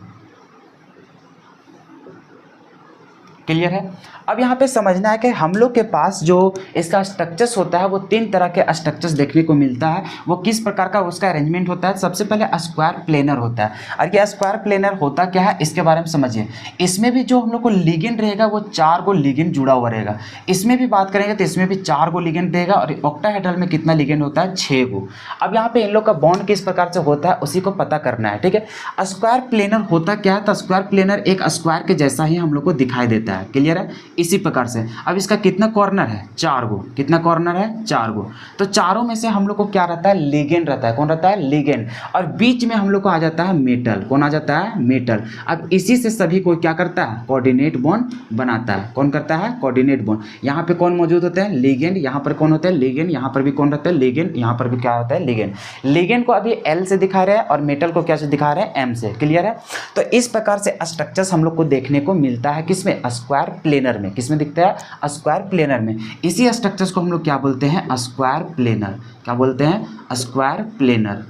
क्लियर है। अब यहाँ पे समझना है कि हम लोग के पास जो इसका स्ट्रक्चर्स होता है वो 3 तरह के स्ट्रक्चर्स देखने को मिलता है। वो किस प्रकार का उसका अरेंजमेंट होता है, सबसे पहले स्क्वायर प्लेनर होता है। और ये स्क्वायर प्लेनर होता क्या है इसके बारे में समझिए। इसमें भी जो हम लोग को लिगेंड रहेगा वो 4 गो लिगेंड जुड़ा हुआ रहेगा। इसमें भी बात करेंगे तो इसमें भी 4 गो लिगेंड रहेगा। और ऑक्टाहेड्रल में कितना लिगेंड होता है, 6 गो। अब यहाँ पे इन लोग का बॉन्ड किस प्रकार से होता है उसी को पता करना है, ठीक है। स्क्वायर प्लेनर होता क्या है, तो स्क्वायर प्लेनर एक स्क्वायर के जैसा ही हम लोग को दिखाई देता है, क्लियर है, इसी प्रकार से। अब इसका कितना कॉर्नर है, 4 गो। कितना कॉर्नर है, 4 गो। तो चारों में से हम लोग को क्या रहता है, लिगेंड रहता है। कौन रहता है, लिगेंड। और बीच में हम लोग को आ जाता है मेटल। कौन आ जाता है, मेटल। अब इसी से सभी को क्या करता है, कोऑर्डिनेट बॉन्ड बनाता है। कौन करता है, कोऑर्डिनेट बॉन्ड। यहाँ पे कौन मौजूद होते हैं, लिगेंड। यहाँ पर कौन होता है, लिगेंड। यहाँ पर भी कौन रहता है, लिगेंड। यहाँ पर भी क्या होता है, लिगेंड। लिगेंड को अभी एल से दिखा रहे हैं और मेटल को क्या से दिखा रहे हैं, एम से, क्लियर है। तो इस प्रकार से स्ट्रक्चर्स हम लोग को देखने को मिलता है किसमें, स्क्वायर प्लेनर में। किसमें दिखता है, स्क्वायर प्लेनर में। इसी स्ट्रक्चर्स को हम लोग क्या बोलते हैं, स्क्वायर प्लेनर। क्या बोलते हैं, स्क्वायर प्लेनर।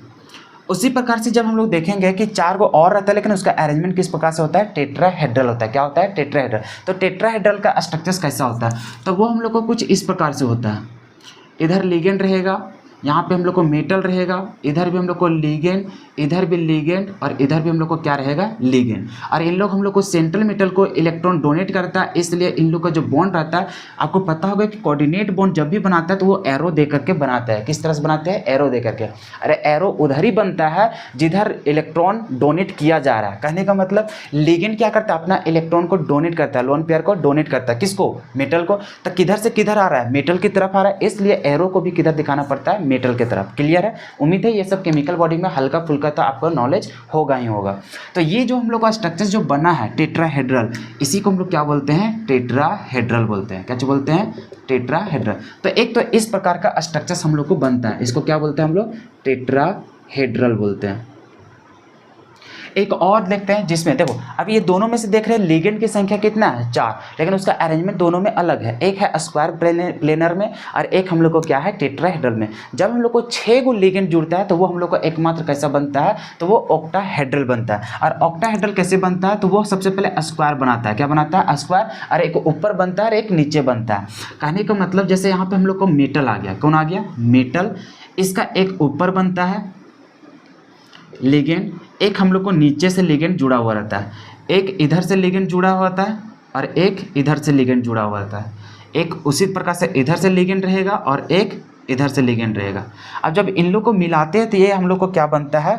उसी प्रकार से जब हम लोग देखेंगे कि 4 गो और रहता है लेकिन उसका अरेंजमेंट किस प्रकार से होता है, टेट्राहेड्रल होता है। क्या होता है, टेट्राहेड्रल। तो टेट्राहेड्रल का स्ट्रक्चर्स कैसा होता है, तो वो हम लोग को कुछ इस प्रकार से होता है। इधर लिगेंड रहेगा, यहाँ पे हम लोग को मेटल रहेगा, इधर भी हम लोग को लिगेंड, इधर भी लिगेंड और इधर भी हम लोग को क्या रहेगा, लिगेंड। और इन लोग हम लोग को सेंट्रल मेटल को इलेक्ट्रॉन डोनेट करता है, इसलिए इन लोग का जो बॉन्ड रहता है, आपको पता होगा कि कोऑर्डिनेट बॉन्ड जब भी बनाता है तो वो एरो दे करके बनाता है। किस तरह से बनाते हैं, एरो दे करके। अरे एरो उधर ही बनता है जिधर इलेक्ट्रॉन डोनेट किया जा रहा है। कहने का मतलब लिगेंड क्या करता है, अपना इलेक्ट्रॉन को डोनेट करता है, लोन पेयर को डोनेट करता है। किसको, मेटल को। तो किधर से किधर आ रहा है, मेटल की तरफ आ रहा है, इसलिए एरो को भी किधर दिखाना पड़ता है, मेटल की तरफ, क्लियर है। उम्मीद है ये सब केमिकल बॉडी में हल्का फुल्का तो आपको नॉलेज होगा ही होगा। तो ये जो हम लोग का स्ट्रक्चर जो बना है टेट्राहेड्रल, इसी को हम लोग क्या बोलते हैं, टेट्राहेड्रल बोलते हैं। क्या बोलते हैं, टेट्राहेड्रल। तो एक तो इस प्रकार का स्ट्रक्चर हम लोग को बनता है, इसको क्या बोलते हैं हम लोग, टेट्राहेड्रल बोलते हैं। एक और देखते हैं जिसमें देखो, अब ये दोनों में से देख रहे हैं लिगेंड की संख्या कितना है, 4, लेकिन उसका अरेंजमेंट दोनों में अलग है। एक है स्क्वायर प्लेनर में और एक हम लोग को क्या है, टेट्राहेड्रल में। जब हम लोग को 6 गो लिगेंड जुड़ता है तो वो हम लोग को एकमात्र कैसा बनता है, तो वो ऑक्टाहेड्रल बनता है। और ऑक्टाहेड्रल कैसे बनता है, तो वो सबसे पहले स्क्वायर बनाता है। क्या बनाता है, स्क्वायर। और एक ऊपर बनता है और एक नीचे बनता है। कहने का मतलब जैसे यहाँ पे हम लोग को मेटल आ गया, कौन आ गया, मेटल। इसका एक ऊपर बनता है लिगेंड, एक हम लोग को नीचे से लिगेंड जुड़ा हुआ रहता है, एक इधर से लिगेंड जुड़ा हुआ रहता है और एक इधर से लिगेंड जुड़ा हुआ रहता है। एक उसी प्रकार से इधर से लिगेंड रहेगा और एक इधर से लिगेंड रहेगा। अब जब इन लोग को मिलाते हैं तो ये हम लोग को क्या बनता है,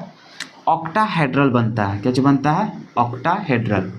ऑक्टाहेड्रल बनता है। क्या बनता है, ऑक्टाहेड्रल।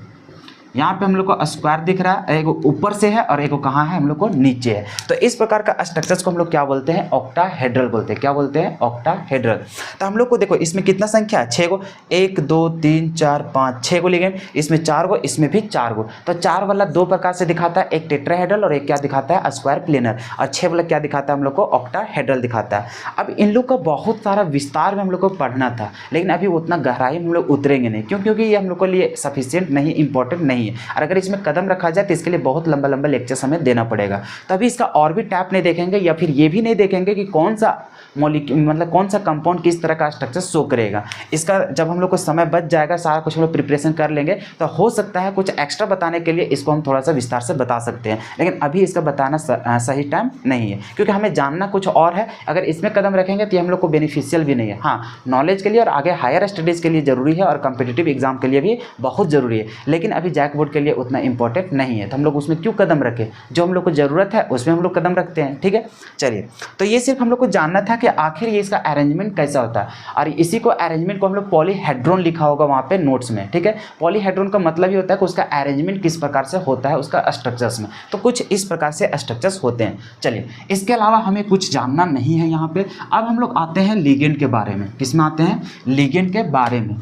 यहाँ पे हम लोग को स्क्वायर दिख रहा है, एक ऊपर से है और एक कहाँ है, हम लोग को नीचे है। तो इस प्रकार का स्ट्रक्चर्स को हम लोग क्या बोलते हैं, ऑक्टाहेड्रल बोलते हैं। क्या बोलते हैं, ऑक्टाहेड्रल। तो हम लोग को देखो इसमें कितना संख्या है, 6 गो। 1 2 3 4 5 6 गो लिगेंड, इसमें 4 गो, इसमें भी 4 गो। तो 4 वाला 2 प्रकार से दिखाता है, एक टेट्राहेड्रल और एक क्या दिखाता है, स्क्वायर प्लेनर। और 6 वाला क्या दिखाता है, हम लोग को ऑक्टाहेड्रल दिखाता है। अब इन लोग का बहुत सारा विस्तार में हम लोग को पढ़ना था, लेकिन अभी उतना गहराई में हम लोग उतरेंगे नहीं। क्यों, क्योंकि ये हम लोग के लिए सफिशिएंट नहीं, इंपॉर्टेंट नहीं है। और अगर इसमें कदम रखा जाए तो इसके लिए बहुत लंबा लंबा लेक्चर्स हमें देना पड़ेगा। तभी इसका और भी टैप नहीं देखेंगे या फिर ये भी नहीं देखेंगे कि कौन सा मॉलिक्यूल, मतलब कौन सा कंपाउंड किस तरह का स्ट्रक्चर शो करेगा। इसका जब हम लोग को समय बच जाएगा, सारा कुछ हम लोग प्रिपरेशन कर लेंगे, तो हो सकता है कुछ एक्स्ट्रा बताने के लिए इसको हम थोड़ा सा विस्तार से बता सकते हैं। लेकिन अभी इसका बताना सही टाइम नहीं है, क्योंकि हमें जानना कुछ और है। अगर इसमें कदम रखेंगे तो ये हम लोग को बेनिफिशियल भी नहीं है। हाँ, नॉलेज के लिए और आगे हायर स्टडीज़ के लिए ज़रूरी है और कम्पिटिटिव एग्जाम के लिए भी बहुत ज़रूरी है। लेकिन अभी जैक बोर्ड के लिए उतना इंपॉर्टेंट नहीं है, तो हम लोग उसमें क्यों कदम रखें। जो हम लोग को ज़रूरत है उसमें हम लोग कदम रखते हैं, ठीक है। चलिए, तो ये सिर्फ हम लोग को जानना था कि आखिर ये इसका अरेंजमेंट कैसा होता है। और इसी को अरेंजमेंट को हम लोग पॉलीहेड्रॉन लिखा होगा वहाँ पे नोट्स में, ठीक है। पॉलीहेड्रॉन का मतलब ही होता है कि उसका अरेंजमेंट किस प्रकार से होता है उसका स्ट्रक्चर्स में। तो कुछ इस प्रकार से स्ट्रक्चर्स होते हैं। चलिए, इसके अलावा हमें कुछ जानना नहीं है यहाँ पे। अब हम लोग आते हैं लिगेंड के बारे में। किसमें आते हैं, लिगेंड के बारे में।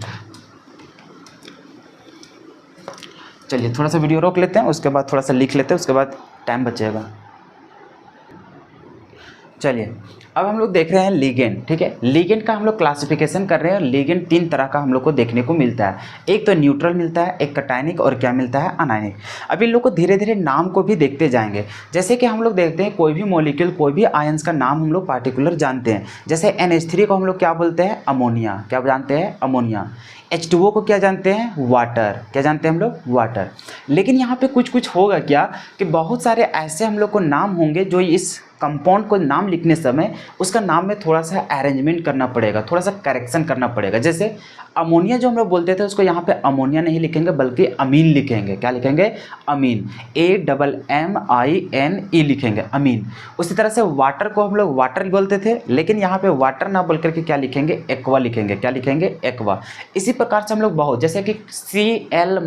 चलिए थोड़ा सा वीडियो रोक लेते हैं, उसके बाद थोड़ा सा लिख लेते हैं, उसके बाद टाइम बचेगा। चलिए, अब हम लोग देख रहे हैं लिगेंड, ठीक है। लिगेंड का हम लोग क्लासिफिकेशन कर रहे हैं। लिगेंड 3 तरह का हम लोग को देखने को मिलता है, एक तो न्यूट्रल मिलता है, एक कटायनिक और क्या मिलता है, अनायनिक। अब इन लोग को धीरे धीरे नाम को भी देखते जाएंगे। जैसे कि हम लोग देखते हैं कोई भी मॉलिक्यूल, कोई भी आयंस का नाम हम लोग पार्टिकुलर जानते हैं। जैसे NH3 को हम लोग क्या बोलते हैं, अमोनिया। क्या जानते हैं, अमोनिया। H2O को क्या जानते हैं, वाटर। क्या जानते हैं हम लोग, वाटर। लेकिन यहाँ पे कुछ कुछ होगा क्या कि बहुत सारे ऐसे हम लोग को नाम होंगे जो इस कंपाउंड को नाम लिखने समय उसका नाम में थोड़ा सा अरेंजमेंट करना पड़ेगा, थोड़ा सा करेक्शन करना पड़ेगा। जैसे अमोनिया जो हम लोग बोलते थे उसको यहाँ पे अमोनिया नहीं लिखेंगे बल्कि अमीन लिखेंगे। क्या लिखेंगे, अमीन। AMMINE लिखेंगे, अमीन। उसी तरह से वाटर को हम लोग वाटर बोलते थे, लेकिन यहाँ पे वाटर ना बोल करके क्या लिखेंगे, एक्वा लिखेंगे। क्या लिखेंगे, एक्वा। इसी प्रकार से हम लोग बहुत, जैसे कि Cl-,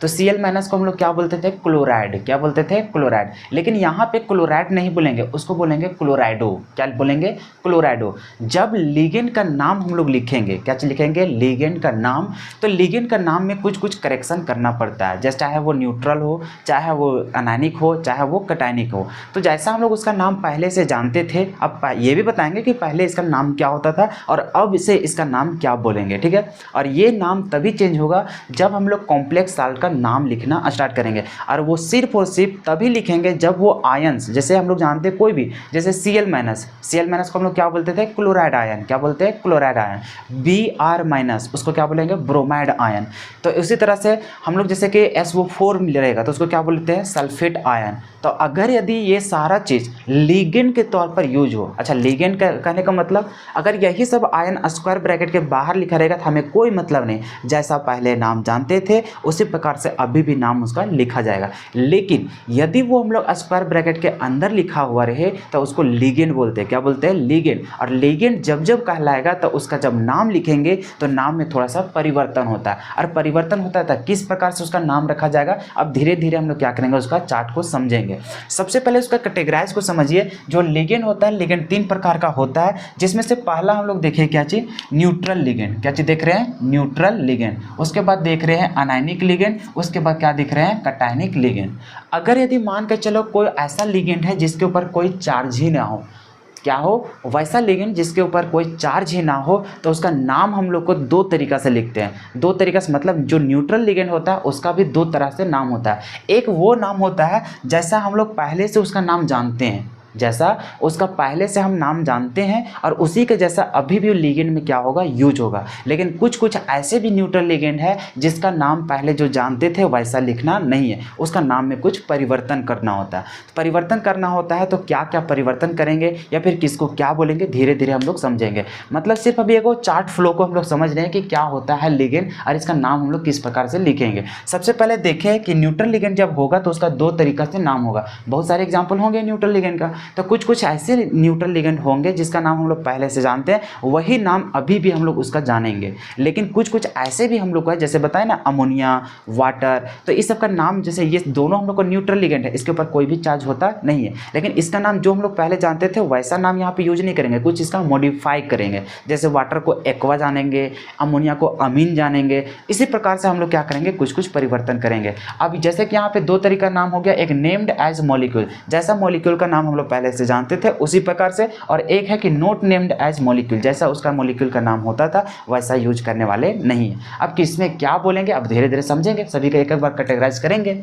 तो Cl- को हम लोग क्या बोलते थे, क्लोराइड। क्या बोलते थे, क्लोराइड। लेकिन यहाँ पे क्लोराइड नहीं बोलेंगे, उसको बोलेंगे क्लोराइडो। क्या बोलेंगे, क्लोराइडो। जब लिगेंड का नाम हम लोग लिखेंगे, क्या लिखेंगे, लिगेंड का नाम, तो लिगेंड का नाम में कुछ कुछ करेक्शन करना पड़ता है। जैसे चाहे वो न्यूट्रल हो, चाहे वो अनायनिक हो, चाहे वो कटायनिक हो। तो जैसा हम लोग उसका नाम पहले से जानते थे, अब ये भी बताएंगे कि पहले इसका नाम क्या होता था और अब से इसका नाम क्या बोलेंगे, ठीक है। और ये नाम तभी चेंज होगा जब हम लोग कॉम्प्लेक्स साल्ट का नाम लिखना स्टार्ट करेंगे, और वो सिर्फ और सिर्फ तभी लिखेंगे जब वो आयंस, जैसे हम लोग जानते हैं कोई भी, जैसे Cl-, को हम लोग क्या बोलते थे, क्लोराइड आयन। क्या बोलते हैं, क्लोराइड आयन। Br-, उसको क्या बोलेंगे, ब्रोमाइड आयन। तो इसी तरह से हम लोग जैसे कि SO4 रहेगा तो उसको क्या बोलते हैं, सल्फेट आयन। तो अगर यदि ये सारा चीज़ लिगेंड के तौर पर यूज हो, अच्छा लिगेंड का कहने का मतलब अगर यही सब आयन स्क्वायर ब्रैकेट के बाहर लिखा रहेगा तो हमें कोई मतलब नहीं, जैसा पहले नाम जानते थे उसी प्रकार से अभी भी नाम उसका लिखा जाएगा। लेकिन यदि वो हम लोग स्क्वायर ब्रैकेट के अंदर लिखा हुआ रहे तो उसको लिगेंड बोलते हैं। क्या बोलते हैं, लिगेंड। और लिगेंड जब जब कहलाएगा तो उसका जब नाम लिखेंगे तो नाम में थोड़ा सा परिवर्तन होता है, और परिवर्तन होता है किस प्रकार से उसका नाम रखा जाएगा, अब धीरे धीरे हम लोग क्या करेंगे, उसका चार्ट को समझेंगे। सबसे पहले उसका कैटेगराइज को समझिए। जो लिगेंड होता है, लिगेंड 3 प्रकार का होता है, जिसमें से पहला हम लोग देखिए क्या चीज, न्यूट्रल लिगेंड। क्या चीज देख रहे हैं, न्यूट्रल लिगेंड। उसके बाद देख रहे हैं अनायनिक लिगेंड। उसके बाद क्या दिख रहे हैं, कटायनिक लिगेंड। अगर यदि मान के चलो कोई ऐसा लिगेंड है जिसके ऊपर कोई चार्ज ही ना हो, क्या हो, वैसा लिगेंड जिसके ऊपर कोई चार्ज ही ना हो, तो उसका नाम हम लोग को 2 तरीका से लिखते हैं। 2 तरीका से मतलब जो न्यूट्रल लिगेंड होता है उसका भी 2 तरह से नाम होता है। एक वो नाम होता है जैसा हम लोग पहले से उसका नाम जानते हैं, जैसा उसका पहले से हम नाम जानते हैं और उसी के जैसा अभी भी लिगेंड में क्या होगा, यूज होगा। लेकिन कुछ कुछ ऐसे भी न्यूट्रल लिगेंड है जिसका नाम पहले जो जानते थे वैसा लिखना नहीं है, उसका नाम में कुछ परिवर्तन करना होता है। परिवर्तन करना होता है तो क्या क्या परिवर्तन करेंगे या फिर किसको क्या बोलेंगे, धीरे धीरे हम लोग समझेंगे। मतलब सिर्फ अभी एक चार्ट फ्लो को हम लोग समझ रहे हैं कि क्या होता है लिगेंड और इसका नाम हम लोग किस प्रकार से लिखेंगे। सबसे पहले देखें कि न्यूट्रल लिगेंड जब होगा तो उसका 2 तरीका से नाम होगा। बहुत सारे एग्जाम्पल होंगे न्यूट्रल लिगेंड का, तो कुछ कुछ ऐसे न्यूट्रल लिगेंड होंगे जिसका नाम हम लोग पहले से जानते हैं, वही नाम अभी भी हम लोग उसका जानेंगे। लेकिन कुछ कुछ ऐसे भी हम लोग को है, जैसे बताए ना अमोनिया, वाटर, तो इस सब का नाम, जैसे ये दोनों हम लोग को न्यूट्रल लिगेंड है, इसके ऊपर कोई भी चार्ज होता नहीं है, लेकिन इसका नाम जो हम लोग पहले जानते थे वैसा नाम यहाँ पे यूज नहीं करेंगे, कुछ इसका मॉडिफाई करेंगे। जैसे वाटर को एक्वा जानेंगे, अमोनिया को अमीन जानेंगे, इसी प्रकार से हम लोग क्या करेंगे, कुछ कुछ परिवर्तन करेंगे। अब जैसे कि यहाँ पे 2 तरीका नाम हो गया, एक नेम्ड एज मॉलिक्यूल, जैसा मॉलिक्यूल का नाम हम लोग पहले से जानते थे उसी प्रकार से, और एक है कि नॉट नेम्ड एज मॉलिक्यूल, जैसा उसका मॉलिक्यूल का नाम होता था वैसा यूज करने वाले नहीं है। अब किसमें क्या बोलेंगे अब धीरे धीरे समझेंगे, सभी का एक एक बार कैटेगराइज करेंगे।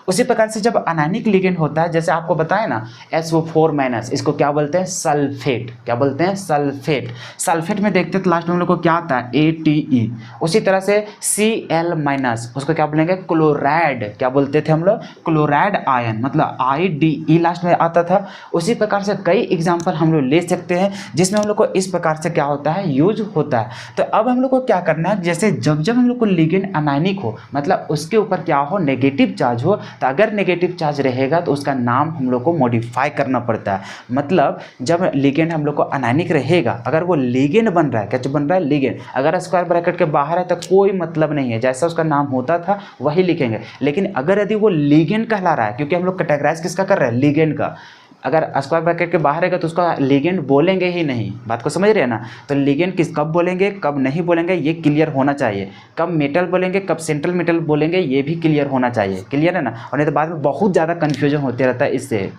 उसी प्रकार से जब अनायनिक लिगेंड होता है, जैसे आपको बताया ना SO4-, इसको क्या बोलते हैं, सल्फेट। क्या बोलते हैं, सल्फेट। सल्फेट में देखते तो लास्ट में हम लोग को क्या आता है, ATE। उसी तरह से Cl-, उसको क्या बोलेंगे, क्लोराइड। क्या बोलते थे हम लोग, क्लोराइड आयन, मतलब IDE लास्ट में आता था। उसी प्रकार से कई एग्जाम्पल हम लोग ले सकते हैं जिसमें हम लोग को इस प्रकार से क्या होता है, यूज होता है। तो अब हम लोग को क्या करना है, जैसे जब जब हम लोग को लिगेंड अनायनिक हो, मतलब उसके ऊपर क्या हो, नेगेटिव चार्ज हो, तो अगर नेगेटिव चार्ज रहेगा तो उसका नाम हम लोग को मॉडिफाई करना पड़ता है। मतलब जब लिगेंड हम लोग को अनायनिक रहेगा, अगर वो लिगेंड बन रहा है, क्या बन रहा है, लिगेंड, अगर स्क्वायर ब्रैकेट के बाहर है तो कोई मतलब नहीं है, जैसा उसका नाम होता था वही लिखेंगे। लेकिन अगर यदि वो लिगेंड कहला रहा है, क्योंकि हम लोग कैटेगराइज किसका कर रहे हैं, लिगेंड का, अगर स्क्वायर ब्रैकेट के बाहर रहेगा तो उसका लिगेंड बोलेंगे ही नहीं। बात को समझ रहे हैं ना। तो लिगेंड किस कब बोलेंगे कब नहीं बोलेंगे ये क्लियर होना चाहिए। कब मेटल बोलेंगे कब सेंट्रल मेटल बोलेंगे ये भी क्लियर होना चाहिए। क्लियर है ना। और नहीं तो बाद में बहुत ज़्यादा कन्फ्यूजन होते रहता है इससे।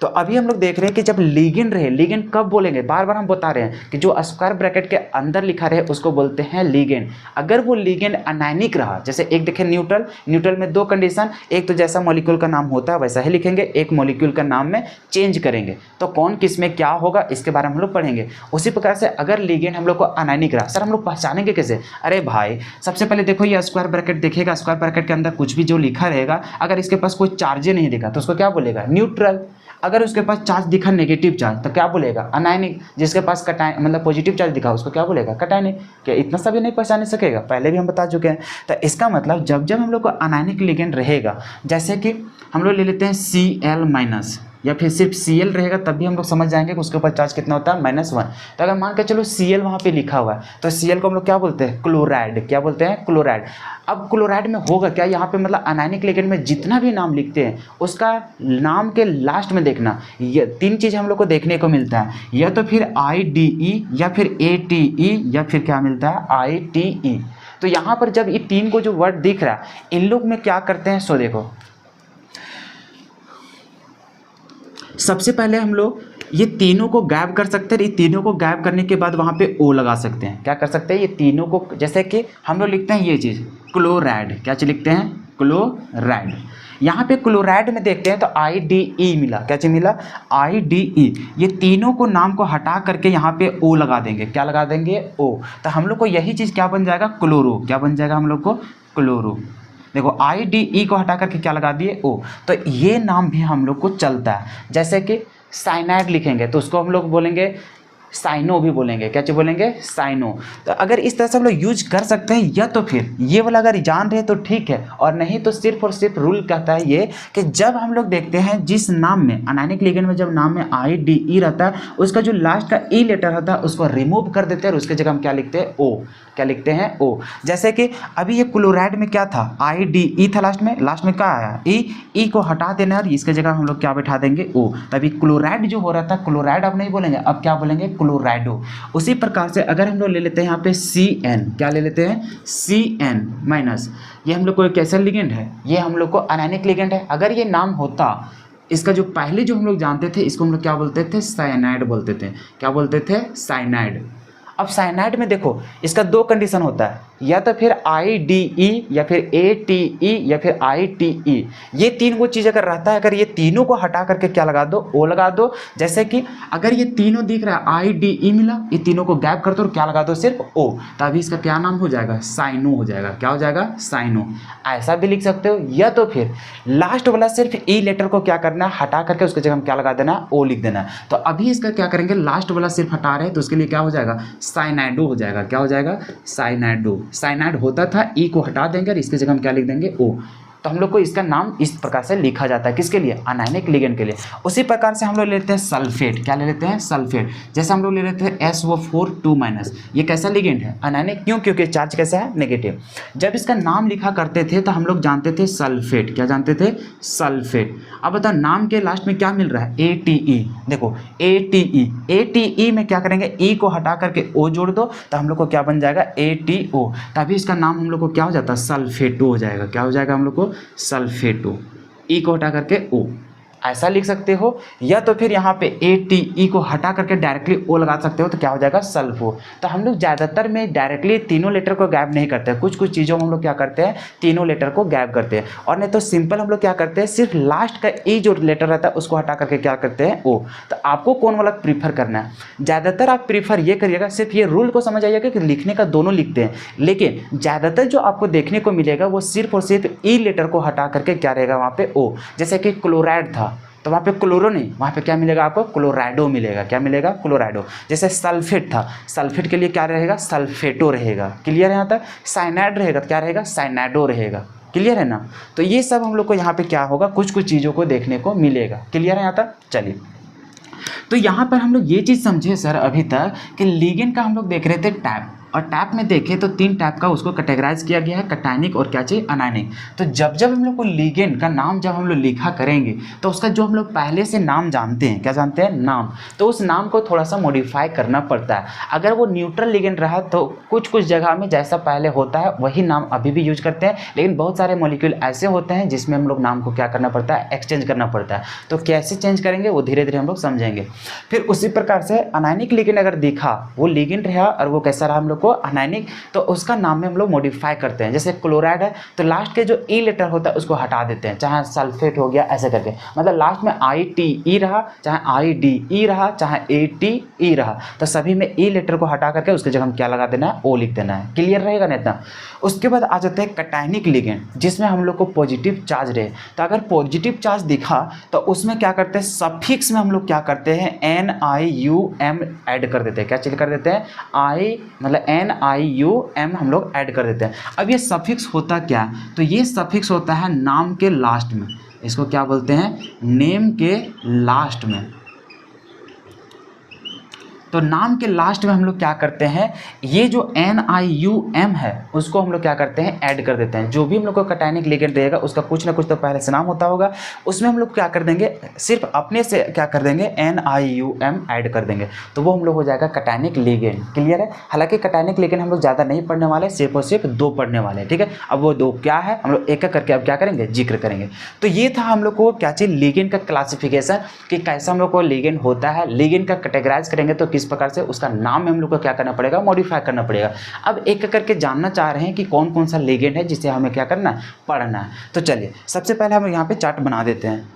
तो अभी हम लोग देख रहे हैं कि जब लिगेंड रहे, लिगेंड कब बोलेंगे, बार बार हम बता रहे हैं कि जो स्क्वायर ब्रैकेट के अंदर लिखा रहे उसको बोलते हैं लिगेंड। अगर वो लिगेंड अनायनिक रहा, जैसे एक देखें न्यूट्रल, न्यूट्रल में दो कंडीशन, एक तो जैसा मॉलिक्यूल का नाम होता है वैसा ही लिखेंगे, एक मॉलिक्यूल का नाम में चेंज करेंगे। तो कौन किस में क्या होगा इसके बारे में हम लोग पढ़ेंगे। उसी प्रकार से अगर लिगेंड हम लोग को अनायनिक रहा, सर हम लोग पहचानेंगे कैसे। अरे भाई सबसे पहले देखो ये स्क्वायर ब्रैकेट देखेगा, स्क्वायर ब्रैकेट के अंदर कुछ भी जो लिखा रहेगा अगर इसके पास कोई चार्ज नहीं दिखा तो उसको क्या बोलेगा, न्यूट्रल। अगर उसके पास चार्ज दिखा नेगेटिव चार्ज तो क्या बोलेगा, अनायनिक। जिसके पास कटायन मतलब पॉजिटिव चार्ज दिखा उसको क्या बोलेगा, कटायनिक। क्या इतना सा भी नहीं पहचान सकेगा, पहले भी हम बता चुके हैं। तो इसका मतलब जब जब हम लोग को अनायनिक लिगेंड रहेगा, जैसे कि हम लोग ले लेते हैं Cl- या फिर सिर्फ Cl रहेगा तब भी हम लोग समझ जाएंगे कि उसके ऊपर चार्ज कितना होता है, -1। तो अगर मान के चलो Cl वहाँ पे लिखा हुआ है तो Cl को हम लोग क्या बोलते हैं, क्लोराइड। क्या बोलते हैं, क्लोराइड। अब क्लोराइड में होगा क्या, यहाँ पे मतलब अनायनिक लिगेंड में जितना भी नाम लिखते हैं उसका नाम के लास्ट में देखना, ये तीन चीज़ हम लोग को देखने को मिलता है, या तो फिर IDE या फिर ATE या फिर क्या मिलता है, ITE। तो यहाँ पर जब ये तीन को जो वर्ड दिख रहा है इन लोग में क्या करते हैं, सो देखो सबसे पहले हम लोग ये तीनों को गायब कर सकते हैं। ये तीनों को गायब करने के बाद वहाँ पे O लगा सकते हैं। क्या कर सकते हैं, ये तीनों को, जैसे कि हम लोग लिखते हैं ये चीज़ क्लोराइड। क्या चीज़ लिखते हैं, क्लोराइड। यहाँ पे क्लोराइड में देखते हैं तो IDE मिला। क्या चीज़ मिला, IDE। ये तीनों को नाम को हटा करके यहाँ पे O लगा देंगे। क्या लगा देंगे, O। तो हम लोग को यही चीज़ क्या बन जाएगा, क्लोरो। क्या बन जाएगा हम लोग को, क्लोरो। देखो IDE को हटा करके क्या लगा दिए, O। तो ये नाम भी हम लोग को चलता है। जैसे कि साइनाइड लिखेंगे तो उसको हम लोग बोलेंगे साइनो भी बोलेंगे। क्या चीज़ बोलेंगे, साइनो। तो अगर इस तरह से हम लोग यूज कर सकते हैं, या तो फिर ये वाला अगर जान रहे तो ठीक है, और नहीं तो सिर्फ और सिर्फ रूल कहता है ये कि जब हम लोग देखते हैं जिस नाम में अनायनिक लिगेंड में जब नाम में IDE रहता है उसका जो लास्ट का E लेटर होता है उसको रिमूव कर देते हैं और उसके जगह हम क्या लिखते हैं, O। क्या लिखते हैं, O। जैसे कि अभी ये क्लोराइड में क्या था, IDE था, लास्ट में क्या आया, E को हटा देना और इसके जगह हम लोग क्या बैठा देंगे, O। तभी क्लोराइड जो हो रहा था, क्लोराइड अब नहीं बोलेंगे, अब क्या बोलेंगे, क्लोराइडो। उसी प्रकार से अगर हम लोग ले लेते हैं यहाँ पे CN, क्या ले लेते हैं, CN-, ये हम लोग को कैसा लिगेंड है, ये हम लोग को अनायनिक लिगेंड है। अगर ये नाम होता, इसका जो पहले जो हम लोग जानते थे इसको हम लोग क्या बोलते थे, साइनाइड बोलते थे। क्या बोलते थे, साइनाइड। अब साइनाइड में देखो इसका दो कंडीशन होता है, या तो फिर IDE या फिर ATE या फिर ITE। ये तीन वो चीज़ अगर रहता है, अगर ये तीनों को हटा करके क्या लगा दो, O लगा दो। जैसे कि अगर ये तीनों दिख रहा है IDE मिला, ये तीनों को गैप कर दो और क्या लगा दो, सिर्फ O। तभी इसका क्या नाम हो जाएगा, साइनो हो जाएगा। क्या हो जाएगा, साइनो। ऐसा भी लिख सकते हो, या तो फिर लास्ट वाला सिर्फ E लेटर को क्या करना है, हटा करके उसके जगह हम क्या लगा देना, O लिख देना। तो अभी इसका क्या करेंगे, लास्ट वाला सिर्फ हटा रहे हैं तो उसके लिए क्या हो जाएगा, साइनाइडो हो जाएगा। क्या हो जाएगा, साइनाइडो। साइनाइड होता था, E को हटा देंगे और इसकी जगह हम क्या लिख देंगे, O। तो हम लोग को इसका नाम इस प्रकार से लिखा जाता है, किसके लिए, अनायनिक लिगेंड के लिए। उसी प्रकार से हम लोग लेते हैं सल्फेट। क्या ले लेते हैं, सल्फेट। जैसे हम लोग ले लेते हैं SO4 2-। ये कैसा लिगेंड है, अनायनिक। क्यों, क्योंकि चार्ज कैसा है, नेगेटिव। जब इसका नाम लिखा करते थे तो हम लोग जानते थे सल्फेट। क्या जानते थे, सल्फेट। अब बताओ नाम के लास्ट में क्या मिल रहा है, ATE। देखो ATE, ATE में क्या करेंगे, E को हटा करके O जोड़ दो तो हम लोग को क्या बन जाएगा, ATO। तभी इसका नाम हम लोग को क्या हो जाता है, सल्फेटो हो जाएगा। क्या हो जाएगा हम लोग को, सल्फेटो। E को हटा करके O, ऐसा लिख सकते हो। या तो फिर यहाँ पे ATE को हटा करके डायरेक्टली O लगा सकते हो तो क्या हो जाएगा, सल्फो। तो हम लोग ज़्यादातर में डायरेक्टली तीनों लेटर को गैप नहीं करते हैं, कुछ कुछ चीज़ों में हम लोग क्या करते हैं, तीनों लेटर को गैप करते हैं। और नहीं तो सिंपल हम लोग क्या करते हैं, सिर्फ लास्ट का E जो लेटर रहता है उसको हटा करके क्या करते हैं, O। तो आपको कौन वाला प्रीफर करना है, ज़्यादातर आप प्रीफर ये करिएगा, सिर्फ ये रूल को समझ आइएगा कि लिखने का दोनों लिखते हैं, लेकिन ज़्यादातर जो आपको देखने को मिलेगा वो सिर्फ और सिर्फ E लेटर को हटा करके क्या रहेगा वहाँ पे, O। जैसे कि क्लोराइड था तो वहाँ पे क्लोरो नहीं, वहाँ पे क्या मिलेगा आपको, क्लोराइडो मिलेगा। क्या मिलेगा, क्लोराइडो। जैसे सल्फेट था, सल्फेट के लिए क्या रहेगा, सल्फेटो रहेगा। क्लियर है यहाँ तक। साइनाइड रहेगा तो क्या रहेगा, साइनाइडो रहेगा। क्लियर है ना। तो ये सब हम लोग को यहाँ पे क्या होगा, कुछ कुछ चीज़ों को देखने को मिलेगा। क्लियर है यहाँ तक। चलिए, तो यहाँ पर हम लोग ये चीज़ समझे सर अभी तक कि लिगेंड का हम लोग देख रहे थे टाइप। और टाइप में देखें तो 3 टाइप का उसको कैटेगराइज किया गया है, कैटायनिक और क्या चाहिए, अनायनिक। तो जब जब हम लोग को लिगेंड का नाम जब हम लोग लिखा करेंगे तो उसका जो हम लोग पहले से नाम जानते हैं, क्या जानते हैं, नाम, तो उस नाम को थोड़ा सा मॉडिफाई करना पड़ता है। अगर वो न्यूट्रल लिगेंड रहा तो कुछ कुछ जगह में जैसा पहले होता है वही नाम अभी भी यूज करते हैं, लेकिन बहुत सारे मॉलिक्यूल ऐसे होते हैं जिसमें हम लोग नाम को क्या करना पड़ता है, एक्सचेंज करना पड़ता है। तो कैसे चेंज करेंगे वो धीरे धीरे हम लोग समझेंगे। फिर उसी प्रकार से अनायनिक लिगेंड अगर दिखा, वो लिगेंड रहा और वो कैसा रहा हम लोग को, अनायनिक, तो उसका नाम में हम लोग मॉडिफाई करते हैं। जैसे क्लोराइड है तो लास्ट के जो ई लेटर होता है उसको हटा देते हैं, चाहे सल्फेट हो गया ऐसे करके, मतलब लास्ट में ITE रहा, चाहे IDE रहा, चाहे ATE रहा, तो सभी में ई लेटर को हटा करके उसके जगह हम क्या लगा देना है, O लिख देना है। क्लियर रहेगा ना इतना। उसके बाद आ जाते हैं कैटायनिक लिगेंड, जिसमें हम लोग को पॉजिटिव चार्ज रहे। तो अगर पॉजिटिव चार्ज दिखा तो उसमें क्या करते हैं, सफिक्स में हम लोग क्या करते हैं, NIUM ऐड कर देते हैं। क्या चीज कर देते हैं, मतलब NIUM हम लोग ऐड कर देते हैं। अब ये सफिक्स होता क्या है, तो ये सफिक्स होता है नाम के लास्ट में, इसको क्या बोलते हैं, नेम के लास्ट में। तो नाम के लास्ट में हम लोग क्या करते हैं, ये जो NIUM है उसको हम लोग क्या करते हैं, ऐड कर देते हैं। जो भी हम लोग को कैटायनिक लिगेंड देगा उसका कुछ ना कुछ तो पहले से नाम होता होगा, उसमें हम लोग क्या कर देंगे, सिर्फ अपने से क्या कर देंगे, NIUM ऐड कर देंगे, तो वो हम लोग हो जाएगा कैटायनिक लिगेंड। क्लियर है। हालांकि कैटायनिक लिगेंड हम लोग ज़्यादा नहीं पढ़ने वाले, सिर्फ और सिर्फ 2 पढ़ने वाले हैं, ठीक है। अब वो 2 क्या है हम लोग एक एक करके अब क्या करेंगे, जिक्र करेंगे। तो ये था हम लोग को क्या चाहिए, लिगेंड का क्लासिफिकेशन, कि कैसा हम लोग को लिगेंड होता है। लिगेंड का कैटेगराइज करेंगे तो किस प्रकार से उसका नाम में हम लोग को क्या करना पड़ेगा, मॉडिफाई करना पड़ेगा। अब एक करके जानना चाह रहे हैं कि कौन कौन सा लिगेंड है जिसे हमें क्या करना है, पढ़ना है। तो चलिए सबसे पहले हम यहाँ पे चार्ट बना देते हैं।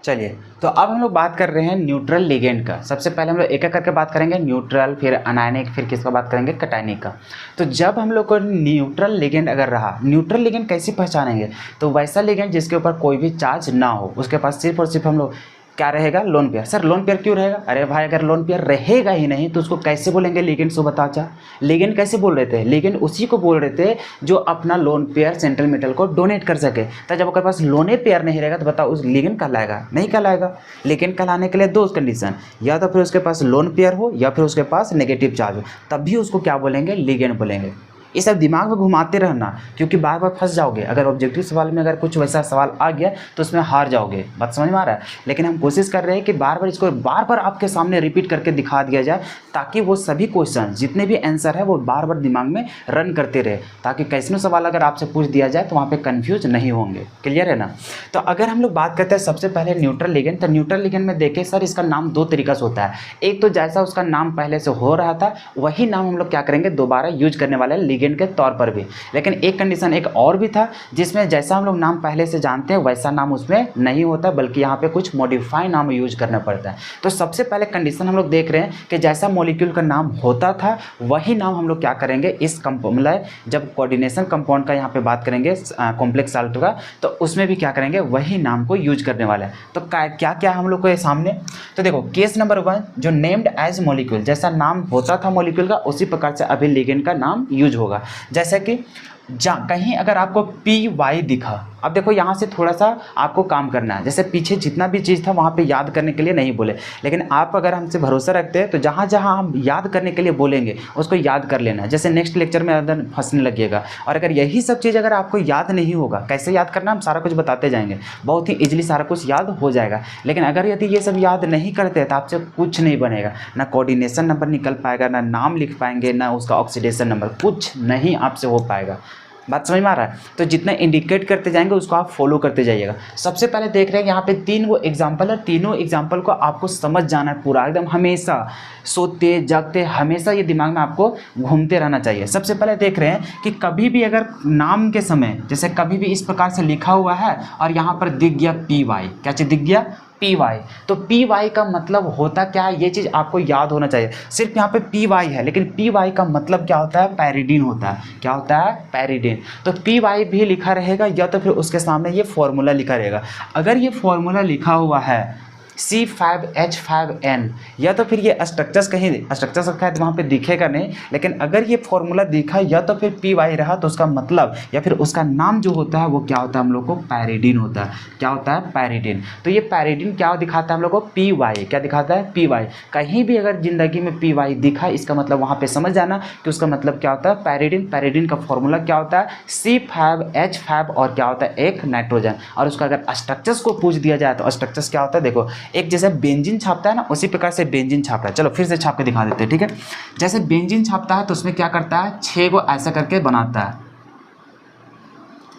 चलिए तो अब हम लोग बात कर रहे हैं न्यूट्रल लिगेंड का। सबसे पहले हम लोग एक एक करके बात करेंगे, न्यूट्रल, फिर अनायनिक, फिर किसका बात करेंगे, कैटायनिक का। तो जब हम लोग को न्यूट्रल लिगेंड अगर रहा, न्यूट्रल लिगेंड कैसे पहचानेंगे, तो वैसा लिगेंड जिसके ऊपर कोई भी चार्ज ना हो, उसके पास सिर्फ और सिर्फ हम लोग क्या रहेगा, lone pair. Sir lone pair क्यों रहेगा, अरे भाई अगर लोन पेयर रहेगा ही नहीं तो उसको कैसे बोलेंगे लिगेंड, सो बता। चा लिगेंड कैसे बोल रहे थे, लिगेंड उसी को बोल रहे थे जो अपना लोन पेयर सेंट्रल मेटल को डोनेट कर सके। तो जब उसके पास लोने पेयर नहीं रहेगा तो बताओ उस लिगेंड कहलाएगा, नहीं कहलाएगा। लिगेंड कहलाने के लिए 2 कंडीशन, या तो फिर उसके पास लोन पेयर हो या फिर उसके पास नेगेटिव चार्ज हो, तब भी उसको क्या बोलेंगे, लिगेंड बोलेंगे। ये सब दिमाग में घुमाते रहना, क्योंकि बार बार फंस जाओगे। अगर ऑब्जेक्टिव सवाल में अगर कुछ वैसा सवाल आ गया तो उसमें हार जाओगे, बात समझ में आ रहा है। लेकिन हम कोशिश कर रहे हैं कि बार बार इसको बार बार आपके सामने रिपीट करके दिखा दिया जाए, ताकि वो सभी क्वेश्चन जितने भी आंसर है वो बार बार दिमाग में रन करते रहे, ताकि कैसे सवाल अगर आपसे पूछ दिया जाए तो वहाँ पर कन्फ्यूज नहीं होंगे। क्लियर है ना। तो अगर हम लोग बात करते हैं सबसे पहले न्यूट्रल लिगेंड, तो न्यूट्रल लिगेंड में देखें सर इसका नाम 2 तरीका से होता है। एक तो जैसा उसका नाम पहले से हो रहा था वही नाम हम लोग क्या करेंगे, दोबारा यूज करने वाले लिगेंड के तौर पर भी। लेकिन एक कंडीशन एक और भी था, जिसमें जैसा हम लोग नाम पहले से जानते हैं वैसा नाम उसमें नहीं होता, बल्कि यहाँ पे कुछ मॉडिफाई नाम यूज करना पड़ता है। तो सबसे पहले कंडीशन हम लोग देख रहे हैं कि जैसा मॉलिक्यूल का नाम होता था वही नाम हम लोग क्या करेंगे, इस मतलब जब कोऑर्डिनेशन कंपाउंड का यहाँ पे बात करेंगे कॉम्प्लेक्स साल्ट का, तो उसमें भी क्या करेंगे, वही नाम को यूज करने वाला है। तो क्या क्या हम लोग को ये सामने, तो देखो केस नंबर 1 जो नेम्ड एज मॉलिक्यूल, जैसा नाम होता था मॉलिक्यूल का उसी प्रकार से अभी लिगेंड का नाम यूज होगा। जैसे कि कहीं अगर आपको PY दिखा, अब देखो यहाँ से थोड़ा सा आपको काम करना है। जैसे पीछे जितना भी चीज़ था वहाँ पे याद करने के लिए नहीं बोले, लेकिन आप अगर हमसे भरोसा रखते हैं तो जहाँ जहाँ हम याद करने के लिए बोलेंगे उसको याद कर लेना है। जैसे नेक्स्ट लेक्चर में अंदर फंसने लगेगा। और अगर यही सब चीज़ अगर आपको याद नहीं होगा, कैसे याद करना हम सारा कुछ बताते जाएंगे, बहुत ही ईजिली सारा कुछ याद हो जाएगा। लेकिन अगर यदि ये सब याद नहीं करते तो आपसे कुछ नहीं बनेगा, ना कोऑर्डिनेशन नंबर निकल पाएगा, ना नाम लिख पाएंगे, ना उसका ऑक्सीडेशन नंबर, कुछ नहीं आपसे हो पाएगा। बात समझ में आ रहा है। तो जितना इंडिकेट करते जाएंगे उसको आप फॉलो करते जाइएगा। सबसे पहले देख रहे हैं यहाँ पे 3 वो एग्जाम्पल है, तीनों एग्जाम्पल को आपको समझ जाना है पूरा एकदम, हमेशा सोते जागते हमेशा ये दिमाग में आपको घूमते रहना चाहिए। सबसे पहले देख रहे हैं कि कभी भी अगर नाम के समय जैसे कभी भी इस प्रकार से लिखा हुआ है और यहाँ पर दिख गया PY, क्या चीज़ दिख गया, PY, तो PY का मतलब होता क्या है, ये चीज़ आपको याद होना चाहिए। सिर्फ यहाँ पे PY है, लेकिन PY का मतलब क्या होता है, पैरिडीन होता है। क्या होता है, पैरिडीन। तो PY भी लिखा रहेगा या तो फिर उसके सामने ये फॉर्मूला लिखा रहेगा। अगर ये फॉर्मूला लिखा हुआ है C5H5N, या तो फिर ये स्ट्रक्चर्स कहीं स्ट्रक्चर्स शायद वहाँ पे दिखेगा नहीं, लेकिन अगर ये फॉर्मूला दिखा या तो फिर PY रहा तो उसका मतलब या फिर उसका नाम जो होता है वो क्या होता है हम लोग को पैरिडीन होता है। क्या होता है पैरिडीन। तो ये पैरिडीन क्या दिखाता है हम लोग को PY, क्या दिखाता है PY। कहीं भी अगर जिंदगी में PY दिखा इसका मतलब वहाँ पे समझ जाना कि उसका मतलब क्या होता है पैरिडीन। पैरिडीन का फॉर्मूला क्या होता है C5H5 और क्या होता है एक नाइट्रोजन। और उसका अगर स्ट्रक्चर्स को पूछ दिया जाए तो स्ट्रक्चर्स क्या होता है, देखो एक जैसे बेंजीन छापता है ना उसी प्रकार से बेंजीन छाप रहा है। चलो फिर से छाप के दिखा देते हैं, ठीक है। जैसे बेंजीन छापता है तो उसमें क्या करता है 6 को ऐसा करके बनाता है,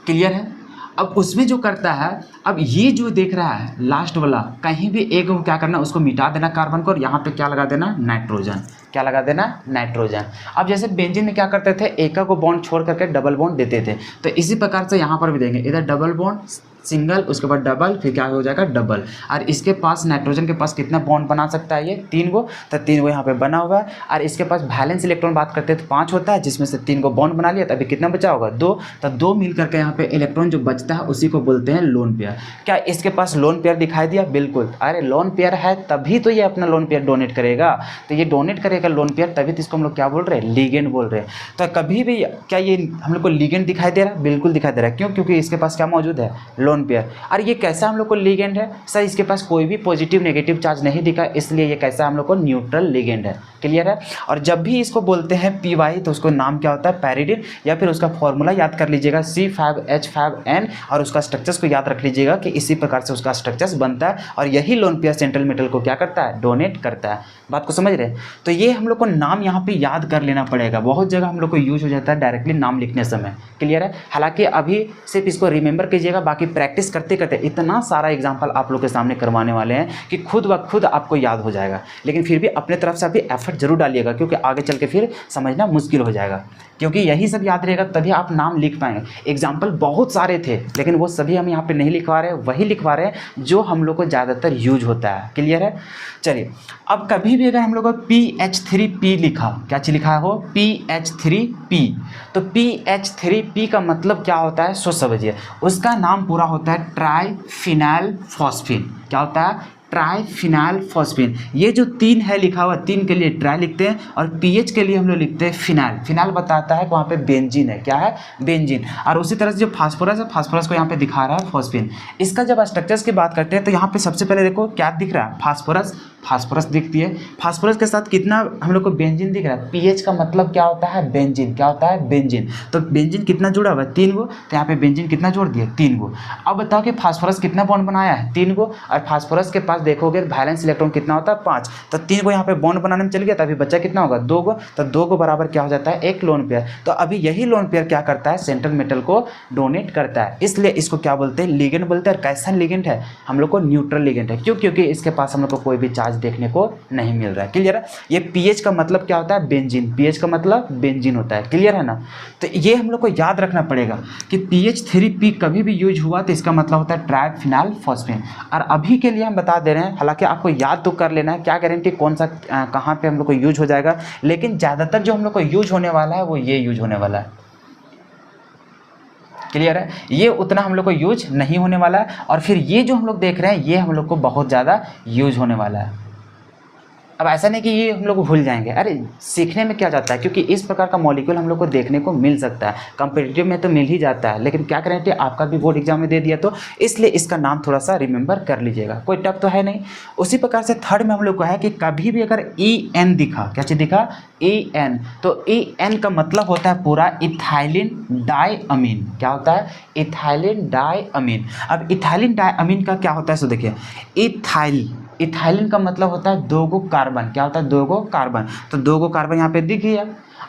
क्लियर है। अब उसमें जो करता है, अब ये जो देख रहा है लास्ट वाला कहीं भी एक को क्या करना उसको मिटा देना कार्बन को, और यहाँ पे क्या लगा देना नाइट्रोजन। क्या लगा देना नाइट्रोजन। अब जैसे बेंजीन में क्या करते थे एक को बॉन्ड छोड़ करके डबल बॉन्ड देते थे, तो इसी प्रकार से यहाँ पर भी देंगे, इधर डबल बॉन्ड सिंगल उसके बाद डबल फिर क्या हो जाएगा डबल। और इसके पास नाइट्रोजन के पास कितना बॉन्ड बना सकता है ये 3 गो, तो 3 गो यहाँ पे बना हुआ है। और इसके पास वैलेंस इलेक्ट्रॉन बात करते हैं तो 5 होता है, जिसमें से 3 को बॉन्ड बना लिया, तो अभी कितना बचा होगा 2। तो 2 मिल करके यहाँ पे इलेक्ट्रॉन जो बचता है उसी को बोलते हैं लोन पेयर। क्या इसके पास लोन पेयर दिखाई दिया, बिल्कुल। अरे लोन पेयर है तभी तो ये अपना लोन पेयर डोनेट करेगा, तो ये डोनेट करेगा लोन पेयर, तभी तो इसको हम लोग क्या बोल रहे हैं लिगेंड बोल रहे हैं। तो कभी भी क्या ये हम लोग को लिगेंड दिखाई दे रहा है, बिल्कुल दिखाई दे रहा है। क्यों, क्योंकि इसके पास क्या मौजूद है लोन पेयर। और ये कैसा हम लोग को लिगेंड है सर, इसके पास कोई भी पॉजिटिव नेगेटिव चार्ज नहीं दिखा, इसलिए ये कैसा हम लोग को न्यूट्रल लिगेंड है, क्लियर है। और जब भी इसको बोलते हैं PY तो उसको नाम क्या होता है पैरिडीन, या फिर उसका फॉर्मूला याद कर लीजिएगा C5H5N, और उसका स्ट्रक्चर्स को याद रख लीजिएगा कि इसी प्रकार से उसका स्ट्रक्चर्स बनता है, और यही लोन पेयर सेंट्रल मेटल को क्या करता है डोनेट करता है। बात को समझ रहे हैं। तो ये हम लोग को नाम यहाँ पे याद कर लेना पड़ेगा, बहुत जगह हम लोग को यूज हो जाता है डायरेक्टली नाम लिखने समय, क्लियर है। हालांकि अभी सिर्फ इसको रिमेंबर कीजिएगा, बाकी प्रैक्टिस करते करते इतना सारा एग्जाम्पल आप लोग के सामने करवाने वाले हैं कि खुद व खुद आपको याद हो जाएगा। लेकिन फिर भी अपने तरफ से अभी एफर्ट जरूर डालिएगा, क्योंकि आगे चल के फिर समझना मुश्किल हो जाएगा, क्योंकि यही सब याद रहेगा तभी आप नाम लिख पाएंगे। एग्जाम्पल बहुत सारे थे लेकिन वो सभी हम यहाँ पे नहीं लिखवा रहे हैं, वही लिखवा रहे हैं जो हम लोग को ज़्यादातर यूज होता है, क्लियर है। चलिए अब कभी भी अगर हम लोग को PH3P लिखा, क्या चीज लिखा हो PH3P, तो PH3P का मतलब क्या होता है सो समझिए, उसका नाम पूरा होता है ट्राइफिनाइल फॉस्फेट। क्या होता है ट्राइफिनाइल फॉस्फेट। ये जो 3 है लिखा हुआ, 3 के लिए ट्राई लिखते हैं और PH के लिए हम लोग लिखते हैं फिनाइल। फिनाइल बताता है कि वहाँ पे बेंजीन है, क्या है बेंजीन। और उसी तरह से जो फास्फोरस है, फास्फोरस को यहाँ पे दिखा रहा है फॉस्फेट। इसका जब स्ट्रक्चर्स की बात करते हैं तो यहाँ पे सबसे पहले देखो क्या दिख रहा है फास्फोरस, फास्फोरस दिखती है। फास्फोरस के साथ कितना हम लोग को बेंजीन दिख रहा है, PH का मतलब क्या होता है बेंजीन। क्या होता है बेंजीन। तो बेंजीन कितना जुड़ा हुआ है 3 गो, तो यहाँ पे बेंजीन कितना जोड़ दिया 3 गो। अब बताओ कि फास्फोरस कितना बॉन्ड बनाया है 3 गो, और फास्फोरस के पास देखोगे वैलेंस इलेक्ट्रॉन कितना होता है 5, तो 3 गो यहाँ पे बॉन्ड बनाने में चल गया, तभी बच्चा कितना होगा 2 गो, तो 2 गो बराबर क्या हो जाता है एक लोन पेयर। तो अभी यही लोन पेयर क्या करता है सेंट्रल मेटल को डोनेट करता है, इसलिए इसको क्या बोलते हैं लिगेंड बोलते हैं। और कैसा लिगेंड है हम लोग को न्यूट्रल लिगेंड है। क्यों, क्योंकि इसके पास हम लोग को कोई भी चार्ज देखने को नहीं मिल रहा है, क्लियर है। ये PH का मतलब क्या होता है बेंजीन, PH का मतलब बेंजीन होता है, क्लियर है ना। तो ये हम लोग को याद रखना पड़ेगा कि PH3P कभी भी यूज हुआ तो इसका मतलब होता है ट्राइफिनाइल फॉस्फेट। और अभी के लिए हम बता दे रहे हैं, हालांकि आपको याद तो कर लेना है, क्या गारंटी कौन सा कहाँ पे हम लोग को यूज हो जाएगा, लेकिन ज़्यादातर जो हम लोग को यूज होने वाला है वो ये यूज होने वाला है, क्लियर है। ये उतना हम लोग को यूज नहीं होने वाला है, और फिर ये जो हम लोग देख रहे हैं ये हम लोग को बहुत ज़्यादा यूज होने वाला है। अब ऐसा नहीं कि ये हम लोग भूल जाएंगे, अरे सीखने में क्या जाता है, क्योंकि इस प्रकार का मॉलिक्यूल हम लोग को देखने को मिल सकता है, कॉम्पिटिटिव में तो मिल ही जाता है, लेकिन क्या गारंटी आपका भी बोर्ड एग्जाम में दे दिया, तो इसलिए इसका नाम थोड़ा सा रिमेंबर कर लीजिएगा, कोई टफ तो है नहीं। उसी प्रकार से थर्ड में हम लोग को है कि कभी भी अगर EN दिखा, क्या चीज़ दिखा EN, तो EN का मतलब होता है पूरा इथाइलिन डाइअमीन। क्या होता है इथाइलिन डाइअमीन। अब इथाइलिन डाइअमीन का क्या होता है सो देखिए, इथाइलिन का मतलब होता है 2 गो कार्बन। क्या होता है 2 गो कार्बन, तो 2 गो कार्बन यहाँ पे दिख गया।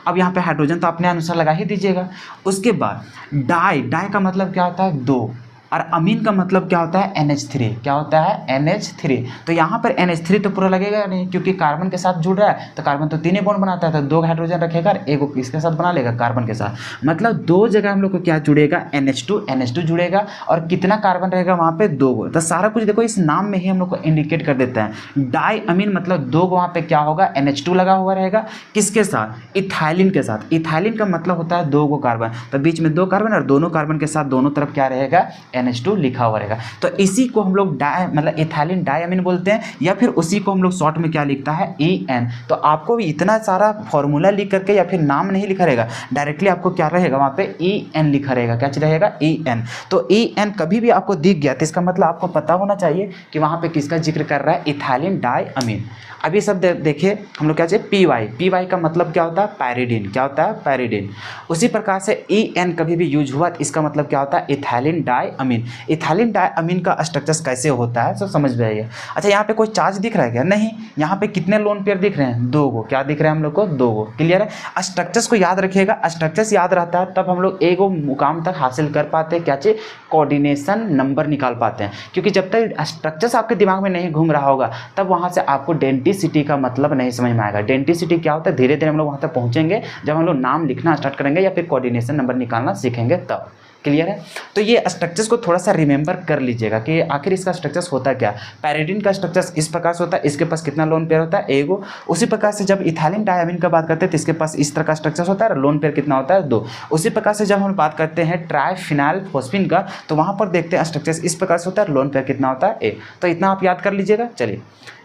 अब यहाँ पे हाइड्रोजन तो अपने अनुसार लगा ही दीजिएगा। उसके बाद डाई का मतलब क्या होता है 2, और अमीन का मतलब क्या होता है NH3। क्या होता है NH3। तो यहाँ पर NH3 तो पूरा लगेगा नहीं, क्योंकि कार्बन के साथ जुड़ रहा है, तो कार्बन तो 3 ही बॉन्ड बनाता है, तो 2 हाइड्रोजन रखेगा और 1 किसके साथ बना लेगा कार्बन के साथ। मतलब 2 जगह हम लोग को क्या जुड़ेगा NH2 जुड़ेगा, और कितना कार्बन रहेगा वहाँ पे 2 गो। तो सारा कुछ देखो इस नाम में ही हम लोग को इंडिकेट कर देता है। डाई अमीन मतलब 2 गो वहाँ पे क्या होगा NH2 लगा हुआ रहेगा, किसके साथ इथाइलिन के साथ। इथाइलिन का मतलब होता है 2 गो कार्बन, तो बीच में 2 कार्बन और दोनों कार्बन के साथ दोनों तरफ क्या रहेगा NH2 लिखा हुआ रहेगा। तो इसी को हम लोग मतलब इथाइलिन डायमीन बोलते हैं, या फिर उसी को हम लोग शॉर्ट में क्या लिखता है, EN। तो आपको भी इतना सारा फॉर्मूला लिख करके या फिर नाम नहीं लिखा रहेगा, डायरेक्टली आपको क्या रहेगा वहाँ पे EN लिखा रहेगा। क्या रहेगा, EN। तो EN कभी भी आपको दिख गया तो इसका मतलब आपको पता होना चाहिए कि वहाँ पे किसका जिक्र कर रहा है, इथाइलिन डायमीन। अभी सब देखिए हम लोग क्या चाहिए, PY का मतलब क्या होता है, पैरिडीन। क्या होता है, पैरिडीन। उसी प्रकार से EN कभी भी यूज हुआ तो इसका मतलब क्या होता है, इथाइलिन डायमीन। इथाइलिन डायमीन का स्ट्रक्चर कैसे होता है सब समझ में आइए। अच्छा, यहाँ पे कोई चार्ज दिख रहा है क्या, नहीं। यहाँ पे कितने लोन पेयर दिख रहे हैं, 2 गो। क्या दिख रहा है हम लोग को, 2 गो। क्लियर है। स्ट्रक्चर्स को याद रखिएगा, स्ट्रक्चर्स याद रहता है तब हम लोग एक मुकाम तक हासिल कर पाते हैं, क्या चाहिए, कोऑर्डिनेशन नंबर निकाल पाते हैं। क्योंकि जब तक स्ट्रक्चर्स आपके दिमाग में नहीं घूम रहा होगा तब वहाँ से आपको डेंटिसिटी का मतलब नहीं समझ में आएगा। डेंटिसिटी क्या होता है, धीरे धीरे हम लोग वहाँ तक पहुँचेंगे जब हम लोग नाम लिखना स्टार्ट करेंगे या फिर कोऑर्डिनेशन नंबर निकालना सीखेंगे तब। क्लियर है। तो ये स्ट्रक्चर्स को थोड़ा सा रिमेंबर कर लीजिएगा कि आखिर इसका स्ट्रक्चर्स होता क्या। पैरिडीन का स्ट्रक्चर्स इस प्रकार से होता है, इसके पास कितना लोन पेयर होता है, एगो। उसी प्रकार से जब इथाइलिन डायमीन का बात करते हैं तो इसके पास इस तरह का स्ट्रक्चर्स होता है, लोन पेयर कितना होता है, 2। उसी प्रकार से जब हम बात करते हैं ट्राइफिनाइल फॉस्फिन का तो वहाँ पर देखते हैं स्ट्रक्चर्स इस प्रकार से होता है, लोन पेयर कितना होता है, ए। तो इतना आप याद कर लीजिएगा। चलिए,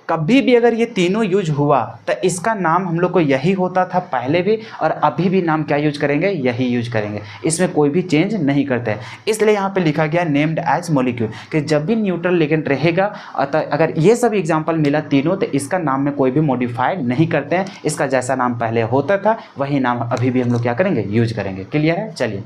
कभी भी अगर ये तीनों यूज हुआ तो इसका नाम हम लोग को यही होता था पहले भी, और अभी भी नाम क्या यूज करेंगे, यही यूज करेंगे। इसमें कोई भी चेंज नहीं करते हैं। इसलिए यहाँ पे लिखा गया नेम्ड एज मॉलिक्यूल, कि जब भी न्यूट्रल लिगेंड रहेगा अगर ये सब एग्जांपल मिला तीनों तो इसका नाम में कोई भी मॉडिफाइड नहीं करते हैं। इसका जैसा नाम पहले होता था वही नाम अभी भी हम लोग क्या करेंगे, यूज करेंगे। क्लियर है। चलिए,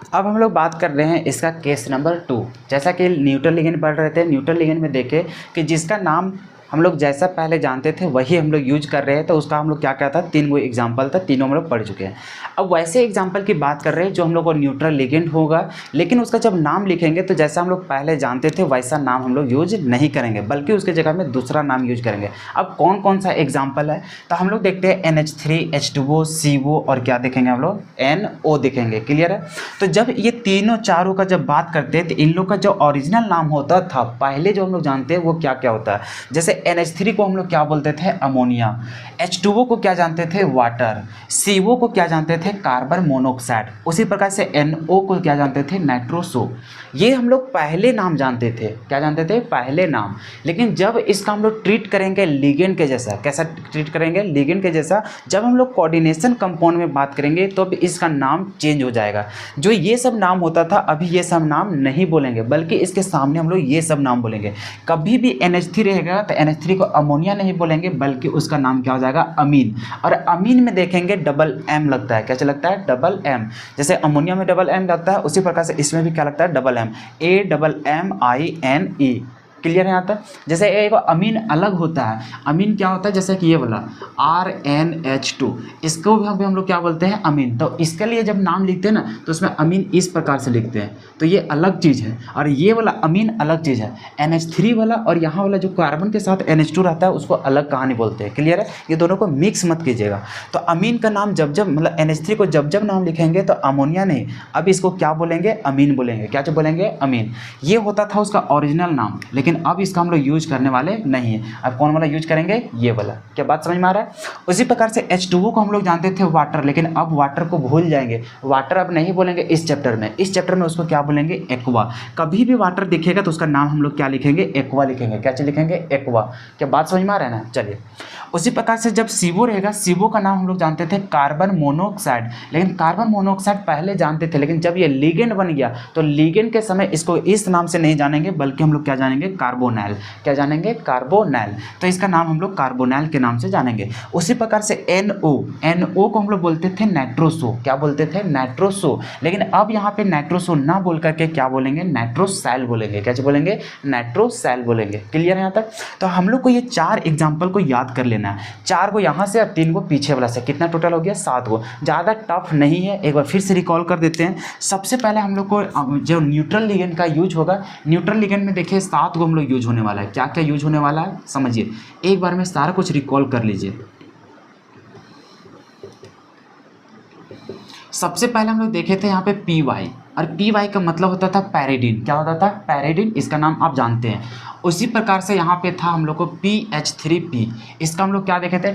अब हम लोग बात कर रहे हैं इसका केस नंबर 2। जैसा कि न्यूट्रल लिगेंड पढ़ रहे थे, न्यूट्रल लिगेंड में देखे कि जिसका नाम हम लोग जैसा पहले जानते थे वही हम लोग यूज कर रहे हैं, तो उसका हम लोग क्या क्या था, 3 वो एग्जाम्पल था, तीनों हम लोग पढ़ चुके हैं। अब वैसे एग्जाम्पल की बात कर रहे हैं जो हम लोग को न्यूट्रल लिगेंड होगा, लेकिन उसका जब नाम लिखेंगे तो जैसा हम लोग पहले जानते थे वैसा नाम हम लोग यूज नहीं करेंगे, बल्कि उसके जगह में दूसरा नाम यूज करेंगे। अब कौन कौन सा एग्जाम्पल है, तो हम लोग देखते हैं NH3, H2O, CO और क्या देखेंगे हम लोग, NO देखेंगे। क्लियर है। तो जब ये तीनों चारों का जब बात करते हैं तो इन लोग का जो ओरिजिनल नाम होता था पहले जो हम लोग जानते हैं वो क्या क्या होता है। जैसे NH3 को हम लोग क्या बोलते थे, अमोनिया। H2O को क्या जानते थे, वाटर। CO को क्या जानते थे, कार्बन मोनोऑक्साइड। उसी प्रकार से NO को क्या जानते थे, नाइट्रोसो। ये हम लोग पहले नाम जानते थे, क्या जानते थे, पहले नाम। लेकिन जब इसका हम लोग ट्रीट करेंगे लिगेंड के जैसा, कैसा ट्रीट करेंगे, लिगेंड के जैसा, जब हम लोग कोऑर्डिनेशन कंपाउंड में बात करेंगे तो इसका नाम चेंज हो जाएगा। जो ये सब नाम होता था अभी ये सब नाम नहीं बोलेंगे, बल्कि इसके सामने हम लोग ये सब नाम बोलेंगे। कभी भी NH3 रहेगा तो NH3 को अमोनिया नहीं बोलेंगे, बल्कि उसका नाम क्या हो जाएगा, अमीन। और अमीन में देखेंगे डबल M लगता है, कैसे लगता है, डबल M। जैसे अमोनिया में डबल M लगता है उसी प्रकार से इसमें भी क्या लगता है, डबल M, AMMINE। क्लियर है यहाँ तक। जैसे एक अमीन अलग होता है, अमीन क्या होता है, जैसे कि ये वाला RNH2, इसको भी हम लोग क्या बोलते हैं, अमीन। तो इसके लिए जब नाम लिखते हैं ना तो उसमें अमीन इस प्रकार से लिखते हैं, तो ये अलग चीज़ है। और ये वाला अमीन अलग चीज़ है। NH3 वाला और यहाँ वाला जो कार्बन के साथ NH2 रहता है उसको अलग कहानी बोलते हैं। क्लियर है। ये दोनों को मिक्स मत कीजिएगा। तो अमीन का नाम जब जब मतलब NH3 को जब जब नाम लिखेंगे तो अमोनिया नहीं, अब इसको क्या बोलेंगे, अमीन बोलेंगे। क्या बोलेंगे, अमीन। ये होता था उसका ओरिजिनल नाम, लेकिन अब इसका हम लोग यूज करने वाले नहीं है। अब कौन वाला यूज करेंगे, ये वाला। क्या बात समझ में आ रहा है। उसी प्रकार से H2O को हम लोग जानते थे वाटर, लेकिन अब वाटर को भूल जाएंगे, वाटर अब नहीं बोलेंगे इस चैप्टर में। इस चैप्टर में उसको क्या बोलेंगे, एक्वा। कभी भी वाटर दिखेगा तो उसका नाम हम लोग क्या लिखेंगे, एक्वा लिखेंगे। क्या लिखेंगे, एक्वा। क्या बात समझ में आ रहा है ना। चलिए, उसी प्रकार से जब CO रहेगा, CO का नाम हम लोग जानते थे कार्बन मोनोऑक्साइड, लेकिन कार्बन मोनोऑक्साइड पहले जानते थे, लेकिन जब ये लिगेंड बन गया तो लिगेंड के समय इसको इस नाम से नहीं जानेंगे, बल्कि हम लोग क्या जानेंगे, कार्बोनाइल। क्या जानेंगे, कार्बोनाइल। तो इसका नाम हम लोग कार्बोनाइल के नाम से जानेंगे। उसी प्रकार से NO को हम लोग बोलते थे नाइट्रोसो। क्या बोलते थे, नाइट्रोसो। लेकिन अब यहाँ पे नाइट्रोसो ना बोल करके क्या बोलेंगे, नाइट्रोसाइल बोलेंगे। क्या बोलेंगे, नाइट्रोसाइल बोलेंगे। क्लियर है यहाँ तक। तो हम लोग को ये 4 एग्जाम्पल को याद कर लेना है, 4 को यहाँ से और 3 को पीछे वाला से। कितना टोटल हो गया, 7 को। ज़्यादा टफ नहीं है, एक बार फिर से रिकॉल कर देते हैं। सबसे पहले हम लोग को जो न्यूट्रल लिगेंड का यूज होगा, न्यूट्रल लिगेंड में देखिए 7 को हम लोग यूज होने वाला है। क्या क्या यूज होने वाला है समझिए, एक बार में सारा कुछ रिकॉल कर लीजिए। सबसे पहले हम लोग देखे थे यहाँ पे PY, और पी वाई का मतलब होता था पैरिडीन। क्या होता था? पैरिडीन, इसका नाम आप जानते हैं। उसी प्रकार से यहाँ पे था हम लोग को PH3P, इसका हम लोग क्या देखे थे?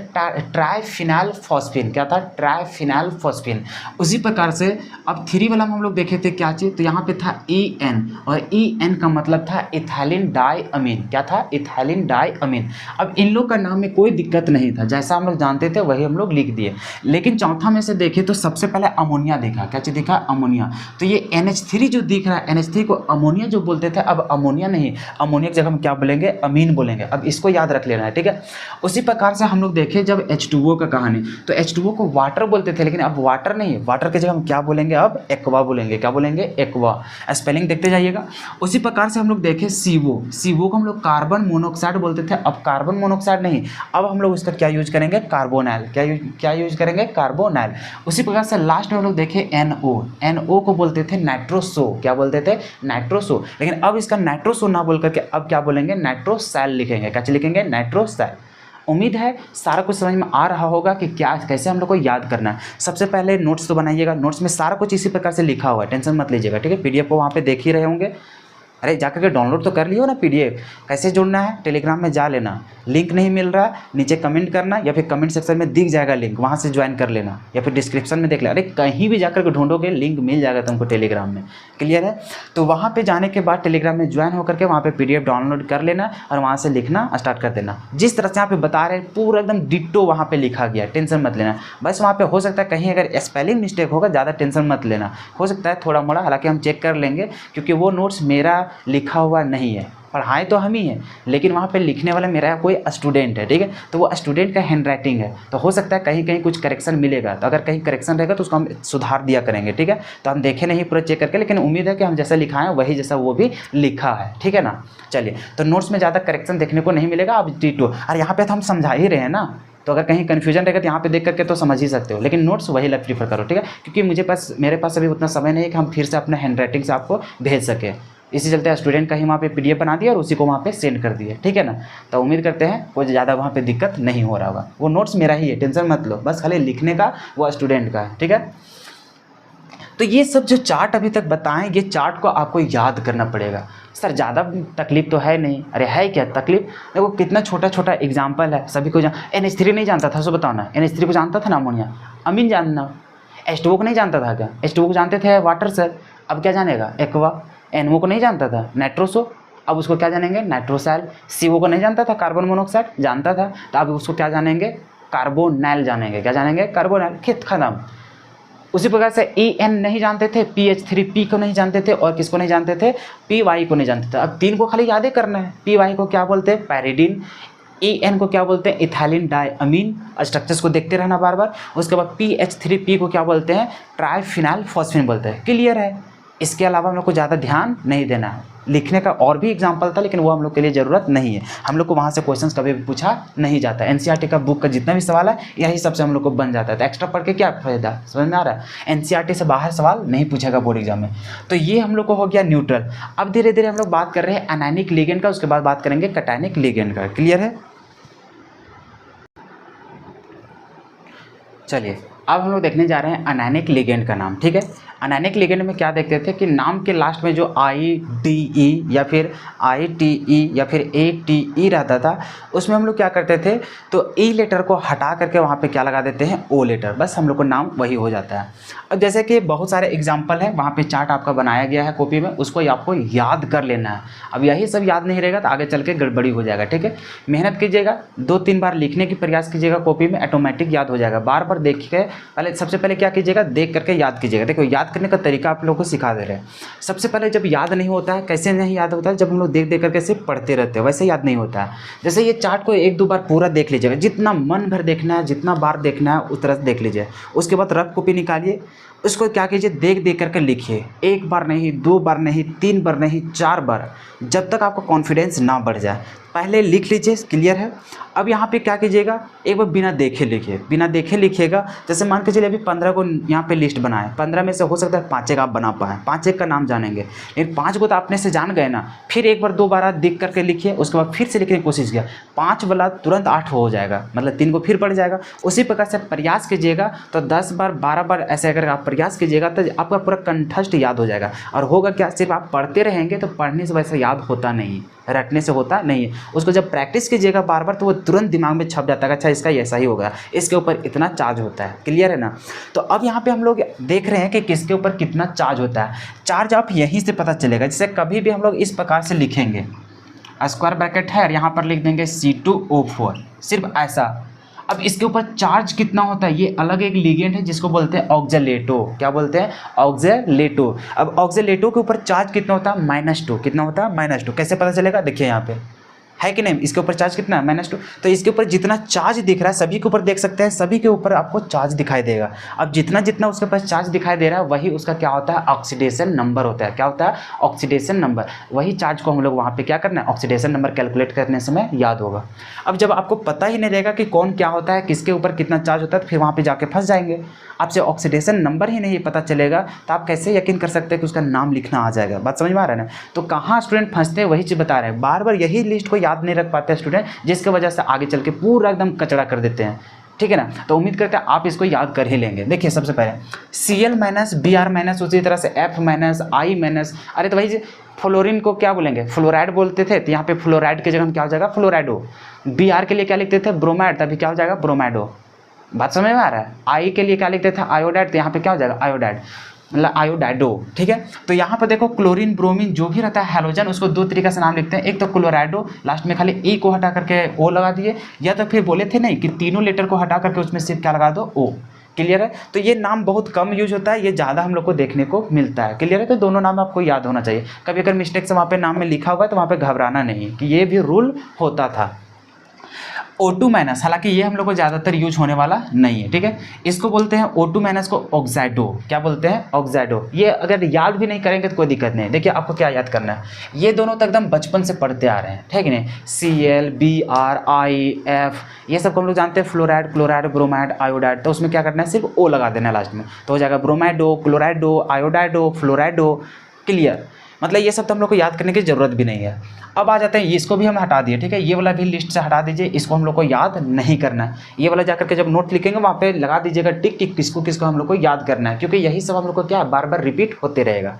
ट्राइफिनाइल फॉस्फेन। क्या था? ट्राइफिनाइल फॉस्फेन। उसी प्रकार से अब 3 वाला में हम लोग देखे थे क्या चीज़? तो यहाँ पे था EN, और EN का मतलब था इथाइलिन डाई अमीन। क्या था? इथाइलिन डाई अमीन। अब इन लोग का नाम में कोई दिक्कत नहीं था, जैसा हम लोग जानते थे वही हम लोग लिख दिए। लेकिन चौथा में से देखे तो सबसे पहले अमोनिया देखा। क्या चीज़ देखा? अमोनिया। तो ये NH3 जो दिख रहा है, NH3 को अमोनिया जो बोलते थे, अब अमोनिया नहीं, अमोनिया की जगह हम क्या बोलेंगे? अमीन बोलेंगे। अब इसको याद रख लेना है, ठीक है। उसी प्रकार से हम लोग देखें जब H2O का कहानी, तो H2O को वाटर बोलते थे, लेकिन अब वाटर नहीं, वाटर की जगह हम क्या बोलेंगे? अब एक्वा बोलेंगे। क्या बोलेंगे? एक्वा। स्पेलिंग देखते जाइएगा। उसी प्रकार से हम लोग देखें CO, CO को हम लोग कार्बन मोनोऑक्साइड बोलते थे, अब कार्बन मोनोऑक्साइड नहीं, अब हम लोग इसका क्या यूज करेंगे? कार्बोनाइल। क्या यूज करेंगे? कार्बोनाइल। उसी प्रकार से लास्ट में हम लोग देखें NO, NO को बोलते थे नाइट्रोसो। क्या बोलते थे? नाइट्रोसो। लेकिन अब इसका नाइट्रोसो ना बोल करके अब क्या बोलेंगे? नाइट्रोसैल लिखेंगे। क्या लिखेंगे? नाइट्रोसैल। उम्मीद है सारा कुछ समझ में आ रहा होगा कि क्या कैसे हम लोग को याद करना है। सबसे पहले नोट्स तो बनाइएगा, नोट्स में सारा कुछ इसी प्रकार से लिखा हुआ है, टेंशन मत लीजिएगा, ठीक है। PDF को वहाँ पे देख ही रहे होंगे। अरे जाकर के डाउनलोड तो कर लियो ना PDF। कैसे जुड़ना है? टेलीग्राम में जा लेना, लिंक नहीं मिल रहा नीचे कमेंट करना, या फिर कमेंट सेक्शन में दिख जाएगा लिंक, वहाँ से ज्वाइन कर लेना, या फिर डिस्क्रिप्शन में देख लेना। अरे कहीं भी जाकर के ढूंढोगे लिंक मिल जाएगा तुमको टेलीग्राम में। क्लियर है? तो वहाँ पे जाने के बाद टेलीग्राम में ज्वाइन होकर के वहाँ पे PDF डाउनलोड कर लेना और वहाँ से लिखना स्टार्ट कर देना। जिस तरह से यहाँ पे बता रहे हैं पूरा एकदम डिट्टो वहाँ पे लिखा गया, टेंशन मत लेना। बस वहाँ पे हो सकता है कहीं अगर स्पेलिंग मिस्टेक होगा, ज़्यादा टेंशन मत लेना, हो सकता है थोड़ा मोड़ा, हालांकि हम चेक कर लेंगे, क्योंकि वो नोट्स मेरा लिखा हुआ नहीं है, पढ़ाए तो हम ही हैं, लेकिन वहाँ पे लिखने वाला मेरा कोई स्टूडेंट है, ठीक है। तो वो स्टूडेंट का हैंड राइटिंग है, तो हो सकता है कहीं कहीं कुछ करेक्शन मिलेगा, तो अगर कहीं करेक्शन रहेगा तो उसको हम सुधार दिया करेंगे, ठीक है। तो हम देखे नहीं पूरा चेक करके, लेकिन उम्मीद है कि हम जैसा लिखा है वही जैसा वो भी लिखा है, ठीक है ना। चलिए, तो नोट्स में ज़्यादा करेक्शन देखने को नहीं मिलेगा। अब T2 और यहाँ पे तो हम समझा ही रहे हैं ना, तो अगर कहीं कन्फ्यूजन रहेगा तो यहाँ पे देख करके तो समझ ही सकते हो, लेकिन नोट्स वही लग प्रीफर करो, ठीक है। क्योंकि मेरे पास अभी उतना समय नहीं है कि हम फिर से अपना हैंड राइटिंग से आपको भेज सके, इसी चलते स्टूडेंट का ही वहाँ पे PDF बना दिया और उसी को वहाँ पे सेंड कर दिया, ठीक है ना। तो उम्मीद करते हैं कोई ज़्यादा वहाँ पे दिक्कत नहीं हो रहा होगा। वो नोट्स मेरा ही है, टेंशन मत लो, बस खाली लिखने का वो स्टूडेंट का है, ठीक है। तो ये सब जो चार्ट अभी तक बताएं, ये चार्ट को आपको याद करना पड़ेगा। सर ज़्यादा तकलीफ तो है नहीं, अरे है क्या तकलीफ? देखो कितना छोटा छोटा एग्जाम्पल है, सभी को NH3 नहीं जानता था, सो बताओ ना। NH3 को जानता था ना, अमोनिया, अमीन जानना। H2O को नहीं जानता था क्या? H2O को जानते थे वाटर सर, अब क्या जानेगा? एक्वा। NO को नहीं जानता था, नाइट्रोसो, अब उसको क्या जानेंगे? नाइट्रोसैल। CO को नहीं जानता था, कार्बन मोनोऑक्साइड, जानता था, तो अब उसको क्या जानेंगे? कार्बोनाइल जानेंगे। क्या जानेंगे? कार्बोनाइल। खेत खत्म। उसी प्रकार से EN नहीं जानते थे, PH3P को नहीं जानते थे, और किसको नहीं जानते थे? PY को नहीं जानते थे। अब 3 को खाली याद ही करना है। PY को क्या बोलते हैं? पैरिडीन। EN को क्या बोलते हैं? इथाइलिन डाई अमीन। स्ट्रक्चर्स को देखते रहना बार बार। उसके बाद PH3P को क्या बोलते हैं? ट्राइफिनाइल फॉस्फेन बोलते हैं। क्लियर है? इसके अलावा हम लोग को ज़्यादा ध्यान नहीं देना है। लिखने का और भी एग्जाम्पल था, लेकिन वो हम लोग के लिए ज़रूरत नहीं है, हम लोग को वहाँ से क्वेश्चंस कभी भी पूछा नहीं जाता। NCERT का बुक का जितना भी सवाल है यही सबसे हम लोग को बन जाता है, तो एक्स्ट्रा पढ़ के क्या फायदा? समझ में आ रहा है? NCERT से बाहर सवाल नहीं पूछेगा बोर्ड एग्जाम में। तो ये हम लोग को हो गया न्यूट्रल। अब धीरे धीरे हम लोग बात कर रहे हैं एनायनिक लिगेंड का, उसके बाद बात करेंगे कैटायनिक लिगेंड का। क्लियर है? चलिए, अब हम लोग देखने जा रहे हैं अनायनिक लिगेंड का नाम, ठीक है। अनायनिक लिगेंड में क्या देखते थे कि नाम के लास्ट में जो IDE या फिर ITE या फिर ATE रहता था, उसमें हम लोग क्या करते थे, तो E लेटर को हटा करके वहाँ पे क्या लगा देते हैं? O लेटर, बस हम लोग को नाम वही हो जाता है। अब जैसे कि बहुत सारे एग्जाम्पल है, वहाँ पे चार्ट आपका बनाया गया है कॉपी में, उसको आपको याद कर लेना है। अब यही सब याद नहीं रहेगा तो आगे चल के गड़बड़ी हो जाएगा, ठीक है। मेहनत कीजिएगा, 2-3 बार लिखने की प्रयास कीजिएगा कॉपी में, ऑटोमेटिक याद हो जाएगा। बार बार देख के पहले, सबसे पहले क्या कीजिएगा? देख करके याद कीजिएगा। देखो, याद करने का तरीका आप लोगों को सिखा दे रहे हैं। सबसे पहले जब याद नहीं होता है, कैसे नहीं याद होता है? जब हम लोग देख करके सिर्फ पढ़ते रहते हैं, वैसे याद नहीं होता है। जैसे ये चार्ट को 1-2 बार पूरा देख लीजिएगा, जितना मन भर देखना है, जितना बार देखना है उस तरह से देख लीजिए। उसके बाद रफ कॉपी निकालिए, उसको क्या कीजिए? देख करके लिखिए, 1 बार नहीं, 2 बार नहीं, 3 बार नहीं, 4 बार, जब तक आपका कॉन्फिडेंस ना बढ़ जाए। पहले लिख लीजिए, क्लियर है। अब यहाँ पे क्या कीजिएगा, एक बार बिना देखे लिखिए, बिना देखे लिखिएगा। जैसे मान के चलिए अभी 15 को यहाँ पे लिस्ट बनाए, 15 में से हो सकता है 5 एक आप बना पाएँ, 5 एक का नाम जानेंगे, लेकिन 5 को तो अपने से जान गए ना। फिर एक बार दोबारा देख करके लिखिए, उसके बाद फिर से लिखने की कोशिश किया, 5 वाला तुरंत 8 हो जाएगा, मतलब 3 को फिर पड़ जाएगा। उसी प्रकार से प्रयास कीजिएगा तो 10 बार 12 बार ऐसे अगर आप प्रयास कीजिएगा तो आपका पूरा कंठस्थ याद हो जाएगा। और होगा क्या, सिर्फ आप पढ़ते रहेंगे तो पढ़ने से वैसा याद होता नहीं, रटने से होता नहीं है। उसको जब प्रैक्टिस कीजिएगा बार बार तो वो तुरंत दिमाग में छप जाता है, अच्छा इसका ऐसा ही होगा, इसके ऊपर इतना चार्ज होता है, क्लियर है ना। तो अब यहाँ पे हम लोग देख रहे हैं कि किसके ऊपर कितना चार्ज होता है। चार्ज आप यहीं से पता चलेगा। जैसे कभी भी हम लोग इस प्रकार से लिखेंगे, स्क्वायर ब्रैकेट है और यहाँ पर लिख देंगे C2O4, सिर्फ ऐसा। अब इसके ऊपर चार्ज कितना होता है, ये अलग एक लिगेंड है जिसको बोलते हैं ऑक्जेलेटो। क्या बोलते हैं, ऑक्जेलेटो। अब ऑक्जेलेटो के ऊपर चार्ज कितना होता है, -2। कितना होता है, -2। कैसे पता चलेगा, देखिए यहाँ पे है कि नहीं, इसके ऊपर चार्ज कितना है, -2। तो इसके ऊपर जितना चार्ज दिख रहा है सभी के ऊपर देख सकते हैं, सभी के ऊपर आपको चार्ज दिखाई देगा। अब जितना जितना उसके पास चार्ज दिखाई दे रहा है वही उसका क्या होता है, ऑक्सीडेशन नंबर होता है। क्या होता है, ऑक्सीडेशन नंबर। वही चार्ज को हम लोग वहाँ पे क्या करना है, ऑक्सीडेशन नंबर कैलकुलेट करने समय याद होगा। अब जब आपको पता ही नहीं रहेगा कि कौन क्या होता है, किसके ऊपर कितना चार्ज होता है, तो फिर वहाँ पर जाके फंस जाएंगे। आपसे ऑक्सीडेशन नंबर ही नहीं पता चलेगा तो आप कैसे यकीन कर सकते हैं कि उसका नाम लिखना आ जाएगा। बात समझ में आ रहा है ना। तो कहाँ स्टूडेंट फंसते हैं वही चीज़ बता रहे हैं, बार बार यही लिस्ट को याद नहीं रख पाते हैं स्टूडेंट, जिसकी वजह से आगे चल के पूरा एकदम कचड़ा कर देते हैं, ठीक है ना। तो उम्मीद करते हैं आप इसको याद कर ही लेंगे। देखिए सबसे पहले Cl-Br-, उसी तरह से F-I-, अरे तो भाई फ्लोरीन को क्या बोलेंगे, फ्लोराइड बोलते थे, तो यहाँ पे फ्लोराइड की जगह क्या हो जाएगा, फ्लोराइडो। Br के लिए क्या लिखते थे, ब्रोमाइड, तभी क्या हो जाएगा, ब्रोमाइडो। बात समझ में आ रहा है। आई के लिए क्या लिखते थे, आयोडाइड, तो यहाँ पे क्या हो जाएगा, आयोडाइड, मतलब आयोडाइडो, ठीक है। तो यहाँ पर देखो क्लोरीन ब्रोमीन जो भी रहता है हैलोजन, उसको दो तरीके से नाम लिखते हैं। एक तो क्लोराइडो, लास्ट में खाली ई को हटा करके ओ लगा दिए, या तो फिर बोले थे नहीं कि तीनों लेटर को हटा करके उसमें सिर्फ क्या लगा दो, ओ। क्लियर है। तो ये नाम बहुत कम यूज होता है, ये ज़्यादा हम लोग को देखने को मिलता है। क्लियर है। तो दोनों नाम आपको याद होना चाहिए। कभी अगर मिस्टेक से वहाँ पे नाम में लिखा हुआ है तो वहाँ पे घबराना नहीं कि ये भी रूल होता था। O2-, हालांकि ये हम लोग को ज़्यादातर यूज होने वाला नहीं है, ठीक है। इसको बोलते हैं O2- को ऑक्साइडो। क्या बोलते हैं, ऑक्साइडो। ये अगर याद भी नहीं करेंगे तो कोई दिक्कत नहीं। देखिए आपको क्या याद करना है, ये दोनों तो एकदम बचपन से पढ़ते आ रहे हैं, ठीक है नहीं। Cl, Br, I, F, ये सब को हम लोग जानते हैं। फ्लोराइड, क्लोराइड, ब्रोमाइड, आयोडाइड, तो उसमें क्या करना है, सिर्फ ओ लगा देना है लास्ट में, तो हो जाएगा ब्रोमाइडो, क्लोराइडो, आयोडाइडो, फ्लोराइडो। क्लियर। मतलब ये सब तो हम लोग को याद करने की ज़रूरत भी नहीं है। अब आ जाते हैं, इसको भी हम हटा दिए, ठीक है। ये वाला भी लिस्ट से हटा दीजिए, इसको हम लोग को याद नहीं करना है। ये वाला जाकर के जब नोट लिखेंगे वहाँ पे लगा दीजिएगा टिक टिक, किसको किसको हम लोग को याद करना है, क्योंकि यही सब हम लोग को क्या बार बार रिपीट होते रहेगा।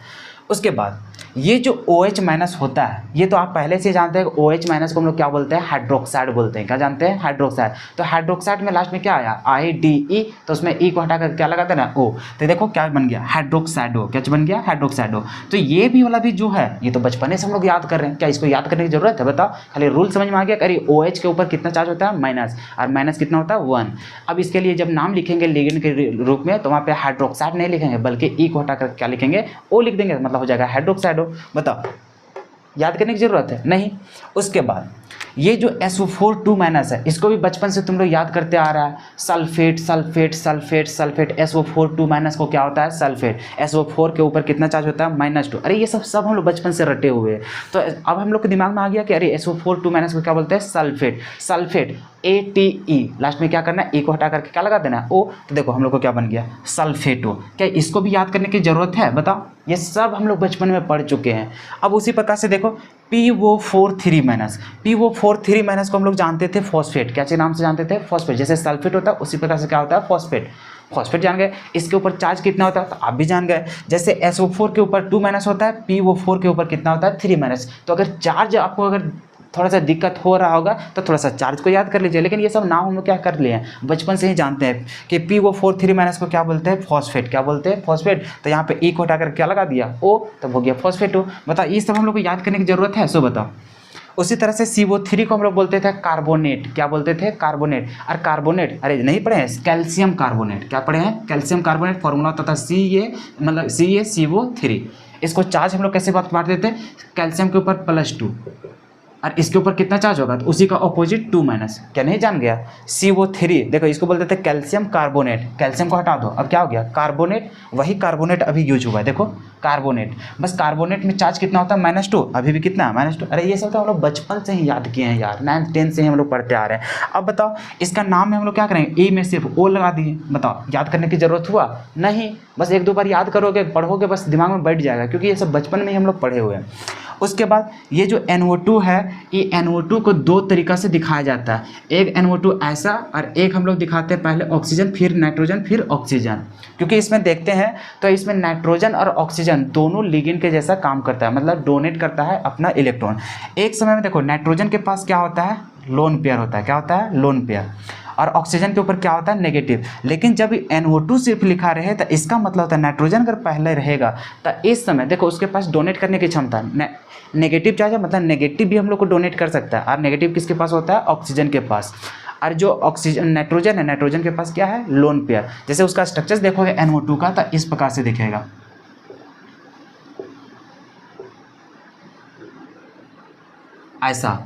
उसके बाद ये जो OH- होता है, ये तो आप पहले से जानते हैं। OH- को हम लोग क्या बोलते हैं, हाइड्रोक्साइड बोलते हैं। क्या जानते हैं, हाइड्रोक्साइड। तो हाइड्रोक्साइड में लास्ट में क्या आया, IDE, तो उसमें ई को हटाकर क्या लगाते हैं ना, O। तो देखो क्या बन गया, हाइड्रोक्साइडो। क्या बन गया, हाइड्रोक्साइडो। तो ये भी वाला भी जो है, ये तो बचपने से हम लोग याद कर रहे हैं। क्या इसको याद करने की जरूरत है, बताओ। खाली रूल समझ में आ गया। अरे OH के ऊपर कितना चार्ज होता है, माइनस, और माइनस कितना होता है, 1। अब इसके लिए जब नाम लिखेंगे लिगेंड के रूप में, तो वहाँ पे हाइड्रोक्साइड नहीं लिखेंगे, बल्कि ई को हटाकर क्या लिखेंगे, O लिख देंगे, मतलब हो जाएगा हाइड्रोक्साइडो। बताओ, याद करने की जरूरत है नहीं। उसके बाद ये जो SO4 है, इसको भी बचपन से तुम लोग याद करते आ रहा है। Sulphate, sulphate, sulphate, sulphate. SO4 को क्या होता है, सल्फेट। SO4 के ऊपर कितना चार्ज होता है, -2। अरे ये सब हम लोग बचपन से रटे हुए हैं। तो अब हम लोग के दिमाग में आ गया कि अरे SO4 को क्या बोलते हैं, सल्फेट। सल्फेट ATE, लास्ट में क्या करना है, ए को हटा करके क्या लगा देना है, O। तो देखो हम लोग को क्या बन गया, सल्फेटो। क्या इसको भी याद करने की जरूरत है, बताओ। ये सब हम लोग बचपन में पढ़ चुके हैं। अब उसी प्रकार से देखो PO4 3-, PO4 3- को हम लोग जानते थे फॉस्फेट। क्या नाम से जानते थे, फॉस्फेट। जैसे सल्फेट होता है उसी प्रकार से क्या होता है, फॉस्फेट। फॉस्फेट जान गए। इसके ऊपर चार्ज कितना होता है, तो आप भी जान गए। जैसे SO4 के ऊपर 2- होता है, PO4 के ऊपर कितना होता है, 3-। तो अगर चार्ज आपको अगर थोड़ा सा दिक्कत हो रहा होगा तो थोड़ा सा चार्ज को याद कर लीजिए। लेकिन ये सब नाम हम लोग क्या कर लिए हैं, बचपन से ही जानते हैं कि PO4 3- को क्या बोलते हैं, फॉस्फेट। क्या बोलते हैं, फॉस्फेट। तो यहाँ पे ई को हटाकर क्या लगा दिया, O, तब हो गया फॉस्फेटो। बताओ, ये सब हम लोग को याद करने की जरूरत है, सो बताओ। उसी तरह से CO3 को हम लोग बोलते थे कार्बोनेट। क्या बोलते थे, कार्बोनेट। और कार्बोनेट, अरे नहीं पढ़े हैं, कैल्शियम कार्बोनेट। क्या पढ़े हैं, कैल्शियम कार्बोनेट। फॉर्मूला होता था CaCO3। इसको चार्ज हम लोग कैसे बात देते थे, कैल्शियम के ऊपर +2, और इसके ऊपर कितना चार्ज होगा, तो उसी का ऑपोजिट 2 क्या नहीं जान गया, CO3। देखो इसको बोलते थे कैल्शियम कार्बोनेट, कैल्शियम को हटा दो, अब क्या हो गया कार्बोनेट, वही कार्बोनेट अभी यूज हुआ है, देखो कार्बोनेट, बस कार्बोनेट में चार्ज कितना होता है -2, अभी भी कितना -2। अरे ये सब तो हम लोग बचपन से ही याद किए हैं यार, 9th 10th से ही हम लोग पढ़ते आ रहे हैं। अब बताओ इसका नाम में हम लोग क्या करेंगे, ए में सिर्फ ओ लगा दिए, बताओ याद करने की जरूरत हुआ नहीं, बस 1-2 बार याद करोगे पढ़ोगे बस दिमाग में बैठ जाएगा, क्योंकि ये सब बचपन में ही हम लोग पढ़े हुए हैं। उसके बाद ये जो NO2 है, ये NO2 को 2 तरीक़ा से दिखाया जाता है, एक NO2 ऐसा और एक हम लोग दिखाते हैं पहले ऑक्सीजन फिर नाइट्रोजन फिर ऑक्सीजन, क्योंकि इसमें देखते हैं तो इसमें नाइट्रोजन और ऑक्सीजन दोनों लिगेंड के जैसा काम करता है, मतलब डोनेट करता है अपना इलेक्ट्रॉन। एक समय में देखो नाइट्रोजन के पास क्या होता है, लोन पेयर होता है, क्या होता है लोन पेयर, और ऑक्सीजन के ऊपर क्या होता है नेगेटिव। लेकिन जब NO2 सिर्फ लिखा रहे तो इसका मतलब होता है नाइट्रोजन अगर पहले रहेगा तो इस समय देखो उसके पास डोनेट करने की क्षमता है, नेगेटिव चार्ज है, मतलब नेगेटिव भी हम लोग को डोनेट कर सकता है, और नेगेटिव किसके पास होता है ऑक्सीजन के पास। और जो ऑक्सीजन नाइट्रोजन है, नाइट्रोजन के पास क्या है लोन पेयर। जैसे उसका स्ट्रक्चर देखोगे NO2 का तो इस प्रकार से दिखेगा, ऐसा,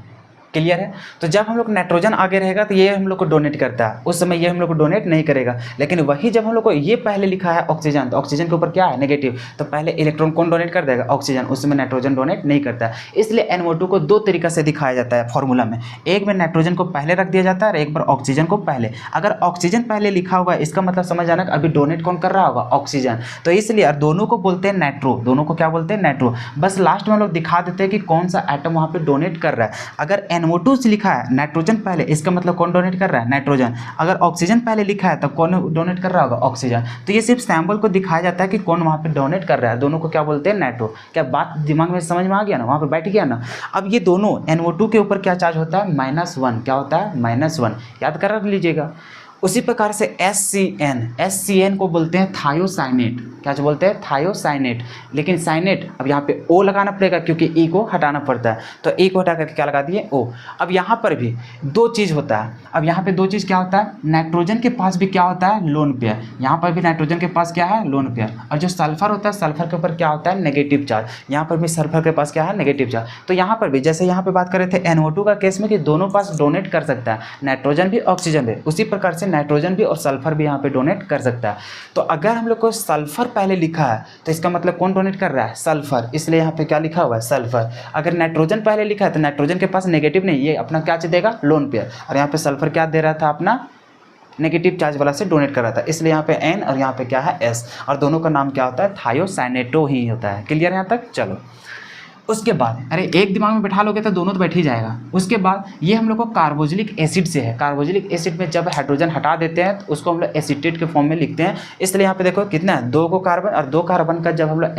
क्लियर है। तो जब हम लोग नाइट्रोजन आगे रहेगा तो ये हम लोग को डोनेट करता है, उस समय ये हम लोग को डोनेट नहीं करेगा। लेकिन वही जब हम लोग को ये पहले लिखा है ऑक्सीजन, तो ऑक्सीजन के ऊपर क्या है नेगेटिव, तो पहले इलेक्ट्रॉन कौन डोनेट कर देगा ऑक्सीजन, उस समय नाइट्रोजन डोनेट नहीं करता है। इसलिए NO2 को 2 तरीक़ा से दिखाया जाता है फॉर्मूला में, एक में नाइट्रोजन को पहले रख दिया जाता है और एक बार ऑक्सीजन को पहले। अगर ऑक्सीजन पहले लिखा होगा इसका मतलब समझ आना अभी डोनेट कौन कर रहा होगा ऑक्सीजन, तो इसलिए दोनों को बोलते हैं नाइट्रो, दोनों को क्या बोलते हैं नाइट्रो। बस लास्ट में हम लोग दिखा देते हैं कि कौन सा एटम वहाँ पे डोनेट कर रहा है। अगर NO2 से लिखा है नाइट्रोजन पहले, इसका मतलब कौन डोनेट कर रहा है नाइट्रोजन। अगर ऑक्सीजन पहले लिखा है तब कौन डोनेट कर रहा होगा ऑक्सीजन। तो ये सिर्फ सैंपल को दिखाया जाता है कि कौन वहाँ पे डोनेट कर रहा है, दोनों को क्या बोलते हैं नाइट्रो। क्या बात दिमाग में समझ में आ गया ना, वहाँ पे बैठ गया ना। अब ये दोनों NO2 के ऊपर क्या चार्ज होता है -1, क्या होता है -1, याद कर लीजिएगा। उसी प्रकार से SCN को बोलते हैं थायोसाइनेट, क्या बोलते हैं थायोसाइनेट। लेकिन साइनेट अब यहाँ पे O लगाना पड़ेगा क्योंकि E को हटाना पड़ता है, तो E को हटा करके क्या लगा दिए O। अब यहाँ पर भी 2 चीज़ होता है, अब यहाँ पे 2 चीज़ क्या होता है, नाइट्रोजन के पास भी क्या होता है लोन पेयर, यहाँ पर भी नाइट्रोजन के पास क्या है लोन पेयर। और जो सल्फर होता है सल्फर के ऊपर क्या होता है नेगेटिव चार्ज, यहाँ पर भी सल्फर के पास क्या है नेगेटिव चार्ज। तो यहाँ पर भी जैसे यहाँ पर बात कर रहे थे NO2 का केस में कि दोनों पास डोनेट कर सकता है, नाइट्रोजन भी ऑक्सीजन भी, उसी प्रकार से नाइट्रोजन भी और सल्फर भी यहाँ पे डोनेट कर सकता है। तो अगर हम लोग को सल्फर पहले लिखा है तो इसका मतलब कौन डोनेट कर रहा है सल्फर, इसलिए यहाँ पे क्या लिखा हुआ है सल्फर। अगर नाइट्रोजन पहले लिखा है तो नाइट्रोजन के पास नेगेटिव नहीं, ये अपना क्या देगा लोन पेयर, और यहाँ पे सल्फर क्या दे रहा था अपना नेगेटिव चार्ज वाला से डोनेट कर रहा था, इसलिए यहाँ पे N और यहाँ पे क्या है S, और दोनों का नाम क्या होता है थायोसाइनेटो ही होता है। क्लियर यहाँ तक, चलो। उसके बाद अरे एक दिमाग में बैठा लोगे तो दोनों तो बैठ ही जाएगा। उसके बाद ये हम लोग को कार्बोक्सिलिक एसिड से है, कार्बोक्सिलिक एसिड में जब हाइड्रोजन हटा देते हैं तो उसको हम लोग एसीटेट के फॉर्म में लिखते हैं। इसलिए यहाँ पे देखो कितना है 2 को कार्बन, और 2 कार्बन का जब हम लोग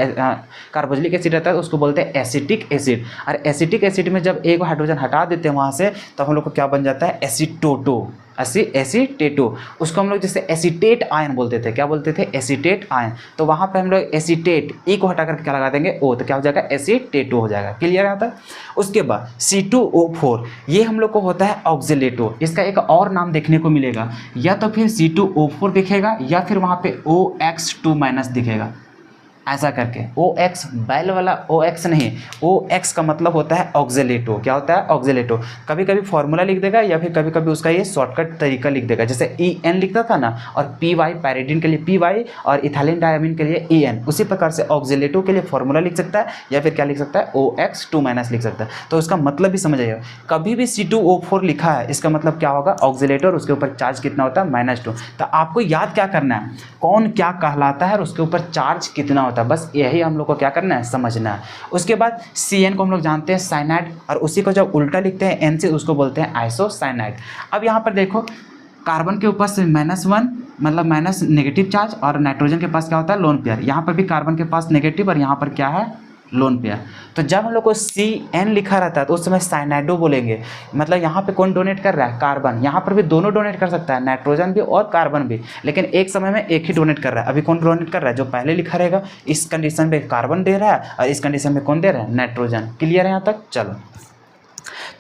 कार्बोक्सिलिक एसिड रहता है तो उसको बोलते हैं एसिटिक एसिड। और एसिटिक एसिड में जब एक हाइड्रोजन हटा देते हैं वहाँ से तो हम लोग को क्या बन जाता है एसीटोटो, एसीटेटो। उसको हम लोग जैसे एसीटेट आयन बोलते थे, क्या बोलते थे एसीटेट आयन। तो वहाँ पे हम लोग एसीटेट E को हटा करके क्या लगा देंगे O, तो क्या हो जाएगा एसीटेटो हो जाएगा। क्लियर आता है। उसके बाद C2O4 ये हम लोग को होता है ऑक्जेलेटो। इसका एक और नाम देखने को मिलेगा, या तो फिर C2O4 दिखेगा या फिर वहाँ पे OX2- दिखेगा, ऐसा करके OX बैल वाला OX नहीं, OX का मतलब होता है ऑक्जेलेटो। क्या होता है ऑक्जेलेटो। कभी कभी फॉर्मूला लिख देगा या फिर कभी कभी उसका ये शॉर्टकट तरीका लिख देगा, जैसे EN लिखता था ना, और PY पैरिडीन के लिए PY और इथाइलिन डायमीन के लिए EN। उसी प्रकार से ऑक्जेलेटो के लिए फॉर्मूला लिख सकता है या फिर क्या लिख सकता है OX2- लिख सकता है। तो उसका मतलब भी समझ आइएगा, कभी भी C2O4 लिखा है इसका मतलब क्या होगा ऑक्जेलेटो, और उसके ऊपर चार्ज कितना होता है -2। तो आपको याद क्या करना है, कौन क्या कहलाता है और उसके ऊपर चार्ज कितना होता है, बस यही हम लोग को क्या करना है समझना है। उसके बाद CN को हम लोग जानते हैं साइनाइड, और उसी को जब उल्टा लिखते हैं N से उसको बोलते हैं आइसोसाइनाइड। अब यहाँ पर देखो कार्बन के ऊपर से -1 मतलब माइनस नेगेटिव चार्ज, और नाइट्रोजन के पास क्या होता है लोन पेयर। यहाँ पर भी कार्बन के पास नेगेटिव और यहाँ पर क्या है लोन पेयर। तो जब हम लोग को CN लिखा रहता है तो उस समय साइनाइडो बोलेंगे, मतलब यहाँ पे कौन डोनेट कर रहा है कार्बन। यहाँ पर भी दोनों डोनेट कर सकता है, नाइट्रोजन भी और कार्बन भी, लेकिन एक समय में एक ही डोनेट कर रहा है। अभी कौन डोनेट कर रहा है, जो पहले लिखा रहेगा। इस कंडीशन में कार्बन दे रहा है और इस कंडीशन में कौन दे रहा है नाइट्रोजन। क्लियर है यहाँ तक, चलो।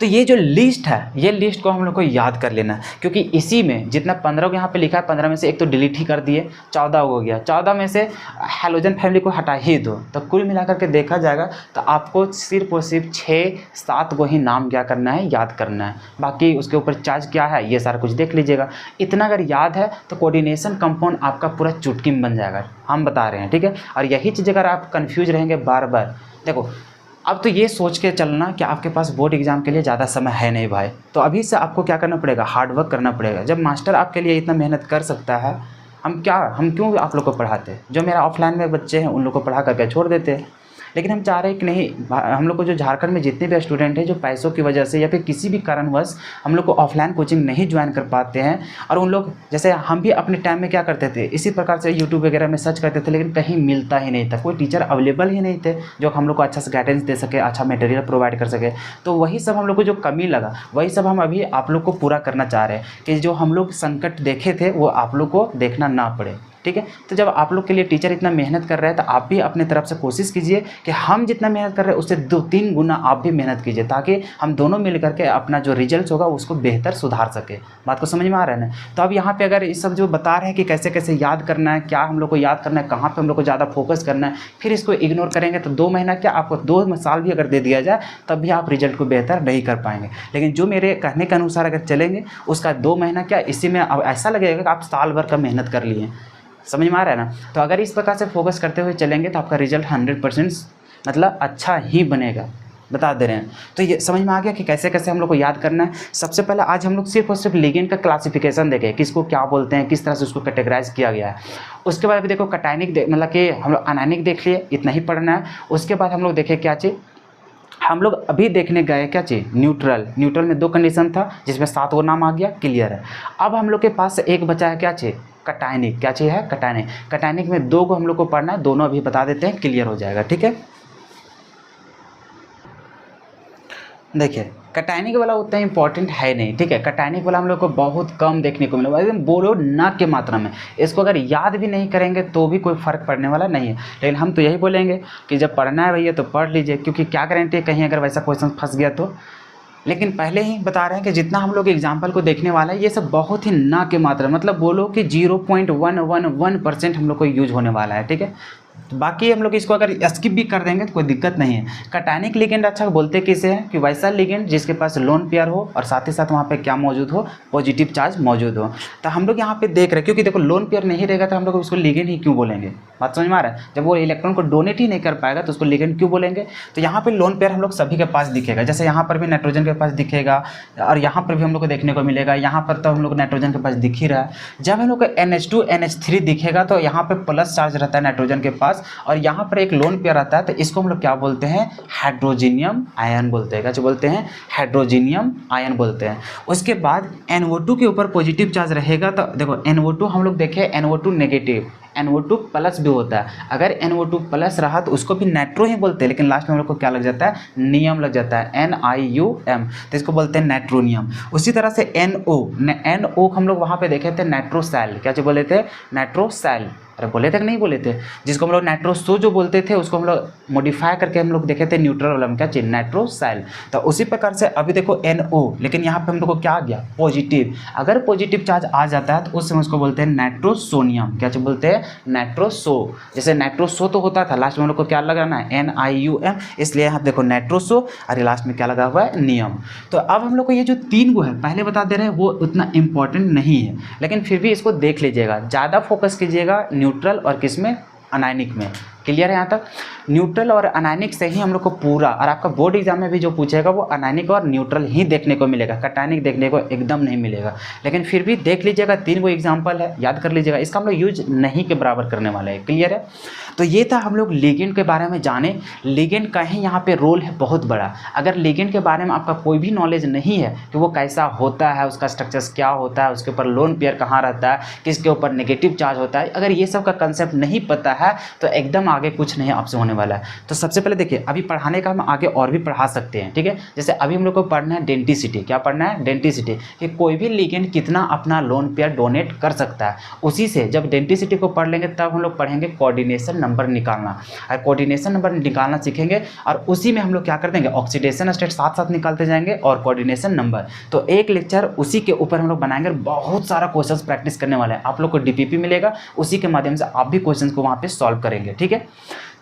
तो ये जो लिस्ट है, ये लिस्ट को हम लोग को याद कर लेना है, क्योंकि इसी में जितना 15 को यहाँ पे लिखा है, 15 में से एक तो डिलीट ही कर दिए, 14 हो गया, 14 में से हैलोजन फैमिली को हटा ही दो, तो कुल मिलाकर के देखा जाएगा तो आपको सिर्फ और सिर्फ 6-7 को ही नाम क्या करना है, याद करना है। बाकी उसके ऊपर चार्ज क्या है ये सारा कुछ देख लीजिएगा। इतना अगर याद है तो कोऑर्डिनेशन कंपाउंड आपका पूरा चुटकी में बन जाएगा, हम बता रहे हैं, ठीक है। और यही चीज़ अगर आप कन्फ्यूज रहेंगे बार बार, देखो अब तो ये सोच के चलना कि आपके पास बोर्ड एग्जाम के लिए ज़्यादा समय है नहीं भाई, तो अभी से आपको क्या करना पड़ेगा, हार्ड वर्क करना पड़ेगा। जब मास्टर आपके लिए इतना मेहनत कर सकता है, हम क्यों आप लोग को पढ़ाते हैं। जो मेरा ऑफलाइन में बच्चे हैं उन लोग को पढ़ा करके छोड़ देते हैं, लेकिन हम चाह रहे हैं कि नहीं, हम लोग को जो झारखंड में जितने भी स्टूडेंट हैं जो पैसों की वजह से या फिर किसी भी कारणवश हम लोग को ऑफलाइन कोचिंग नहीं ज्वाइन कर पाते हैं, और उन लोग जैसे हम भी अपने टाइम में क्या करते थे, इसी प्रकार से यूट्यूब वगैरह में सर्च करते थे, लेकिन कहीं मिलता ही नहीं था, कोई टीचर अवेलेबल ही नहीं थे जो हम लोग को अच्छा से गाइडेंस दे सके, अच्छा मटेरियल प्रोवाइड कर सके। तो वही सब हम लोग को जो कमी लगा, वही सब हम अभी आप लोग को पूरा करना चाह रहे हैं कि जो हम लोग संकट देखे थे वो आप लोग को देखना ना पड़े, ठीक है। तो जब आप लोग के लिए टीचर इतना मेहनत कर रहे हैं तो आप भी अपने तरफ से कोशिश कीजिए कि हम जितना मेहनत कर रहे हैं उससे 2-3 गुना आप भी मेहनत कीजिए, ताकि हम दोनों मिल करके अपना जो रिजल्ट होगा उसको बेहतर सुधार सके। बात को समझ में आ रहा है ना। तो अब यहाँ पे अगर ये सब जो बता रहे हैं कि कैसे कैसे याद करना है, क्या हम लोग को याद करना है, कहाँ पर हम लोग को ज़्यादा फोकस करना है, फिर इसको इग्नोर करेंगे तो 2 महीना क्या, आपको 2 साल भी अगर दे दिया जाए तब भी आप रिजल्ट को बेहतर नहीं कर पाएंगे। लेकिन जो मेरे कहने के अनुसार अगर चलेंगे उसका 2 महीना क्या, इसी में अब ऐसा लगेगा कि आप साल भर का मेहनत कर लिए। समझ में आ रहा है ना। तो अगर इस प्रकार से फोकस करते हुए चलेंगे तो आपका रिजल्ट 100% मतलब अच्छा ही बनेगा, बता दे रहे हैं। तो ये समझ में आ गया कि कैसे कैसे हम लोग को याद करना है। सबसे पहले आज हम लोग सिर्फ और सिर्फ लिगेंड का क्लासिफिकेशन देखें, किसको क्या बोलते हैं, किस तरह से उसको कैटेगराइज किया गया है। उसके बाद अभी देखो कटायनिक मतलब कि हम लोग अनायनिक देख लिए, इतना ही पढ़ना है। उसके बाद हम लोग देखें क्या चीज़, हम लोग अभी देखने गए क्या चीज़, न्यूट्रल में 2 कंडीशन था जिसमें 7 वो नाम आ गया, क्लियर है। अब हम लोग के पास एक बचा है क्या चीज़, कटायनिक। क्या चीज़ है, कटायनिक में 2 को हम लोग को पढ़ना है, दोनों अभी बता देते हैं, क्लियर हो जाएगा, ठीक है। देखिए कटायनिक वाला उतना इंपॉर्टेंट है नहीं, ठीक है। कटायनिक वाला हम लोग को बहुत कम देखने को मिला, एकदम बोलो ना के मात्रा में। इसको अगर याद भी नहीं करेंगे तो भी कोई फ़र्क पड़ने वाला नहीं है। लेकिन हम तो यही बोलेंगे कि जब पढ़ना है भैया तो पढ़ लीजिए, क्योंकि क्या गारंटी कहीं अगर वैसा क्वेश्चन फंस गया तो। लेकिन पहले ही बता रहे हैं कि जितना हम लोग एग्जाम्पल को देखने वाला है ये सब बहुत ही ना के मात्रा, मतलब बोलो कि 0.111% हम लोग को यूज होने वाला है, ठीक है। तो बाकी हम लोग इसको अगर स्किप भी कर देंगे तो कोई दिक्कत नहीं है। कटायनिक लिगेंड अच्छा बोलते किसे हैं कि वैसा लिगेंड जिसके पास लोन पेयर हो और साथ ही साथ वहाँ पे क्या मौजूद हो, पॉजिटिव चार्ज मौजूद हो। तो हम लोग यहाँ पे देख रहे हैं, क्योंकि देखो लोन पेयर नहीं रहेगा तो हम लोग उसको लिगेंड ही क्यों बोलेंगे, बात समझ में आ रहा है। जब वो इलेक्ट्रॉन को डोनेट ही नहीं कर पाएगा तो उसको लिगेंड क्यों बोलेंगे। तो यहाँ पे लोन पेयर हम लोग सभी के पास दिखेगा, जैसे यहाँ पर भी नाइट्रोजन के पास दिखेगा और यहाँ पर भी हम लोग को देखने को मिलेगा। यहाँ पर तो हम लोग नाइट्रोजन के पास दिख ही रहा है। जब हम लोग को NH2 NH3 दिखेगा तो यहाँ पे प्लस चार्ज रहता है नाइट्रोजन के पास, और यहाँ पर एक लोन पेयर आता है तो इसको हम लोग क्या बोलते हैं, हाइड्रोजीनियम आयन बोलते हैं। क्या बोलते हैं, हाइड्रोजीनियम आयन बोलते हैं। उसके बाद NO2 के ऊपर पॉजिटिव चार्ज रहेगा तो देखो NO2 हम लोग देखें, NO2 नेगेटिव, NO2 प्लस भी होता है। अगर NO2 प्लस रहा तो उसको भी नाइट्रो ही बोलते हैं, लेकिन लास्ट में हम लोग को क्या लग जाता है, नियम लग जाता है, NIUM, तो इसको बोलते हैं नाइट्रोनियम। उसी तरह से NO हम लोग वहाँ पे देखे थे नाइट्रोसेल। क्या बोले थे, नाइट्रोसेल। अरे बोले थे कि नहीं बोले थे, जिसको हम लोग नाइट्रोसो जो बोलते थे उसको हम लोग मॉडिफाई करके हम लोग देखे थे न्यूट्रल वाला में क्या चीज, नाइट्रोसेल। तो उसी प्रकार से अभी देखो NO, लेकिन यहाँ पे हम लोग को क्या आ गया, पॉजिटिव। अगर पॉजिटिव चार्ज आ जाता है तो उस समय उसको बोलते हैं नाइट्रोसोनियम। क्या बोलते हैं, नाइट्रोसो। जैसे नाइट्रोसो तो होता था, लास्ट में हम लोग को क्या लगाना है, NIUM, इसलिए यहाँ देखो नाइट्रोसो, अरे लास्ट में क्या लगा हुआ है, नियम। तो अब हम लोग को ये जो 3 गो है पहले बता दे रहे हैं वो उतना इंपॉर्टेंट नहीं है, लेकिन फिर भी इसको देख लीजिएगा, ज़्यादा फोकस कीजिएगा न्यूट्रल और किसमें, अनायनिक में। क्लियर है यहाँ तक। न्यूट्रल और अनायनिक से ही हम लोग को पूरा, और आपका बोर्ड एग्जाम में भी जो पूछेगा वो अनायनिक और न्यूट्रल ही देखने को मिलेगा, कटायनिक देखने को एकदम नहीं मिलेगा। लेकिन फिर भी देख लीजिएगा, 3 वो एग्जाम्पल है, याद कर लीजिएगा, इसका हम लोग यूज नहीं के बराबर करने वाले हैं। क्लियर है। तो ये था हम लोग लिगेंड के बारे में जाने। लिगेंड का ही यहाँ पे रोल है बहुत बड़ा। अगर लिगेंड के बारे में आपका कोई भी नॉलेज नहीं है कि वो कैसा होता है, उसका स्ट्रक्चर्स क्या होता है, उसके ऊपर लोन पेयर कहाँ रहता है, किसके ऊपर नेगेटिव चार्ज होता है, अगर ये सब का कंसेप्ट नहीं पता है तो एकदम आगे कुछ नहीं आपसे होने वाला है। तो सबसे पहले देखिए, अभी पढ़ाने का हम आगे और भी पढ़ा सकते हैं, ठीक है। जैसे अभी हम लोग को पढ़ना है डेंटिसिटी। क्या पढ़ना है? डेंटिसिटी, कि कोई भी लिगेंड कितना अपना लोन पेयर डोनेट कर सकता है। उसी से जब डेंटिसिटी को पढ़ लेंगे तब हम लोग पढ़ेंगे कोऑर्डिनेशन नंबर निकालना, और कोऑर्डिनेशन नंबर निकालना सीखेंगे, और उसी में हम लोग क्या कर देंगे, ऑक्सीडेशन स्टेट साथ साथ निकालते जाएंगे और कोऑर्डिनेशन नंबर। तो एक लेक्चर उसी के ऊपर हम लोग बनाएंगे, बहुत सारा क्वेश्चंस प्रैक्टिस करने वाले हैं। आप लोग को डीपीपी मिलेगा, उसी के माध्यम से आप भी क्वेश्चंस को वहाँ पे सॉल्व करेंगे, ठीक है।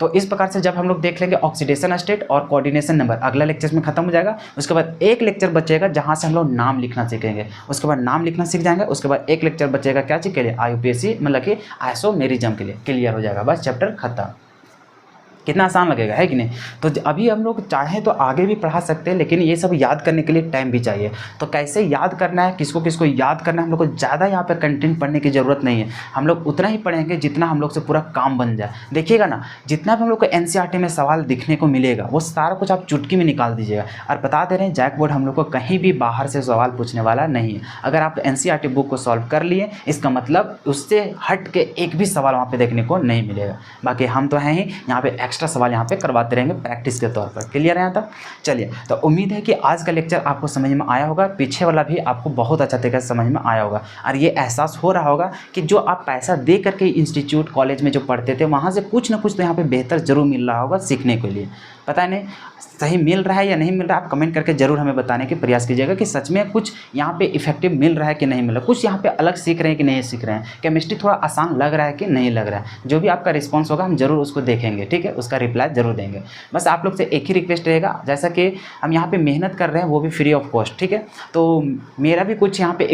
तो इस प्रकार से जब हम लोग देख लेंगे ऑक्सीडेशन स्टेट और कोऑर्डिनेशन नंबर, अगला लेक्चर में खत्म हो जाएगा। उसके बाद एक लेक्चर बचेगा जहाँ से हम लोग नाम लिखना सीखेंगे, उसके बाद नाम लिखना सीख जाएंगे। उसके बाद एक लेक्चर बचेगा क्या चीज़ के लिए, IUPAC मतलब कि आइसोमेरिज्म के लिए। क्लियर हो जाएगा, बस चैप्टर खत्म। कितना आसान लगेगा, है कि नहीं। तो अभी हम लोग चाहें तो आगे भी पढ़ा सकते हैं, लेकिन ये सब याद करने के लिए टाइम भी चाहिए। तो कैसे याद करना है, किसको किसको याद करना है, हम लोग को ज़्यादा यहाँ पे कंटेंट पढ़ने की ज़रूरत नहीं है। हम लोग उतना ही पढ़ेंगे जितना हम लोग से पूरा काम बन जाए। देखिएगा ना, जितना भी हम लोग को NCERT में सवाल दिखने को मिलेगा वो सारा कुछ आप चुटकी में निकाल दीजिएगा। और बता दे रहे हैं, जैक बोर्ड हम लोग को कहीं भी बाहर से सवाल पूछने वाला नहीं है। अगर आप NCERT बुक को सॉल्व कर लिए, इसका मतलब उससे हट के एक भी सवाल वहाँ पर देखने को नहीं मिलेगा। बाकी हम तो हैं ही यहाँ पे एक्स्ट्रा सवाल यहाँ पे करवाते रहेंगे प्रैक्टिस के तौर पर। क्लियर है यहाँ तक? चलिए, तो उम्मीद है कि आज का लेक्चर आपको समझ में आया होगा, पीछे वाला भी आपको बहुत अच्छा तरीके से समझ में आया होगा, और ये एहसास हो रहा होगा कि जो आप पैसा दे करके इंस्टीट्यूट कॉलेज में जो पढ़ते थे वहाँ से कुछ ना कुछ तो यहाँ पे बेहतर जरूर मिल रहा होगा सीखने के लिए। पता नहीं सही मिल रहा है या नहीं मिल रहा है, आप कमेंट करके ज़रूर हमें बताने की प्रयास कीजिएगा कि सच में कुछ यहाँ पे इफेक्टिव मिल रहा है कि नहीं मिल रहा है, कुछ यहाँ पे अलग सीख रहे हैं कि नहीं सीख रहे हैं, केमिस्ट्री थोड़ा आसान लग रहा है कि नहीं लग रहा है। जो भी आपका रिस्पॉन्स होगा हम जरूर उसको देखेंगे, ठीक है, उसका रिप्लाई जरूर देंगे। बस आप लोग से एक ही रिक्वेस्ट रहेगा, जैसा कि हम यहाँ पर मेहनत कर रहे हैं वो भी फ्री ऑफ कॉस्ट, ठीक है। तो मेरा भी कुछ यहाँ पर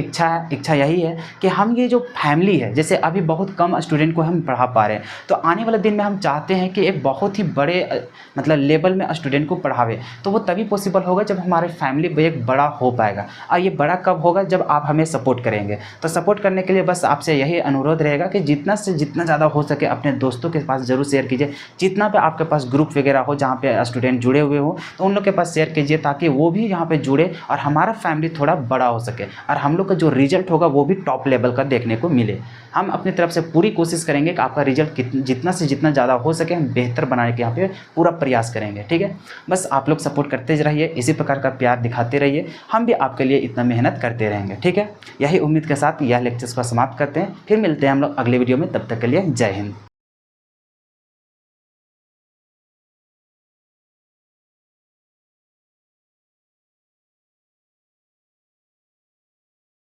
इच्छा यही है कि हम ये जो फैमिली है, जैसे अभी बहुत कम स्टूडेंट को हम पढ़ा पा रहे हैं, तो आने वाले दिन में हम चाहते हैं कि एक बहुत ही बड़े मतलब लेवल में स्टूडेंट को पढ़ावे। तो वो तभी पॉसिबल होगा जब हमारे फैमिली एक बड़ा हो पाएगा। और ये बड़ा कब होगा, जब आप हमें सपोर्ट करेंगे। तो सपोर्ट करने के लिए बस आपसे यही अनुरोध रहेगा कि जितना से जितना ज़्यादा हो सके अपने दोस्तों के पास ज़रूर शेयर कीजिए। जितना पे आपके पास ग्रुप वगैरह हो जहाँ पे स्टूडेंट जुड़े हुए हो, तो उन लोग के पास शेयर कीजिए, ताकि वो भी यहाँ पे जुड़े और हमारा फैमिली थोड़ा बड़ा हो सके, और हम लोग का जो रिजल्ट होगा वो भी टॉप लेवल का देखने को मिले। हम अपनी तरफ से पूरी कोशिश करेंगे कि आपका रिजल्ट जितना से जितना ज़्यादा हो सके हम बेहतर बनाने के यहाँ पे पूरा प्रयास करेंगे, ठीक है। बस आप लोग सपोर्ट करते रहिए, इसी प्रकार का प्यार दिखाते रहिए, हम भी आपके लिए इतना मेहनत करते रहेंगे, ठीक है। यही उम्मीद के साथ यह लेक्चर्स को समाप्त करते हैं, फिर मिलते हैं हम लोग अगले वीडियो में। तब तक के लिए जय हिंद।